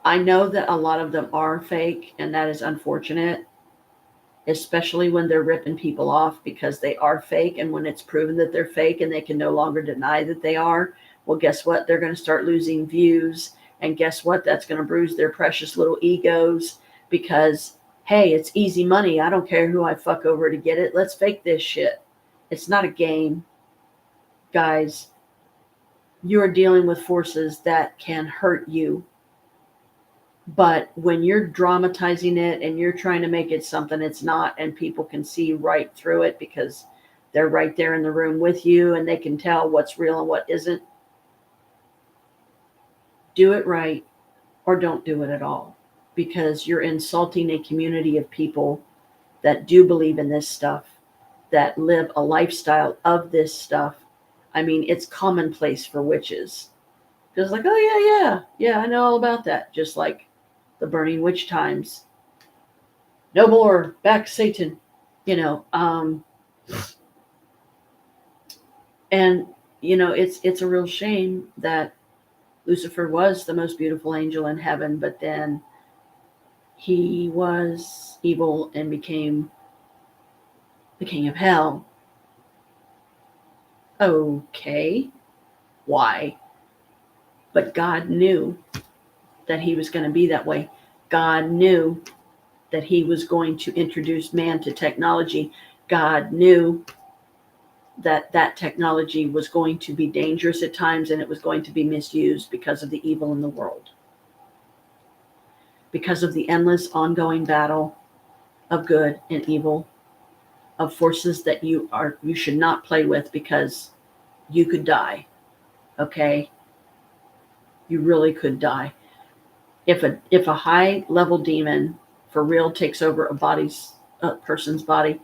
I know that a lot of them are fake, and that is unfortunate, especially when they're ripping people off because they are fake. And when it's proven that they're fake and they can no longer deny that they are, well, guess what? They're going to start losing views. And guess what? That's going to bruise their precious little egos because, hey, it's easy money. I don't care who I fuck over to get it. Let's fake this shit. It's not a game. Guys, you are dealing with forces that can hurt you. But when you're dramatizing it and you're trying to make it something it's not, and people can see right through it because they're right there in the room with you and they can tell what's real and what isn't, do it right or don't do it at all, because you're insulting a community of people that do believe in this stuff, that live a lifestyle of this stuff. I mean, it's commonplace for witches. Just like, oh, yeah, I know all about that. Just like the burning witch times. No more, back Satan, you know. And, you know, it's a real shame that Lucifer was the most beautiful angel in heaven, but then he was evil and became the king of hell. Okay, why? But God knew that he was going to be that way. God knew that he was going to introduce man to technology. God knew that that technology was going to be dangerous at times and it was going to be misused because of the evil in the world. Because of the endless ongoing battle of good and evil, of forces that you should not play with because you could die. Okay? You really could die. If a high level demon for real takes over a person's body,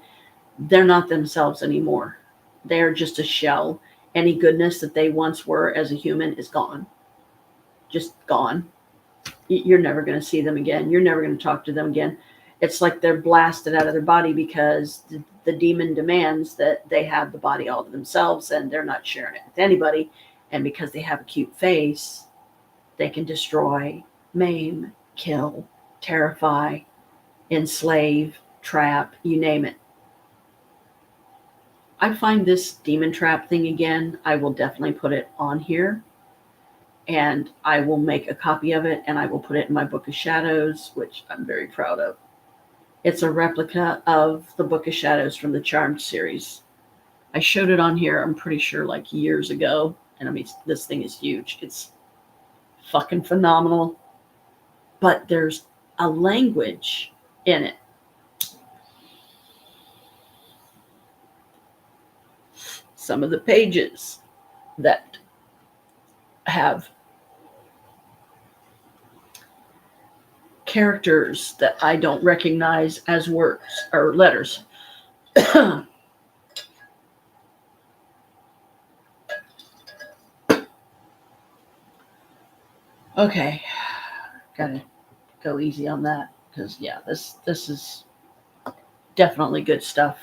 they're not themselves anymore. They're just a shell. Any goodness that they once were as a human is gone. Just gone. You're never going to see them again. You're never going to talk to them again. It's like they're blasted out of their body because the demon demands that they have the body all to themselves and they're not sharing it with anybody. And because they have a cute face, they can destroy, maim, kill, terrify, enslave, trap, you name it. I find this demon trap thing again. I will definitely put it on here. And I will make a copy of it and I will put it in my Book of Shadows, which I'm very proud of. It's a replica of the Book of Shadows from the Charmed series. I showed it on here, I'm pretty sure, like years ago. And I mean, this thing is huge. It's fucking phenomenal. But there's a language in it. Some of the pages that have characters that I don't recognize as words or letters. Okay, gotta go easy on that because yeah, this is definitely good stuff.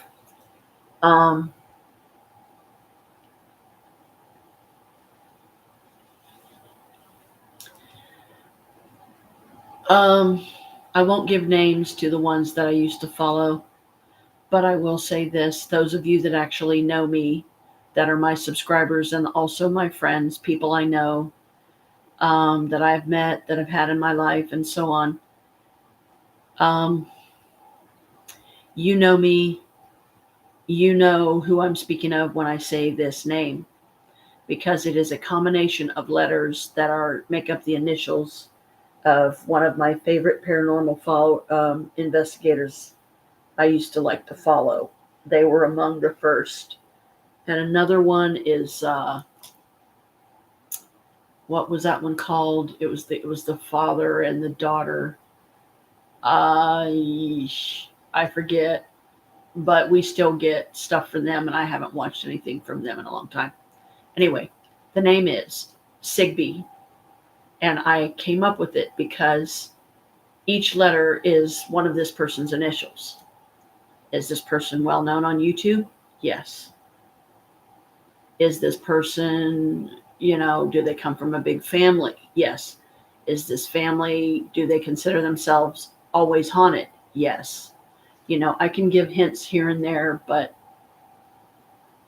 I won't give names to the ones that I used to follow, but I will say this: those of you that actually know me, that are my subscribers and also my friends, people I know, that I've met, that I've had in my life, and so on. You know me. You know who I'm speaking of when I say this name, because it is a combination of letters that make up the initials of one of my favorite paranormal investigators I used to like to follow. They were among the first. And another one is what was that one called? It was the father and the daughter. I forget. but we still get stuff from them, and I haven't watched anything from them in a long time. Anyway, the name is Sigby, and I came up with it because each letter is one of this person's initials. Is this person well known on YouTube? Yes. Is this person, do they come from a big family? Yes. Is this family, do they consider themselves always haunted? Yes. I can give hints here and there, but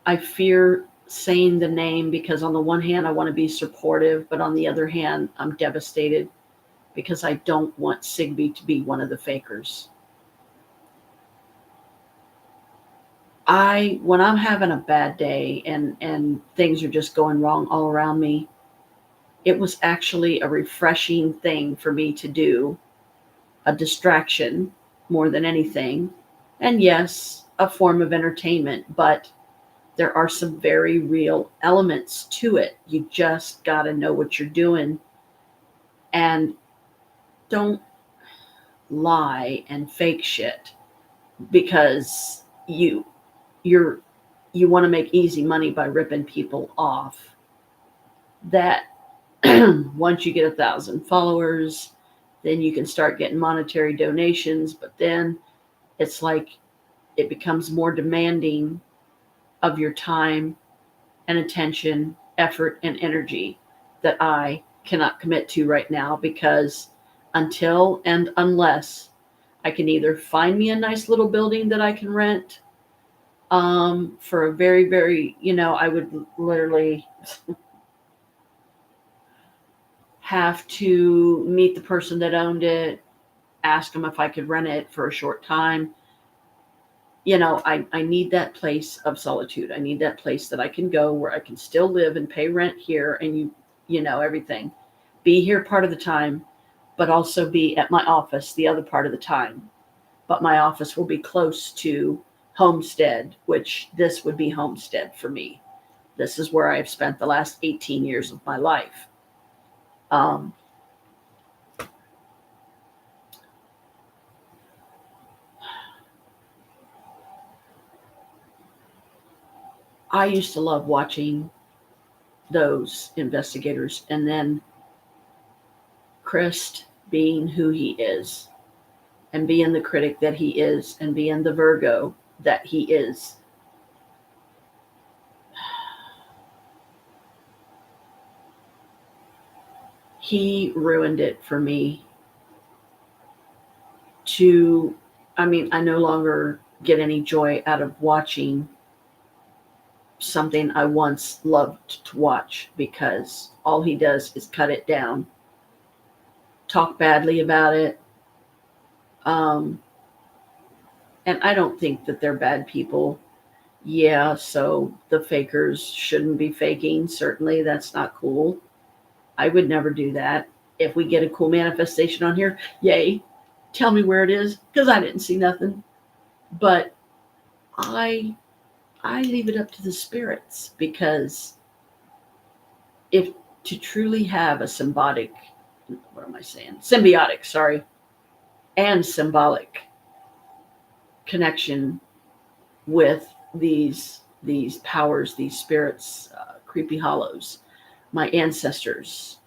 I fear saying the name because on the one hand, I want to be supportive, but on the other hand, I'm devastated because I don't want Sigby to be one of the fakers. When I'm having a bad day and things are just going wrong all around me, it was actually a refreshing thing for me to do, a distraction more than anything. And yes, a form of entertainment, but there are some very real elements to it. You just got to know what you're doing and don't lie and fake shit because you're you want to make easy money by ripping people off. That once you get 1,000 followers, then you can start getting monetary donations, but then it's like it becomes more demanding of your time and attention, effort, and energy that I cannot commit to right now because until and unless I can either find me a nice little building that I can rent for a very, very, I would literally have to meet the person that owned it, ask them if I could rent it for a short time. I need that place of solitude. I need that place that I can go where I can still live and pay rent here and everything. Be here part of the time, but also be at my office the other part of the time. But my office will be close to Homestead, which this would be Homestead for me. This is where I've spent the last 18 years of my life. I used to love watching those investigators, and then Chris being who he is and being the critic that he is and being the Virgo that he is. He ruined it for me I no longer get any joy out of watching something I once loved to watch because all he does is cut it down, talk badly about it. And I don't think that they're bad people. Yeah, so the fakers shouldn't be faking. Certainly, that's not cool. I would never do that. If we get a cool manifestation on here, yay, tell me where it is because I didn't see nothing. But I leave it up to the spirits because if to truly have a symbiotic, and symbolic connection with these powers, these spirits, creepy hollows, my ancestors,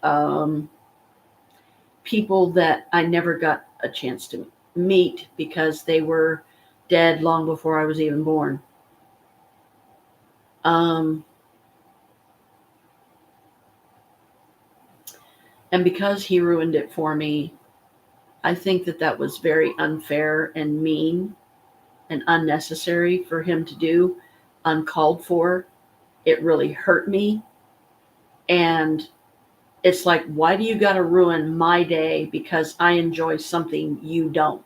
people that I never got a chance to meet because they were dead long before I was even born. And because he ruined it for me, I think that was very unfair and mean and unnecessary for him to do, uncalled for. It really hurt me. And it's like, why do you got to ruin my day because I enjoy something you don't?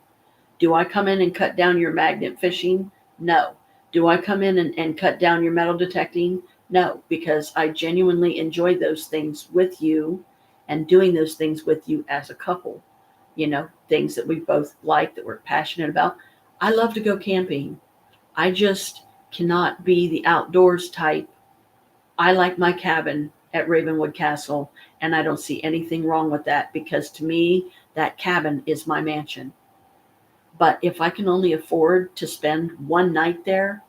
Do I come in and cut down your magnet fishing? No. Do I come in and cut down your metal detecting? No, because I genuinely enjoy those things with you and doing those things with you as a couple. Things that we both like, that we're passionate about. I love to go camping. I just cannot be the outdoors type. I like my cabin at Ravenwood Castle, and I don't see anything wrong with that because to me, that cabin is my mansion. But if I can only afford to spend one night there,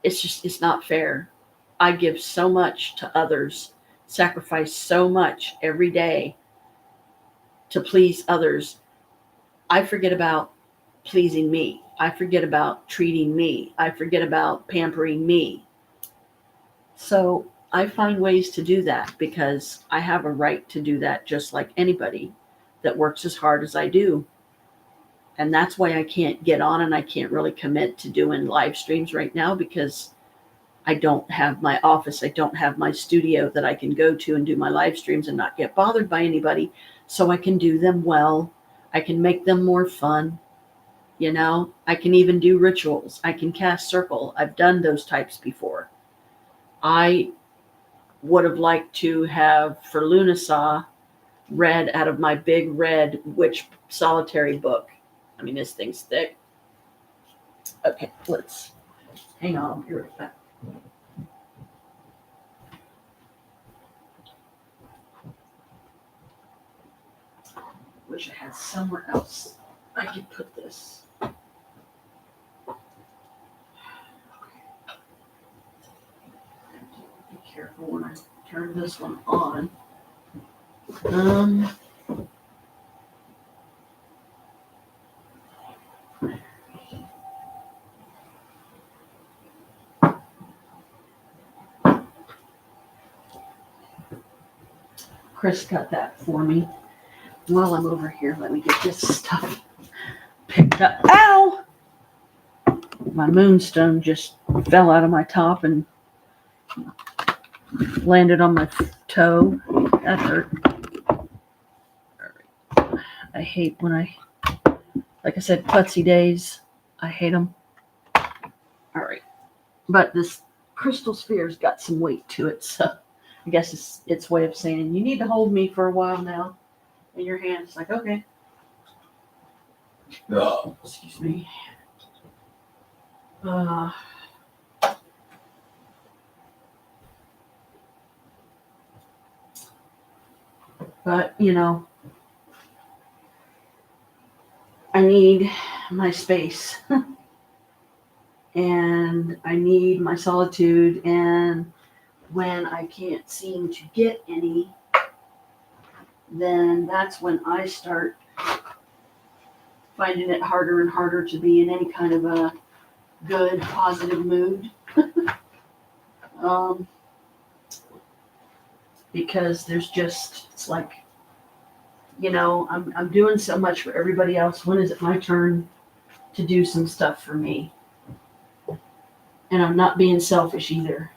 it's not fair. I give so much to others, sacrifice so much every day to please others. I forget about pleasing me. I forget about treating me. I forget about pampering me. So I find ways to do that because I have a right to do that just like anybody that works as hard as I do. And that's why I can't get on and I can't really commit to doing live streams right now because I don't have my office. I don't have my studio that I can go to and do my live streams and not get bothered by anybody. So I can do them well. I can make them more fun. I can even do rituals. I can cast circle. I've done those types before. I would have liked to have for Lunasaw read out of my big red witch solitary book. I mean, this thing's thick. Okay, let's hang on. I'll be right back. Wish I had somewhere else I could put this. Be careful when I turn this one on. Chris got that for me. While I'm over here, let me get this stuff picked up. Ow! My moonstone just fell out of my top and landed on my toe. That hurt. All right. I hate when like I said, klutzy days. I hate them. All right. But this crystal sphere's got some weight to it, so I guess it's its way of saying, you need to hold me for a while now in your hand. It's like, okay. Oh, excuse me. But, I need my space. And I need my solitude. And when I can't seem to get any, then that's when I start finding it harder and harder to be in any kind of a good, positive mood. Because it's like, I'm doing so much for everybody else. When is it my turn to do some stuff for me? And I'm not being selfish either.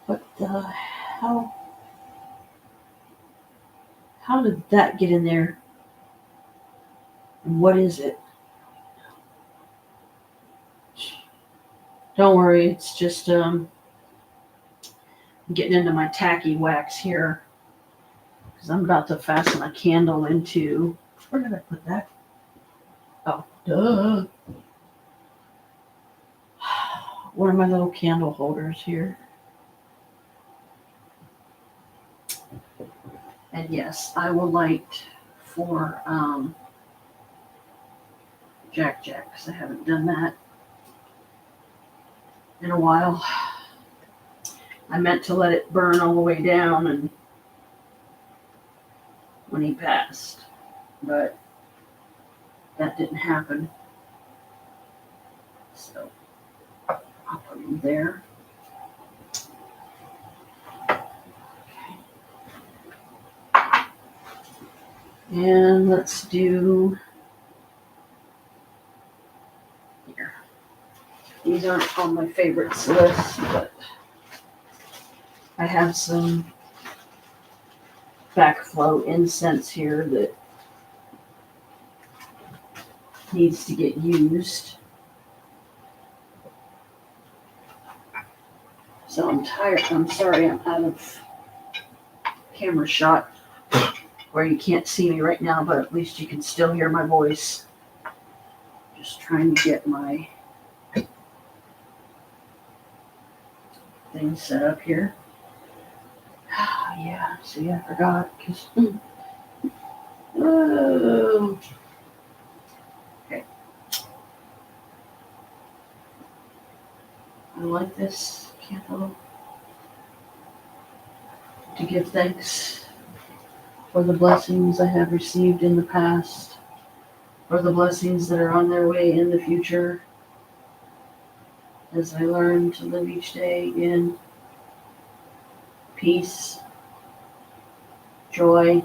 What the hell? How did that get in there? And what is it? Don't worry, it's just getting into my tacky wax here. Because I'm about to fasten a candle into... Where did I put that? Oh, duh. What are my little candle holders here? And yes, I will light for Jack, because I haven't done that in a while. I meant to let it burn all the way down and when he passed, but that didn't happen. So I'll put him there. Okay. And let's do here. These aren't on my favorites list, but I have some backflow incense here that needs to get used. So I'm tired. I'm sorry, I'm out of camera shot where you can't see me right now, but at least you can still hear my voice. Just trying to get my thing set up here. Yeah, see, I forgot because Oh. Okay. I like this candle to give thanks for the blessings I have received in the past, for the blessings that are on their way in the future, as I learn to live each day in peace, joy,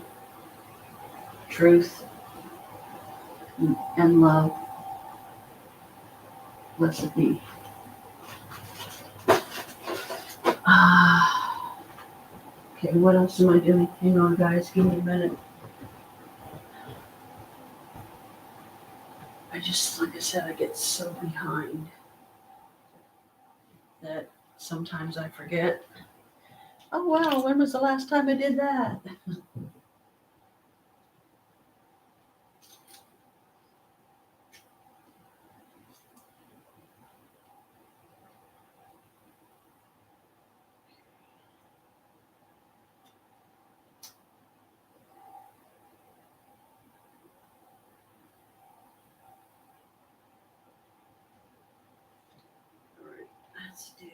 truth, and love. Blessed be. Okay, what else am I doing? Hang on, guys, give me a minute. Like I said, I get so behind that sometimes I forget. Oh, wow, when was the last time I did that? All right, let's do.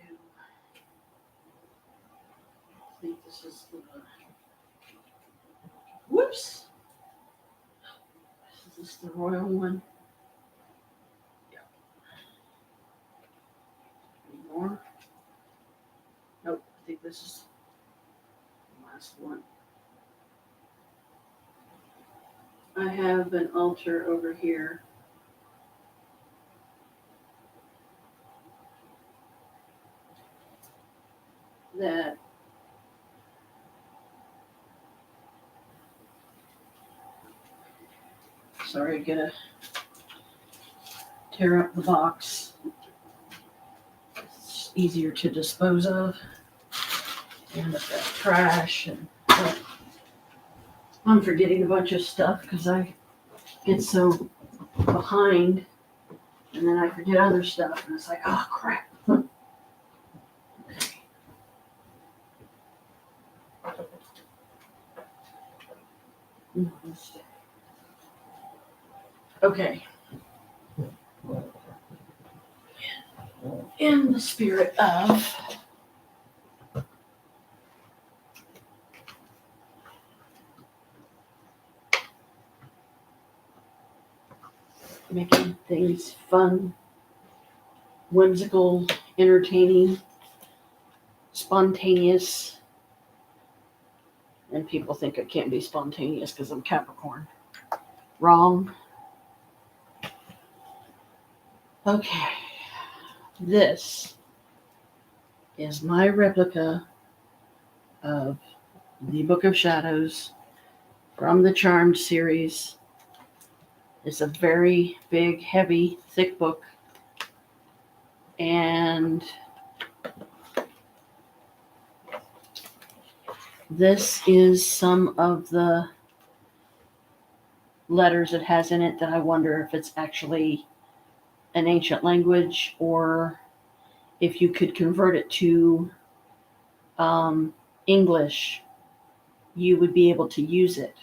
I think this is the. Whoops! Is this the royal one? Yep. Any more? Nope, I think this is the last one. I have an altar over here that sorry, I gotta tear up the box. It's easier to dispose of. And I've got trash and I'm forgetting a bunch of stuff because I get so behind and then I forget other stuff and it's like, oh crap. Okay. In the spirit of making things fun, whimsical, entertaining, spontaneous, and people think I can't be spontaneous because I'm Capricorn. Wrong. Okay. This is my replica of the Book of Shadows from the Charmed series. It's a very big, heavy, thick book. And this is some of the letters it has in it that I wonder if it's actually an ancient language or if you could convert it to English, you would be able to use it.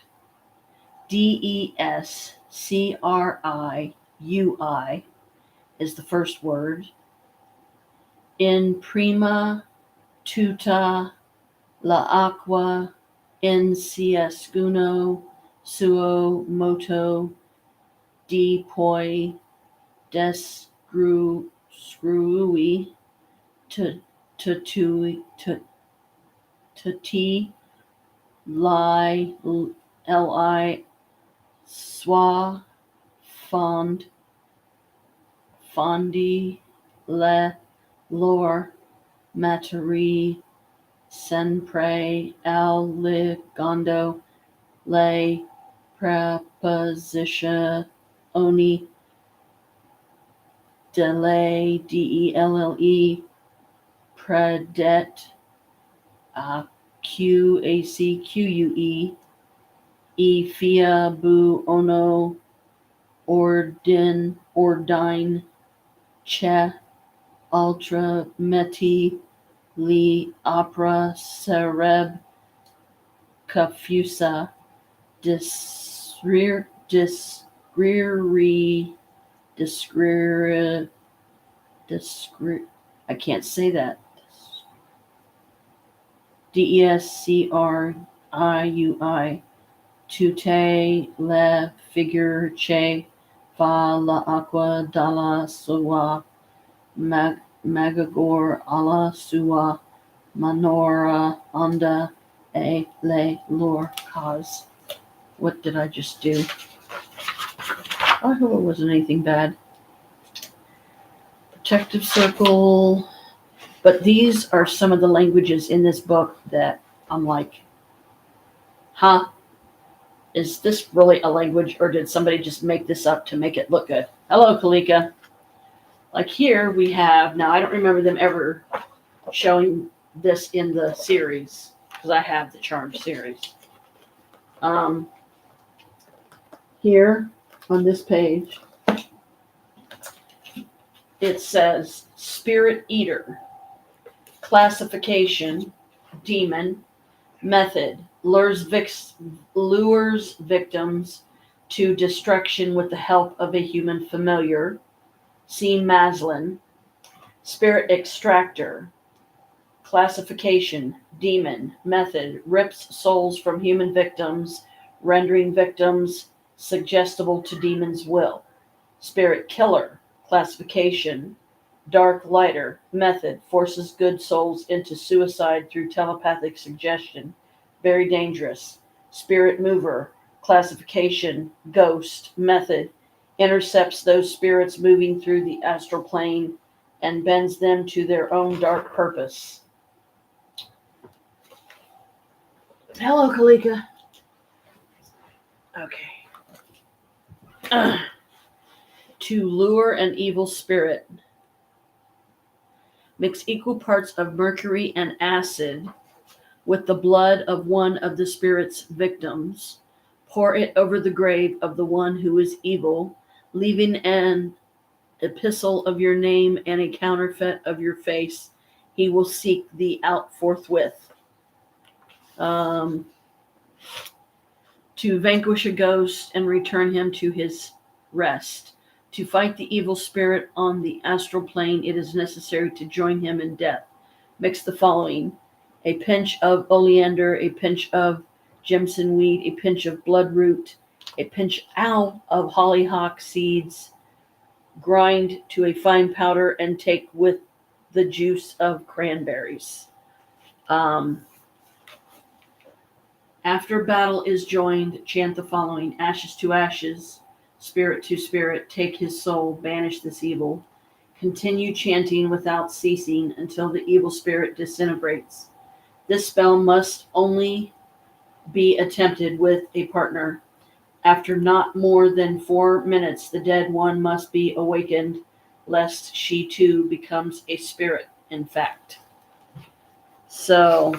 DESCRIUI is the first word. In prima tuta la aqua in ciascuno suo moto di poi descrui tutti li swa fondi le lor materi sempre alligando le prepositioni delle delle predet QACQUE fia bu ono ordine che ultra meti li opera cereb confusa I can't say that. Descriui. Tute le figure che fa la aqua dalla sua magagor alla sua manora onda e le lor cause. What did I just do? I hope it wasn't anything bad. Protective circle. But these are some of the languages in this book that I'm like, huh? Is this really a language, or did somebody just make this up to make it look good? Hello, Kalika. Like here we have, now I don't remember them ever showing this in the series, because I have the Charmed series. Here on this page, it says Spirit Eater, classification, demon, method, lures victims to destruction with the help of a human familiar, see Maslin. Spirit extractor, classification, demon, method, rips souls from human victims, rendering victims suggestible to demon's will. Spirit killer, classification, dark lighter, method, forces good souls into suicide through telepathic suggestion. Very dangerous. Spirit mover, classification, ghost, method, intercepts those spirits moving through the astral plane and bends them to their own dark purpose. Hello, Kalika. Okay. To lure an evil spirit. Mix equal parts of mercury and acid with the blood of one of the spirit's victims. Pour it over the grave of the one who is evil, leaving an epistle of your name and a counterfeit of your face. He will seek thee out forthwith. To vanquish a ghost and return him to his rest. To fight the evil spirit on the astral plane, it is necessary to join him in death. Mix the following: a pinch of oleander, a pinch of jimson weed, a pinch of bloodroot, a pinch of hollyhock seeds. Grind to a fine powder and take with the juice of cranberries. After battle is joined, chant the following: ashes to ashes, spirit to spirit, take his soul, banish this evil. Continue chanting without ceasing until the evil spirit disintegrates. This spell must only be attempted with a partner. After not more than 4 minutes, the dead one must be awakened, lest she too becomes a spirit, in fact. So,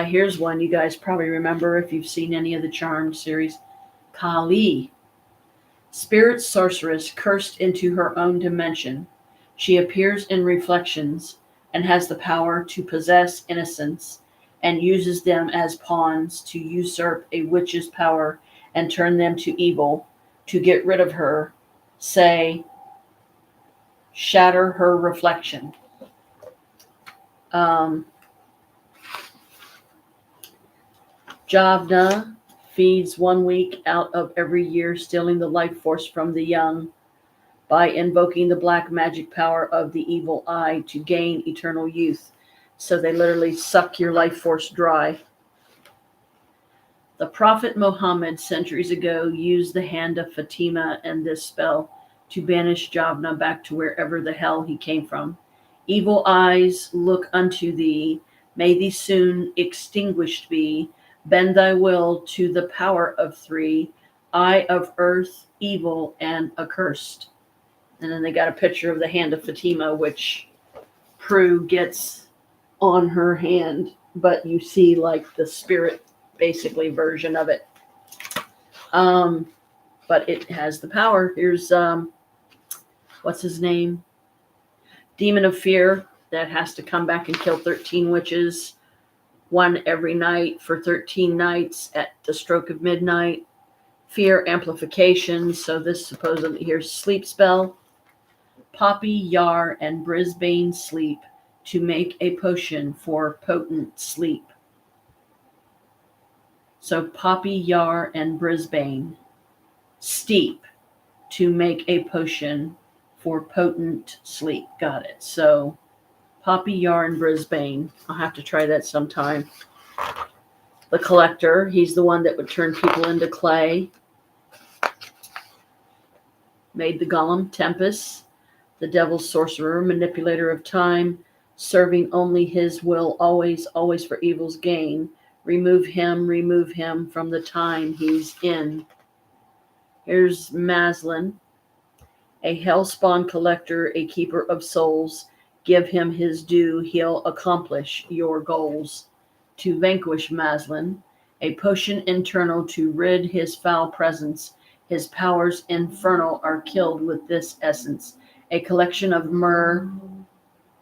here's one you guys probably remember if you've seen any of the Charmed series. Kali. Spirit sorceress cursed into her own dimension. She appears in reflections and has the power to possess innocents and uses them as pawns to usurp a witch's power and turn them to evil. To get rid of her, say, shatter her reflection. Javna feeds 1 week out of every year, stealing the life force from the young by invoking the black magic power of the evil eye to gain eternal youth. So they literally suck your life force dry. The Prophet Muhammad centuries ago used the hand of Fatima and this spell to banish Javna back to wherever the hell he came from. Evil eyes look unto thee, may thee soon extinguished be. Bend thy will to the power of 3, eye of earth, evil, and accursed. And then they got a picture of the hand of Fatima, which Prue gets on her hand, but you see like the spirit basically version of it. But it has the power. Here's what's his name? Demon of Fear that has to come back and kill 13 witches one every night for 13 nights at the stroke of midnight. Fear amplification. So this supposedly, here's sleep spell. Poppy, Yar, and Brisbane sleep to make a potion for potent sleep. So Poppy, Yar, and Brisbane steep to make a potion for potent sleep. Got it. So Poppy, Yar, and Brisbane. I'll have to try that sometime. The collector, he's the one that would turn people into clay. Made the golem. Tempest, the devil's sorcerer, manipulator of time, serving only his will, always, always for evil's gain. Remove him from the time he's in. Here's Maslin, a hellspawn collector, a keeper of souls. Give him his due, he'll accomplish your goals. To vanquish Maslin, a potion internal to rid his foul presence. His powers infernal are killed with this essence. A collection of myrrh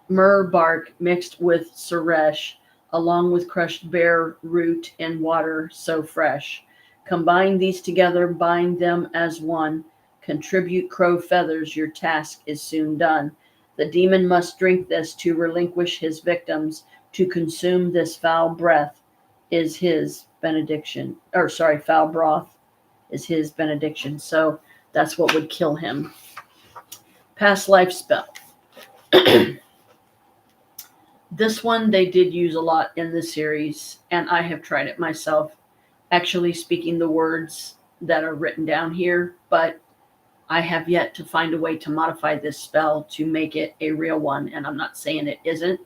bark mixed with suresh, along with crushed bear root in water so fresh. Combine these together, bind them as one. Contribute crow feathers, your task is soon done. The demon must drink this to relinquish his victims. To consume this foul breath is his benediction. Foul broth is his benediction. So that's what would kill him. Past life spell. This one they did use a lot in the series, and I have tried it myself, actually speaking the words that are written down here, but I have yet to find a way to modify this spell to make it a real one, and I'm not saying it isn't,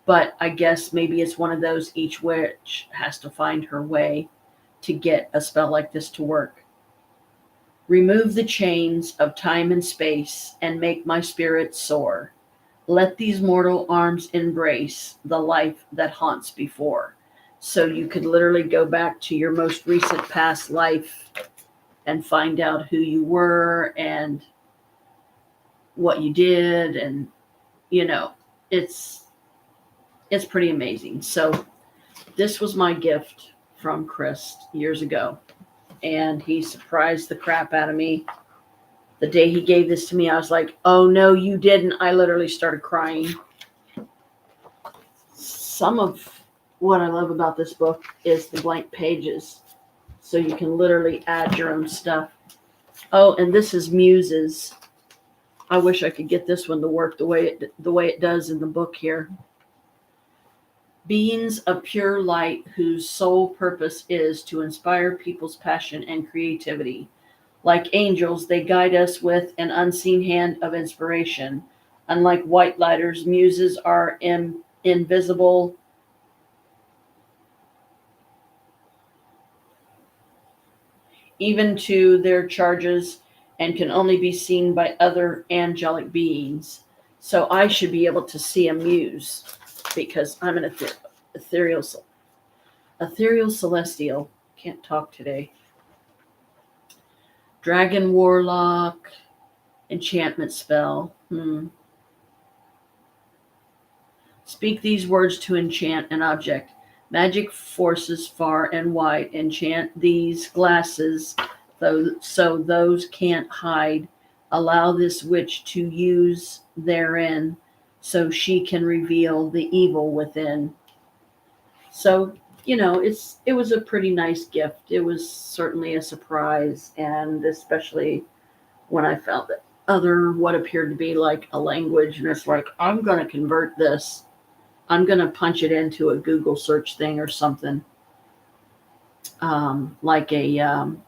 but I guess maybe it's one of those each witch has to find her way to get a spell like this to work. Remove the chains of time and space and make my spirit soar. Let these mortal arms embrace the life that haunts before. So you could literally go back to your most recent past life and find out who you were and what you did. And, it's pretty amazing. So this was my gift from Chris years ago. And he surprised the crap out of me. The day he gave this to me, I was like, oh, no, you didn't. I literally started crying. Some of what I love about this book is the blank pages. So you can literally add your own stuff. Oh, and this is Muses. I wish I could get this one to work the way it does in the book here. Beings of pure light whose sole purpose is to inspire people's passion and creativity. Like angels, they guide us with an unseen hand of inspiration. Unlike white lighters, muses are invisible, even to their charges, and can only be seen by other angelic beings. So I should be able to see a muse because I'm an ethereal celestial. Can't talk today. Dragon warlock, enchantment spell. Speak these words to enchant an object. Magic forces far and wide. Enchant these glasses, so those can't hide. Allow this witch to use therein, so she can reveal the evil within. So, it was a pretty nice gift. It was certainly a surprise, and especially when I found that what appeared to be like a language, and it's like, I'm going to convert this. I'm going to punch it into a Google search thing or something, like a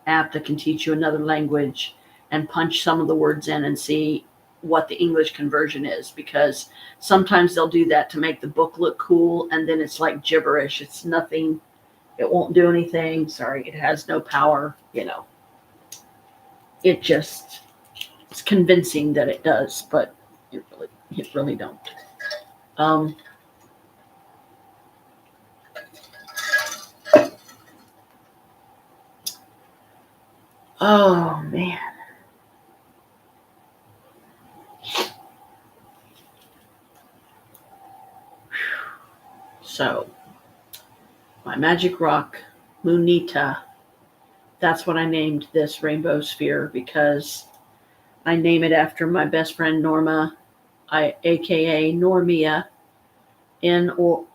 app that can teach you another language, and punch some of the words in and see what the English conversion is, because sometimes they'll do that to make the book look cool, and then it's like gibberish. It's nothing. It won't do anything. Sorry, it has no power. It's convincing that it does, but it really don't. Oh man. So my Magick Rock, Munita. That's what I named this rainbow sphere because I name it after my best friend Norma, aka Normia, Normia,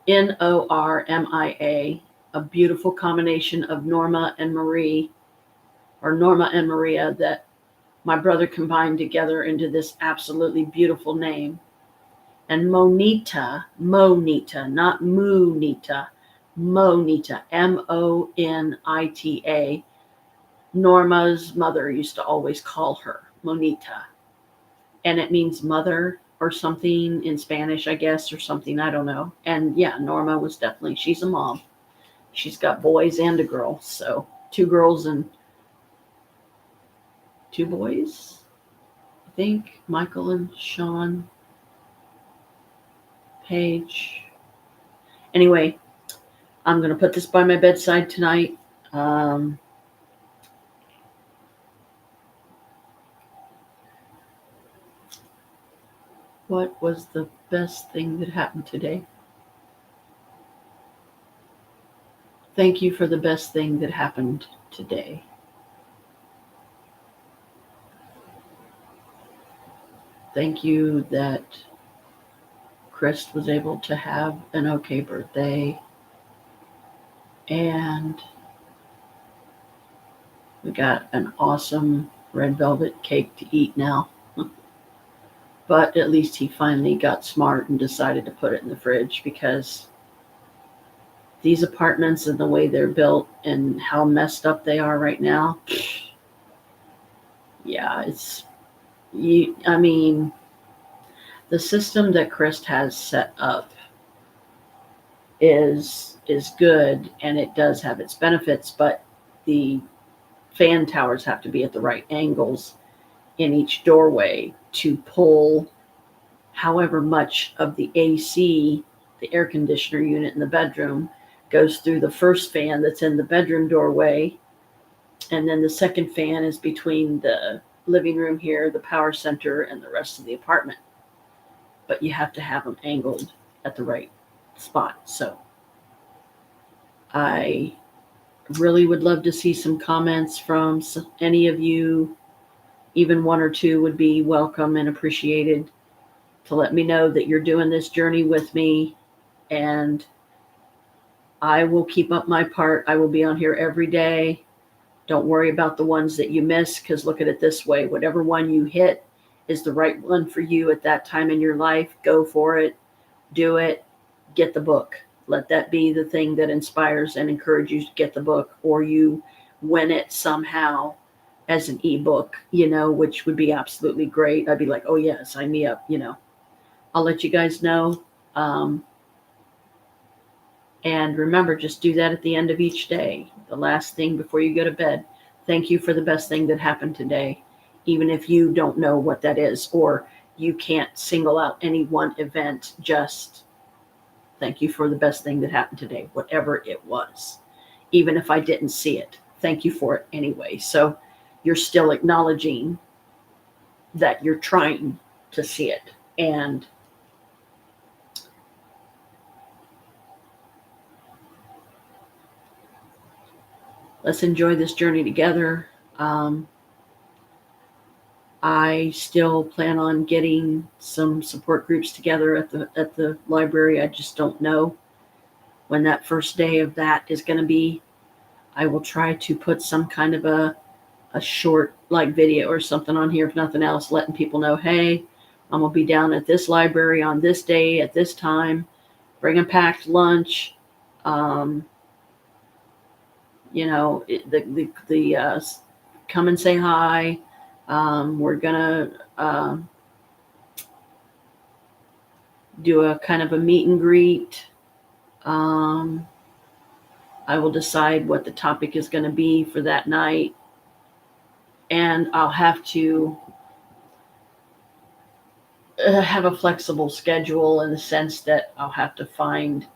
a beautiful combination of Norma and Marie, or Norma and Maria, that my brother combined together into this absolutely beautiful name. And Monita, not Moonita, Monita, Monita. Norma's mother used to always call her Monita. And it means mother or something in Spanish, I guess, or something, I don't know. And yeah, Norma was definitely, she's a mom. She's got boys and a girl. So 2 girls and 2 boys, I think, Michael and Sean, Paige. Anyway, I'm going to put this by my bedside tonight. What was the best thing that happened today? Thank you for the best thing that happened today. Thank you that Chris was able to have an okay birthday, and we got an awesome red velvet cake to eat now. But at least he finally got smart and decided to put it in the fridge, because these apartments and the way they're built and how messed up they are right now, yeah, I mean, the system that Chris has set up is good, and it does have its benefits, but the fan towers have to be at the right angles in each doorway to pull however much of the AC, the air conditioner unit in the bedroom, goes through the first fan that's in the bedroom doorway, and then the second fan is between the living room here, the power center, and the rest of the apartment. But you have to have them angled at the right spot. So I really would love to see some comments from any of you. Even 1 or 2 would be welcome and appreciated, to let me know that you're doing this journey with me, and I will keep up my part. I will be on here every day. Don't worry about the ones that you miss, because look at it this way. Whatever one you hit is the right one for you at that time in your life. Go for it. Do it. Get the book. Let that be the thing that inspires and encourages you to get the book, or you win it somehow as an ebook, which would be absolutely great. I'd be like, oh yeah, sign me up, I'll let you guys know. And remember, just do that at the end of each day. The last thing before you go to bed. Thank you for the best thing that happened today. Even if you don't know what that is, or you can't single out any one event, just thank you for the best thing that happened today, whatever it was. Even if I didn't see it, thank you for it anyway. So you're still acknowledging that you're trying to see it. And let's enjoy this journey together. I still plan on getting some support groups together at the library. I just don't know when that first day of that is going to be. I will try to put some kind of a short video or something on here, if nothing else, letting people know, hey, I'm going to be down at this library on this day at this time. Bring a packed lunch. Come and say hi. We're gonna do a kind of a meet and greet. I will decide what the topic is going to be for that night, and I'll have to have a flexible schedule, in the sense that I'll have to find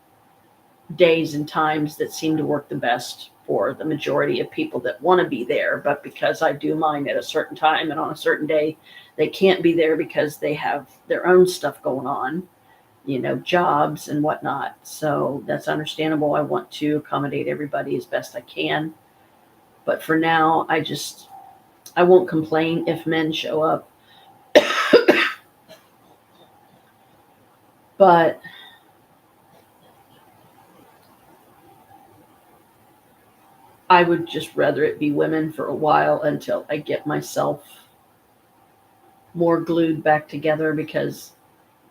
days and times that seem to work the best for the majority of people that want to be there. But because I do mine at a certain time and on a certain day, they can't be there because they have their own stuff going on. jobs and whatnot. So that's understandable. I want to accommodate everybody as best I can. But for now, I won't complain if men show up. But I would just rather it be women for a while until I get myself more glued back together, because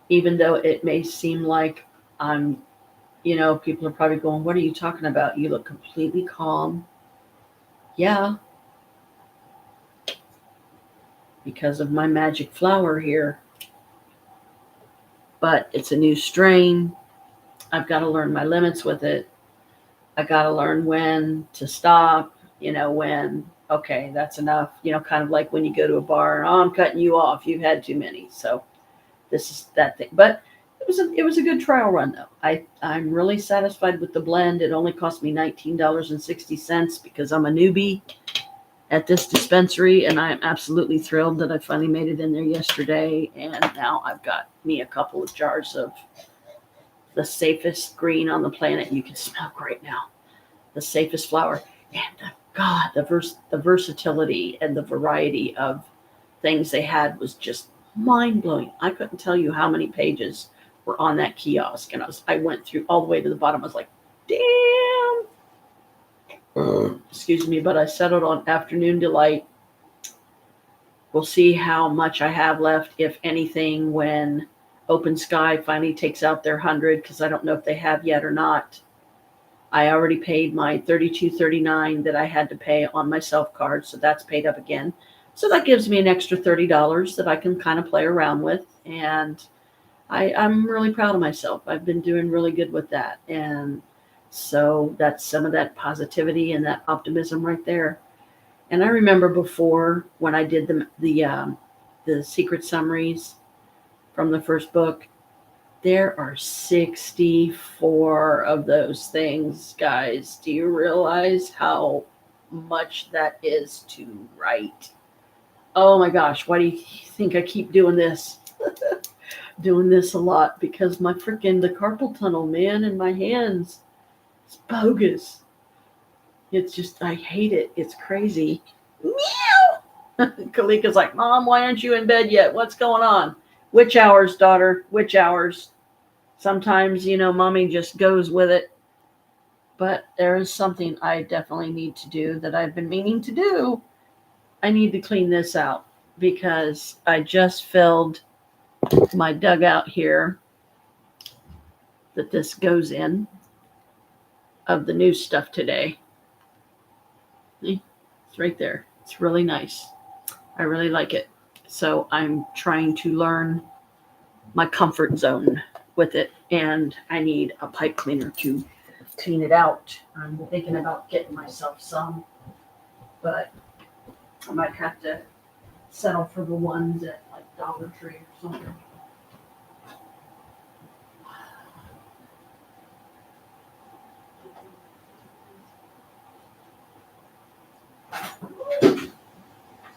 even though it may seem like I'm, people are probably going, "What are you talking about? You look completely calm." Yeah, because of my magic flower here. But it's a new strain. I've got to learn my limits with it. I got to learn when to stop, when, okay, that's enough. Kind of like when you go to a bar and, oh, I'm cutting you off. You've had too many. So this is that thing. But it was a good trial run though. I'm really satisfied with the blend. It only cost me $19.60 because I'm a newbie at this dispensary, and I am absolutely thrilled that I finally made it in there yesterday. And now I've got me a couple of jars of the safest green on the planet. You can smell right now. The safest flower. And the versatility and the variety of things they had was just mind blowing. I couldn't tell you how many pages were on that kiosk, and I went through all the way to the bottom. I was like, damn. Excuse me, but I settled on Afternoon Delight. We'll see how much I have left, if anything, when Open Sky finally takes out their 100, because I don't know if they have yet or not. I already paid my $32.39 that I had to pay on my self card, so that's paid up again. So that gives me an extra $30 that I can kind of play around with, and I'm really proud of myself. I've been doing really good with that, and so that's some of that positivity and that optimism right there. And I remember before, when I did the secret summaries from the first book, there are 64 of those things, guys. Do you realize how much that is to write? Oh my gosh, why do you think I keep doing this? Doing this a lot, because the carpal tunnel, man, in my hands, it's bogus. It's just, I hate it. It's crazy. Meow! Kalika's like, Mom, why aren't you in bed yet? What's going on? Witch hours, daughter, witch hours. Sometimes, mommy just goes with it. But there is something I definitely need to do that I've been meaning to do. I need to clean this out, because I just filled my dugout here that this goes in of the new stuff today. See? It's right there. It's really nice. I really like it. So I'm trying to learn my comfort zone with it, and I need a pipe cleaner to clean it out. I'm thinking about getting myself some, but I might have to settle for the ones at like Dollar Tree or something.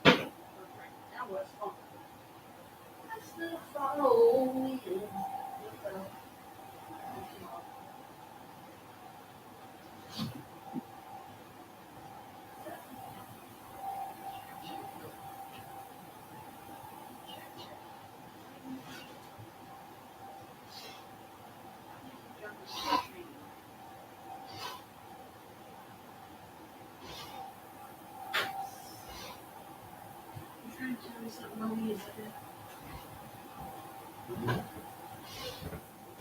That was fun. That's the follow.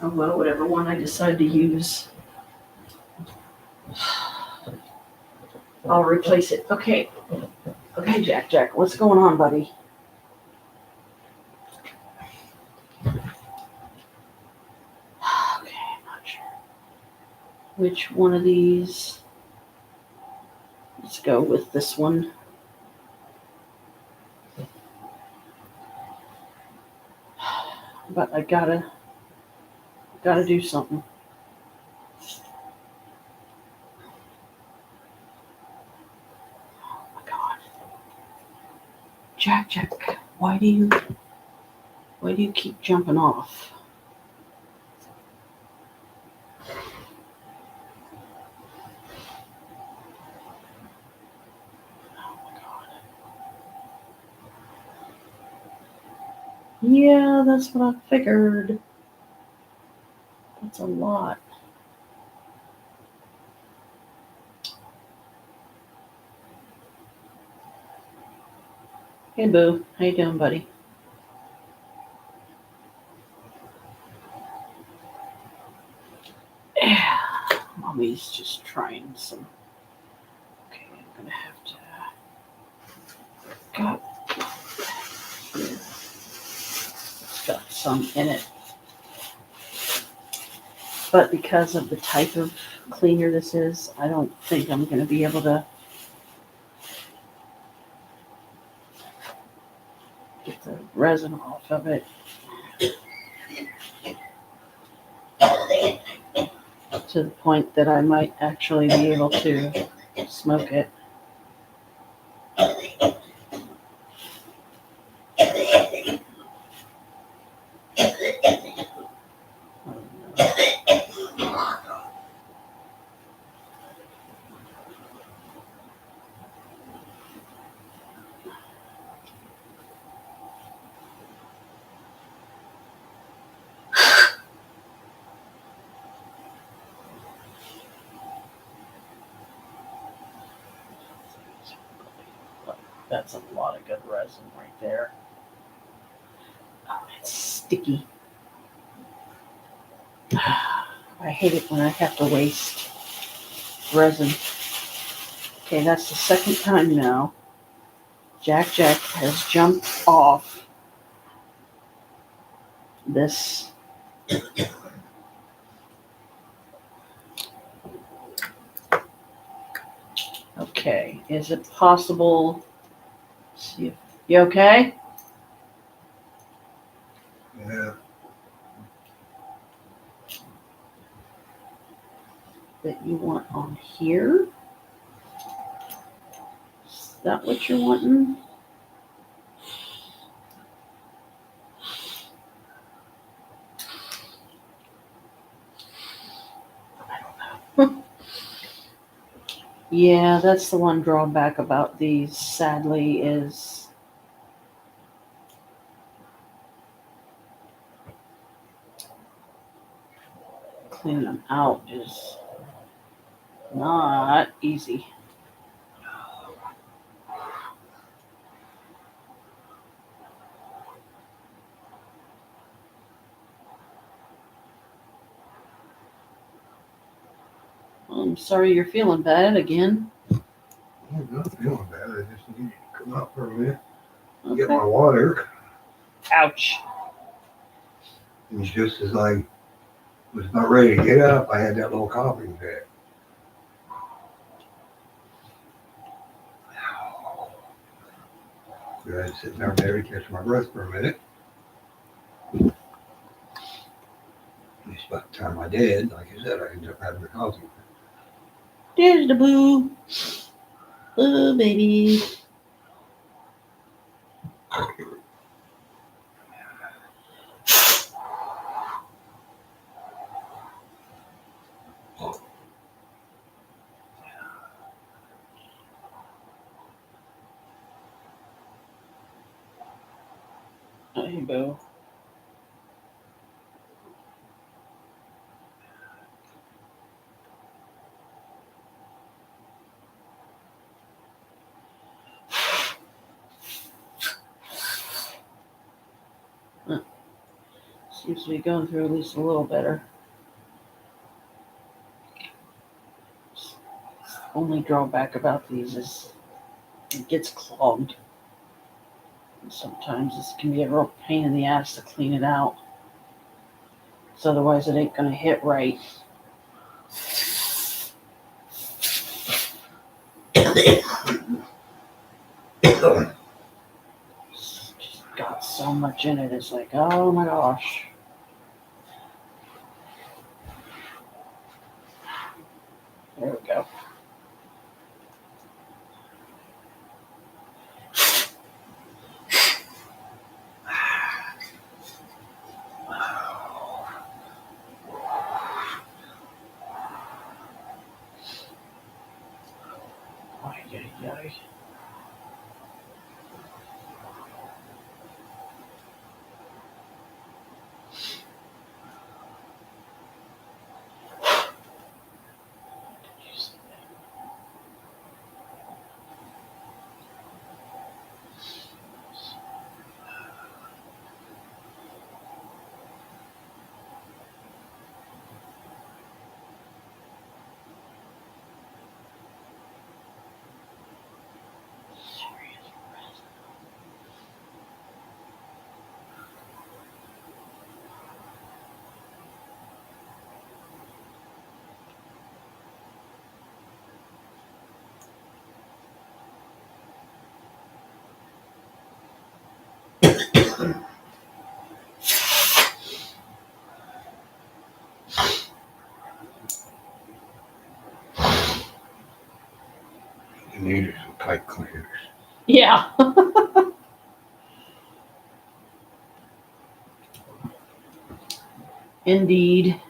Oh well, whatever one I decide to use, I'll replace it. Okay, Jack, what's going on, buddy? Okay, I'm not sure which one of these. Let's go with this one. But I gotta do something. Oh my God, Jack, why do you keep jumping off? Yeah, that's what I figured. That's a lot. Hey, Boo. How you doing, buddy? Yeah, Mommy's just trying some. Okay, I'm gonna have to. God, it's got some in it. But because of the type of cleaner this is, I don't think I'm gonna be able to get the resin off of it to the point that I might actually be able to smoke it. That's a lot of good resin right there. Oh, it's sticky. I hate it when I have to waste resin. Okay, that's the second time now. Jack has jumped off this. Okay, is it possible? See if you okay? Yeah. That you want on here? Is that what you're wanting? Yeah, that's the one drawback about these, sadly, is cleaning them out is not easy. I'm sorry you're feeling bad again. I'm not feeling bad. I just need to come out for a minute and Okay. get my water. Ouch. And just as I was about ready to get up, I had that little coughing fit. So I had to sit down there to catch my breath for a minute. Just about the time I did, like I said, I ended up having a coughing fit. There's the boo. Boo, baby. Hey, boo. Seems to be going through at least a little better. Only drawback about these is it gets clogged. And sometimes this can be a real pain in the ass to clean it out. Because otherwise it ain't gonna hit right. It's just got so much in it. It's like, oh my gosh. There we go. Ay, ay, ay. You needed some pipe cleaners. Yeah. Indeed.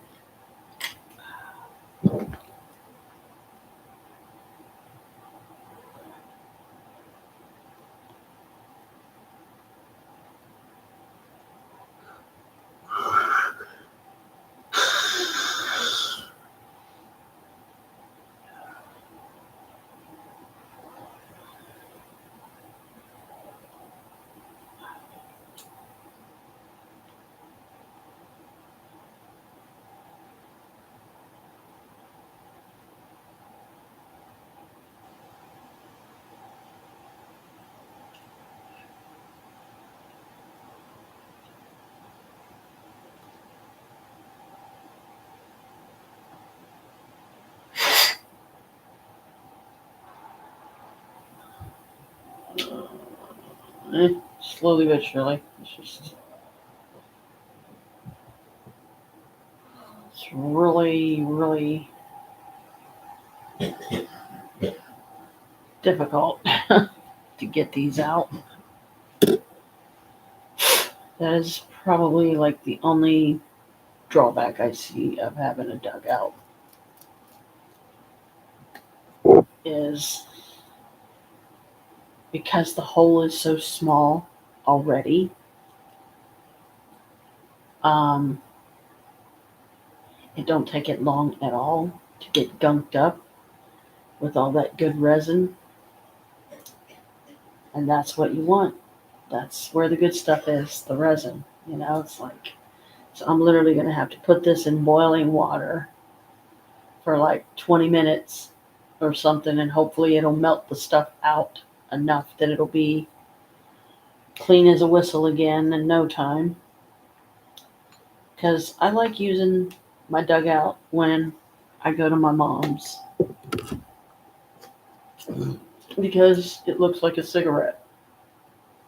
Slowly but surely. It's really, really difficult to get these out. That is probably like the only drawback I see of having a dugout is because the hole is so small already. Um, it don't take it long at all to get gunked up with all that good resin, and that's what you want. That's where the good stuff is, the resin. It's like, so I'm literally going to have to put this in boiling water for like 20 minutes or something, and hopefully it'll melt the stuff out enough that it'll be clean as a whistle again in no time. Because I like using my dugout when I go to my mom's because it looks like a cigarette.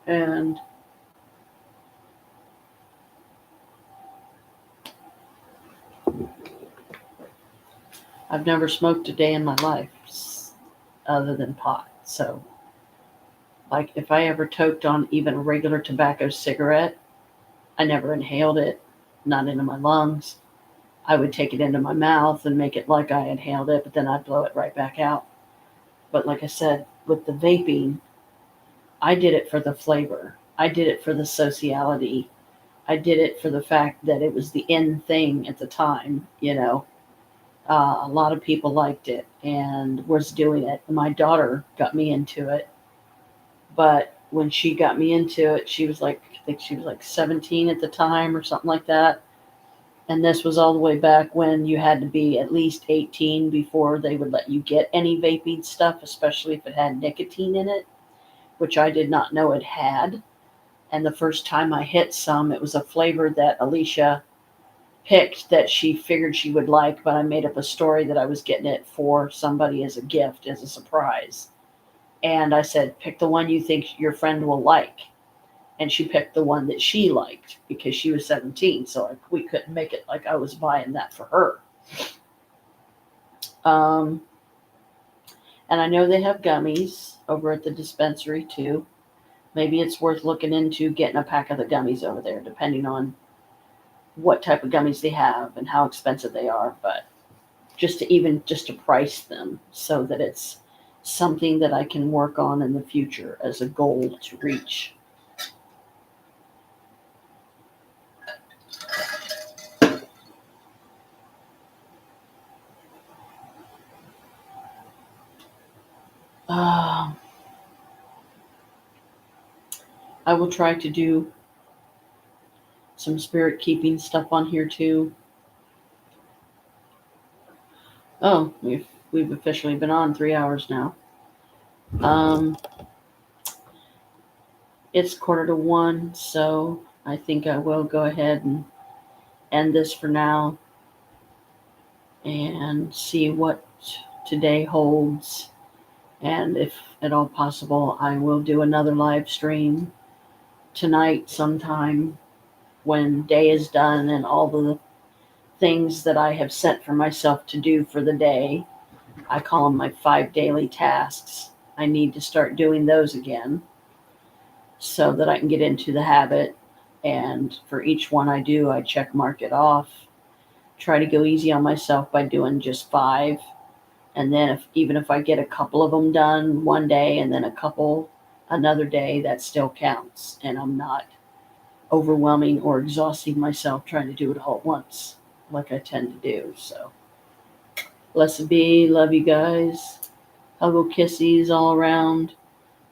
And I've never smoked a day in my life other than pot. So, like, if I ever toked on even a regular tobacco cigarette, I never inhaled it, not into my lungs. I would take it into my mouth and make it like I inhaled it, but then I'd blow it right back out. But like I said, with the vaping, I did it for the flavor. I did it for the sociality. I did it for the fact that it was the in thing at the time. A lot of people liked it and was doing it. My daughter got me into it. But when she got me into it, she was like, I think she was like 17 at the time or something like that. And this was all the way back when you had to be at least 18 before they would let you get any vaping stuff, especially if it had nicotine in it, which I did not know it had. And the first time I hit some, it was a flavor that Alicia picked that she figured she would like, but I made up a story that I was getting it for somebody as a gift, as a surprise. And I said, pick the one you think your friend will like. And she picked the one that she liked because she was 17. So we couldn't make it like I was buying that for her. And I know they have gummies over at the dispensary too. Maybe it's worth looking into getting a pack of the gummies over there, depending on what type of gummies they have and how expensive they are. But just to price them so that it's something that I can work on in the future as a goal to reach. I will try to do some spirit keeping stuff on here too. Oh, we've officially been on 3 hours now. It's 1:45, so I think I will go ahead and end this for now and see what today holds. And if at all possible, I will do another live stream tonight sometime when day is done and all the things that I have set for myself to do for the day, I call them my 5 daily tasks. I need to start doing those again so that I can get into the habit. And for each one I do, I check mark it off. Try to go easy on myself by doing just 5. And then even if I get a couple of them done one day and then a couple another day, that still counts. And I'm not overwhelming or exhausting myself trying to do it all at once like I tend to do. So, blessed be. Love you guys. Huggle kissies all around.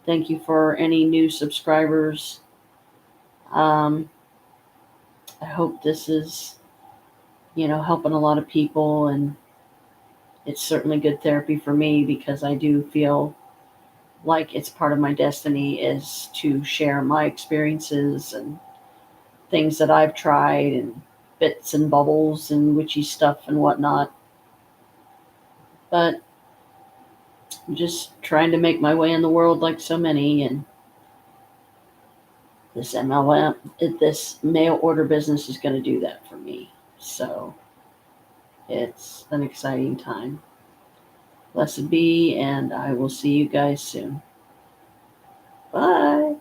Thank you for any new subscribers. Um, I hope this is, helping a lot of people, and it's certainly good therapy for me because I do feel like it's part of my destiny is to share my experiences and things that I've tried and bits and bubbles and witchy stuff and whatnot. But I'm just trying to make my way in the world like so many, and this MLM, this mail order business is going to do that for me. So it's an exciting time. Blessed be, and I will see you guys soon. Bye.